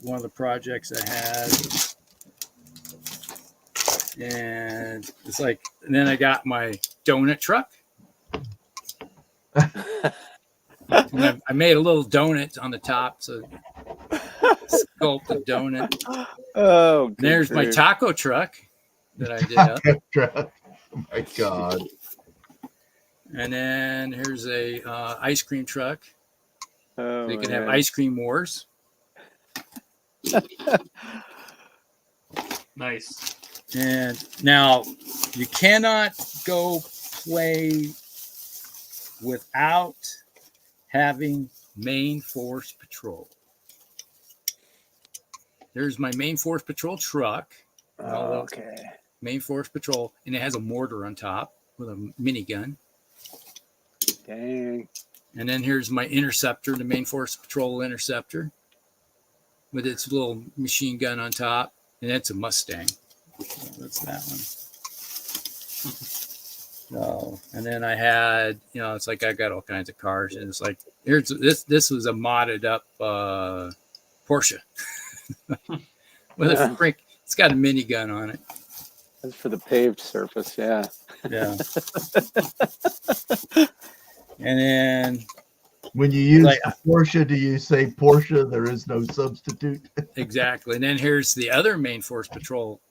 one of the projects I had. And it's like, and then I got my donut truck. And I made a little donut on the top, so sculpt a donut. Oh, And there's my grief. taco truck that I did up. Oh my God. And then here's a ice cream truck. Oh, So you can have man. ice cream wars. Nice. And now you cannot go play without having main force patrol. There's my main force patrol truck. Oh, okay. Main force patrol, and it has a mortar on top with a minigun. Dang. And then here's my interceptor, the main force patrol interceptor, with its little machine gun on top, and it's a Mustang. So that's that one. So, and then I had, it's like I got all kinds of cars, and it's like here's this. This was a modded up Porsche with a freak. It's got a minigun on it. That's for the paved surface, yeah. Yeah. And then When you use Like- the Porsche, do you say Porsche? There is no substitute. exactly. And then here's the other main force patrol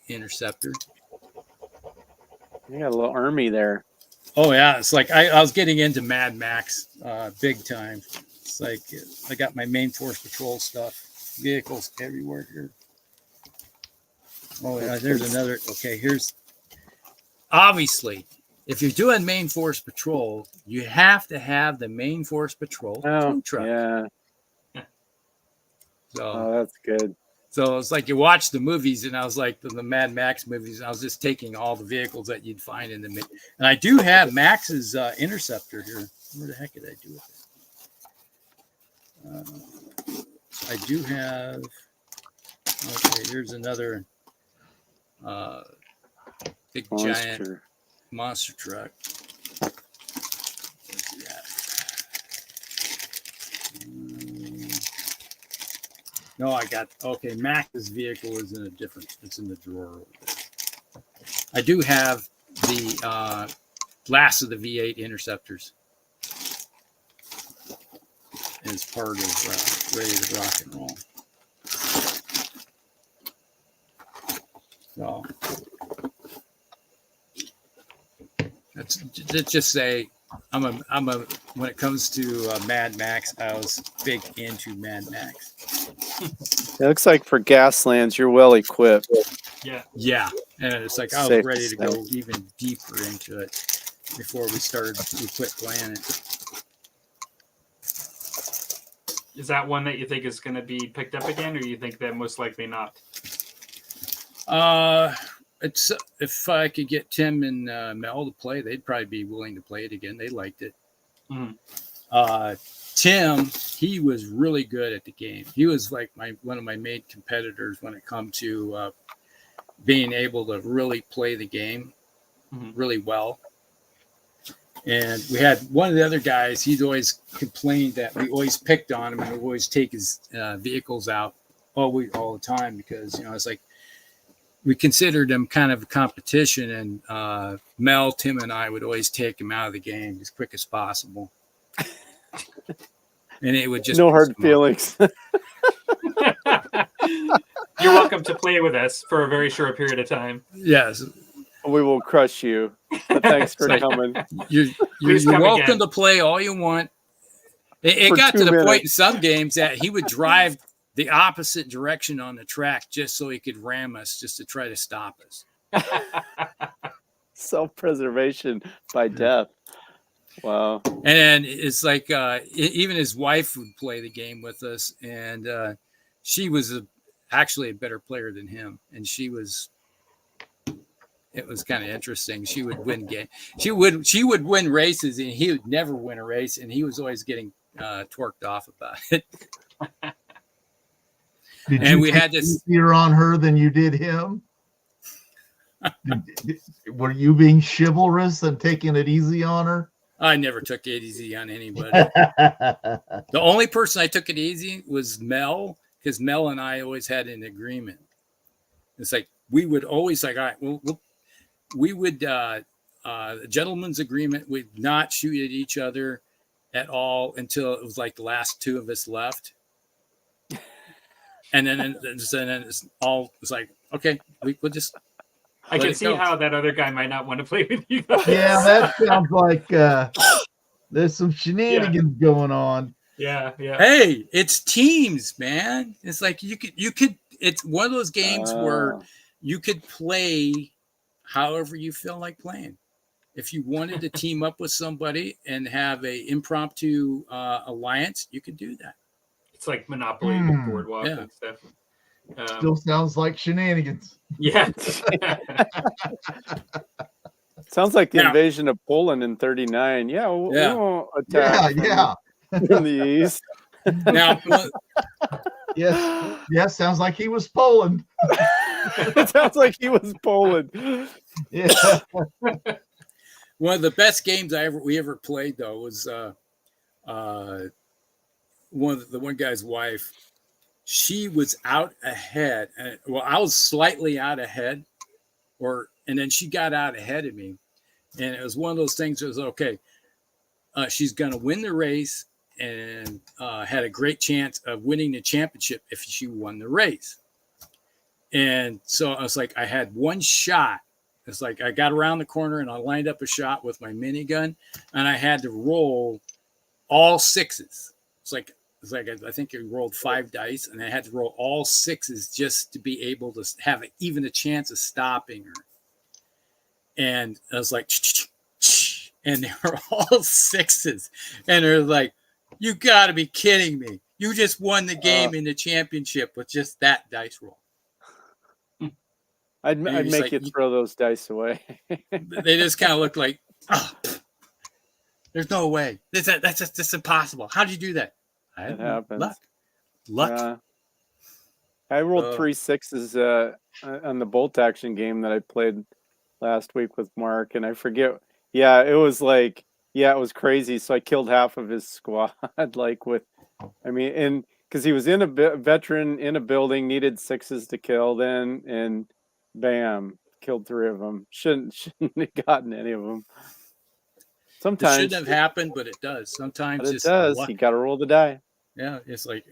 interceptor. You got a little army there. Oh yeah, it's like I was getting into Mad Max big time. It's like I got my main force patrol stuff, vehicles everywhere here. Oh yeah, there's another. Okay, here's obviously if you're doing main force patrol, you have to have the main force patrol Oh, tow truck. yeah. So Oh, that's good. So it's like you watch the movies, and I was like the Mad Max movies. And I was just taking all the vehicles that you'd find in the, and I do have Max's interceptor here. Where the heck did I do with it? I do have. Okay, here's another big giant Monster. monster truck. No, I got okay. Max's vehicle is in a different. It's in the drawer over there. I do have the last of the V8 interceptors as part of Ready to Rock and Roll. So let's just say I'm a when it comes to Mad Max, I was big into Mad Max. It looks like for Gaslands, you're well equipped. Yeah. Yeah, and it's like I was Safe ready to to go say. even deeper into it before we quit playing it. Is that one that you think is going to be picked up again, or you think that most likely not? It's if I could get Tim and Mel to play, they'd probably be willing to play it again. They liked it. Mhm. Tim, he was really good at the game. He was like one of my main competitors when it come to being able to really play the game really well. And we had one of the other guys, he'd always complained that we always picked on him and we always take his vehicles out all the time because, it's like we considered him kind of a competition, and Mel, Tim, and I would always take him out of the game as quick as possible. And it would just No hard piss him feelings. You're welcome to play with us for a very short period of time. off. Yes, We will crush you. But thanks for Like- coming. you're Please welcome come again. to play all you want. It For got 2 to the point in minutes. some games that he would drive the opposite direction on the track just so he could ram us, just to try to stop us. Self-preservation by death. Wow. And it's like even his wife would play the game with us, and she was actually a better player than him, and it was kind of interesting. She would win game. She would win races, and he would never win a race, and he was always getting torqued off about it. Did And you we take had this. easier on her than you did him? Were you being chivalrous and taking it easy on her? I never took it easy on anybody. The only person I took it easy was Mel, because Mel and I always had an agreement. It's like we would always like, all right, we would a gentleman's agreement. We'd not shoot at each other at all until it was like the last two of us left, and then it's all it's like, okay, we'll just. I can see how that other guy might not want to play with you guys. Yeah, that sounds like there's some shenanigans going on. Yeah. Hey, it's teams, man. It's like you could. It's one of those games where you could play however you feel like playing. If you wanted to team up with somebody and have a impromptu alliance, you could do that. It's like Monopoly with Boardwalk and stuff. Still sounds like shenanigans. Yeah. Sounds like the invasion of Poland in 39. Yeah, we won't attack from the east. Now, yes, sounds like he was Poland. It sounds like he was Poland. Yeah. One of the best games we ever played though was one guy's wife. She was out ahead. Well, I was slightly out ahead, and then she got out ahead of me. And it was one of those things that was okay. She's going to win the race and had a great chance of winning the championship if she won the race. And so I was like, I had one shot. It's like I got around the corner and I lined up a shot with my minigun, and I had to roll all sixes. It's like I think I rolled 5 dice, and I had to roll all sixes just to be able to have even a chance of stopping her. And I was like, and they were all sixes, and they're like, "You got to be kidding me! You just won the game in the championship with just that dice roll." I'd make you throw those dice away. They just kind of looked like, "Oh, there's no way. That's just impossible. How did you do that?" It happens. Luck. I rolled 3 sixes on the bolt action game that I played last week with Mark, and I forget. Yeah, it was like, it was crazy. So I killed half of his squad. And because he was in a veteran in a building, needed 6s to kill. Then and bam, killed 3 of them. Shouldn't have gotten any of them. Sometimes it shouldn't have happened, but it does. Sometimes it does. Luck. You got to roll the die. Yeah, it's like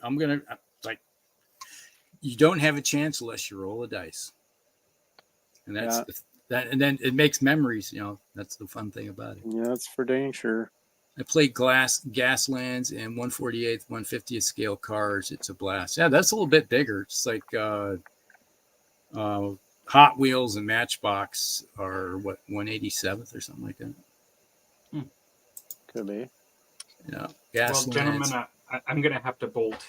you don't have a chance unless you roll a dice, and that's that. And then it makes memories. That's the fun thing about it. Yeah, that's for dang sure. I played Gaslands and 1/48th, 1/50th scale cars. It's a blast. Yeah, that's a little bit bigger. It's like Hot Wheels and Matchbox are 187th or something like that. Could be. Yeah. Well, gentlemen, I'm going to have to bolt.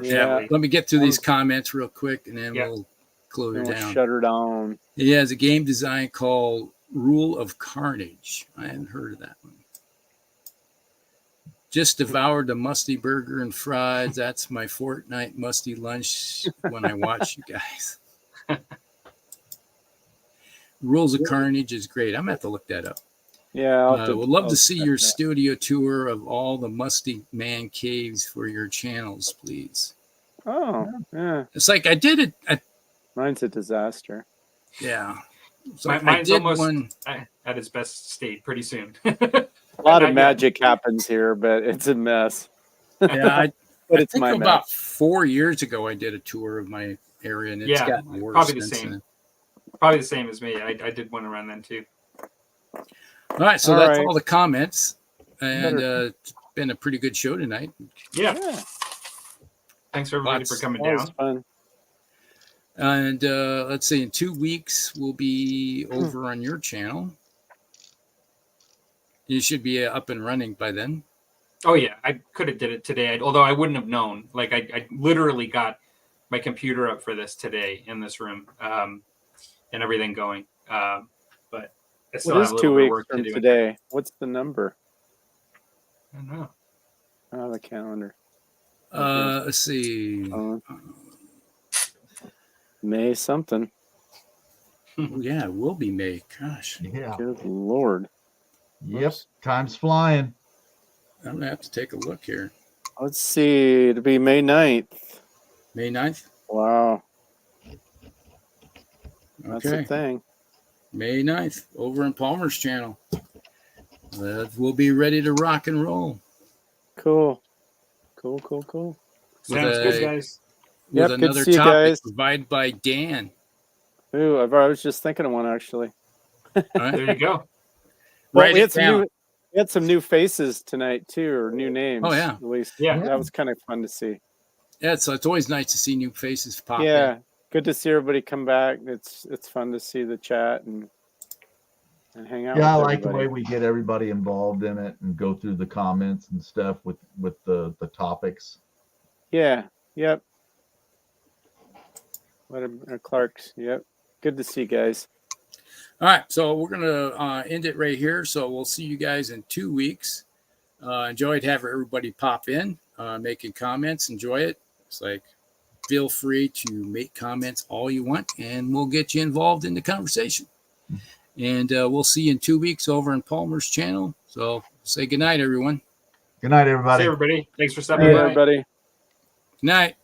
Yeah. Let me get through these comments real quick, and then we'll close her down. Shut her down. He has a game design called Rule of Carnage. I hadn't heard of that one. Just devoured the Musty burger and fries. That's my fortnight Musty lunch when I watch you guys. Rules of Carnage is great. I'm going to have to look that up. Yeah, would love to see your studio tour of all the Musty Man caves for your channels, please. Oh, yeah. It's like I did it. Mine's a disaster. Yeah. Mine's almost at its best state pretty soon. A lot of magic happens here, but it's a mess. Yeah, but it's my about 4 years ago I did a tour of my area, and it's gotten worse. Probably the same. Probably the same as me. I did one around then too. All right, so that's all the comments, and it's been a pretty good show tonight. Yeah. Thanks everybody for coming down. Was fun. And let's see, in 2 weeks we'll be over on your channel. You should be up and running by then. Oh yeah, I could have did it today, although I wouldn't have known. Like I literally got my computer up for this today in this room, and everything going. But I still What have is a 2 little bit of weeks work to from do. today? What's the number? I don't know. Oh, the calendar. Let's see. May something. Oh, yeah, it will be May. Gosh, Yeah. Good Lord. Yep. Whoops. Time's flying. I'm gonna have to take a look here. Let's see. It'll be May 9th. May 9th. Wow. That's Okay, a thing. May 9th over in Palmer's channel. We'll be ready to rock and roll. Cool. Cool. Sounds good, guys. With Yep, good to another see you topic guys. provided by Dan. Ooh, I was just thinking of one actually. All right. There you go. Well, Write we it down. had some new faces tonight too, or new names. Oh, yeah. At least. Yeah. That was kind of fun to see. Yeah, so it's always nice to see new faces pop Yeah. in. Good to see everybody come back. It's fun to see the chat and hang out. Yeah, I with like the way everybody. we get everybody involved in it and go through the comments and stuff with the topics. Yeah. Yep. Clark's. Yep. Good to see you guys. All right, so we're going to end it right here. So we'll see you guys in 2 weeks. Enjoyed having everybody pop in, making comments. Enjoy it. It's like, feel free to make comments all you want, and we'll get you involved in the conversation. And we'll see you in 2 weeks over in Palmer's channel. So say good night, everyone. Good night, everybody. See everybody. Thanks for stopping Hey, by. everybody. Good night.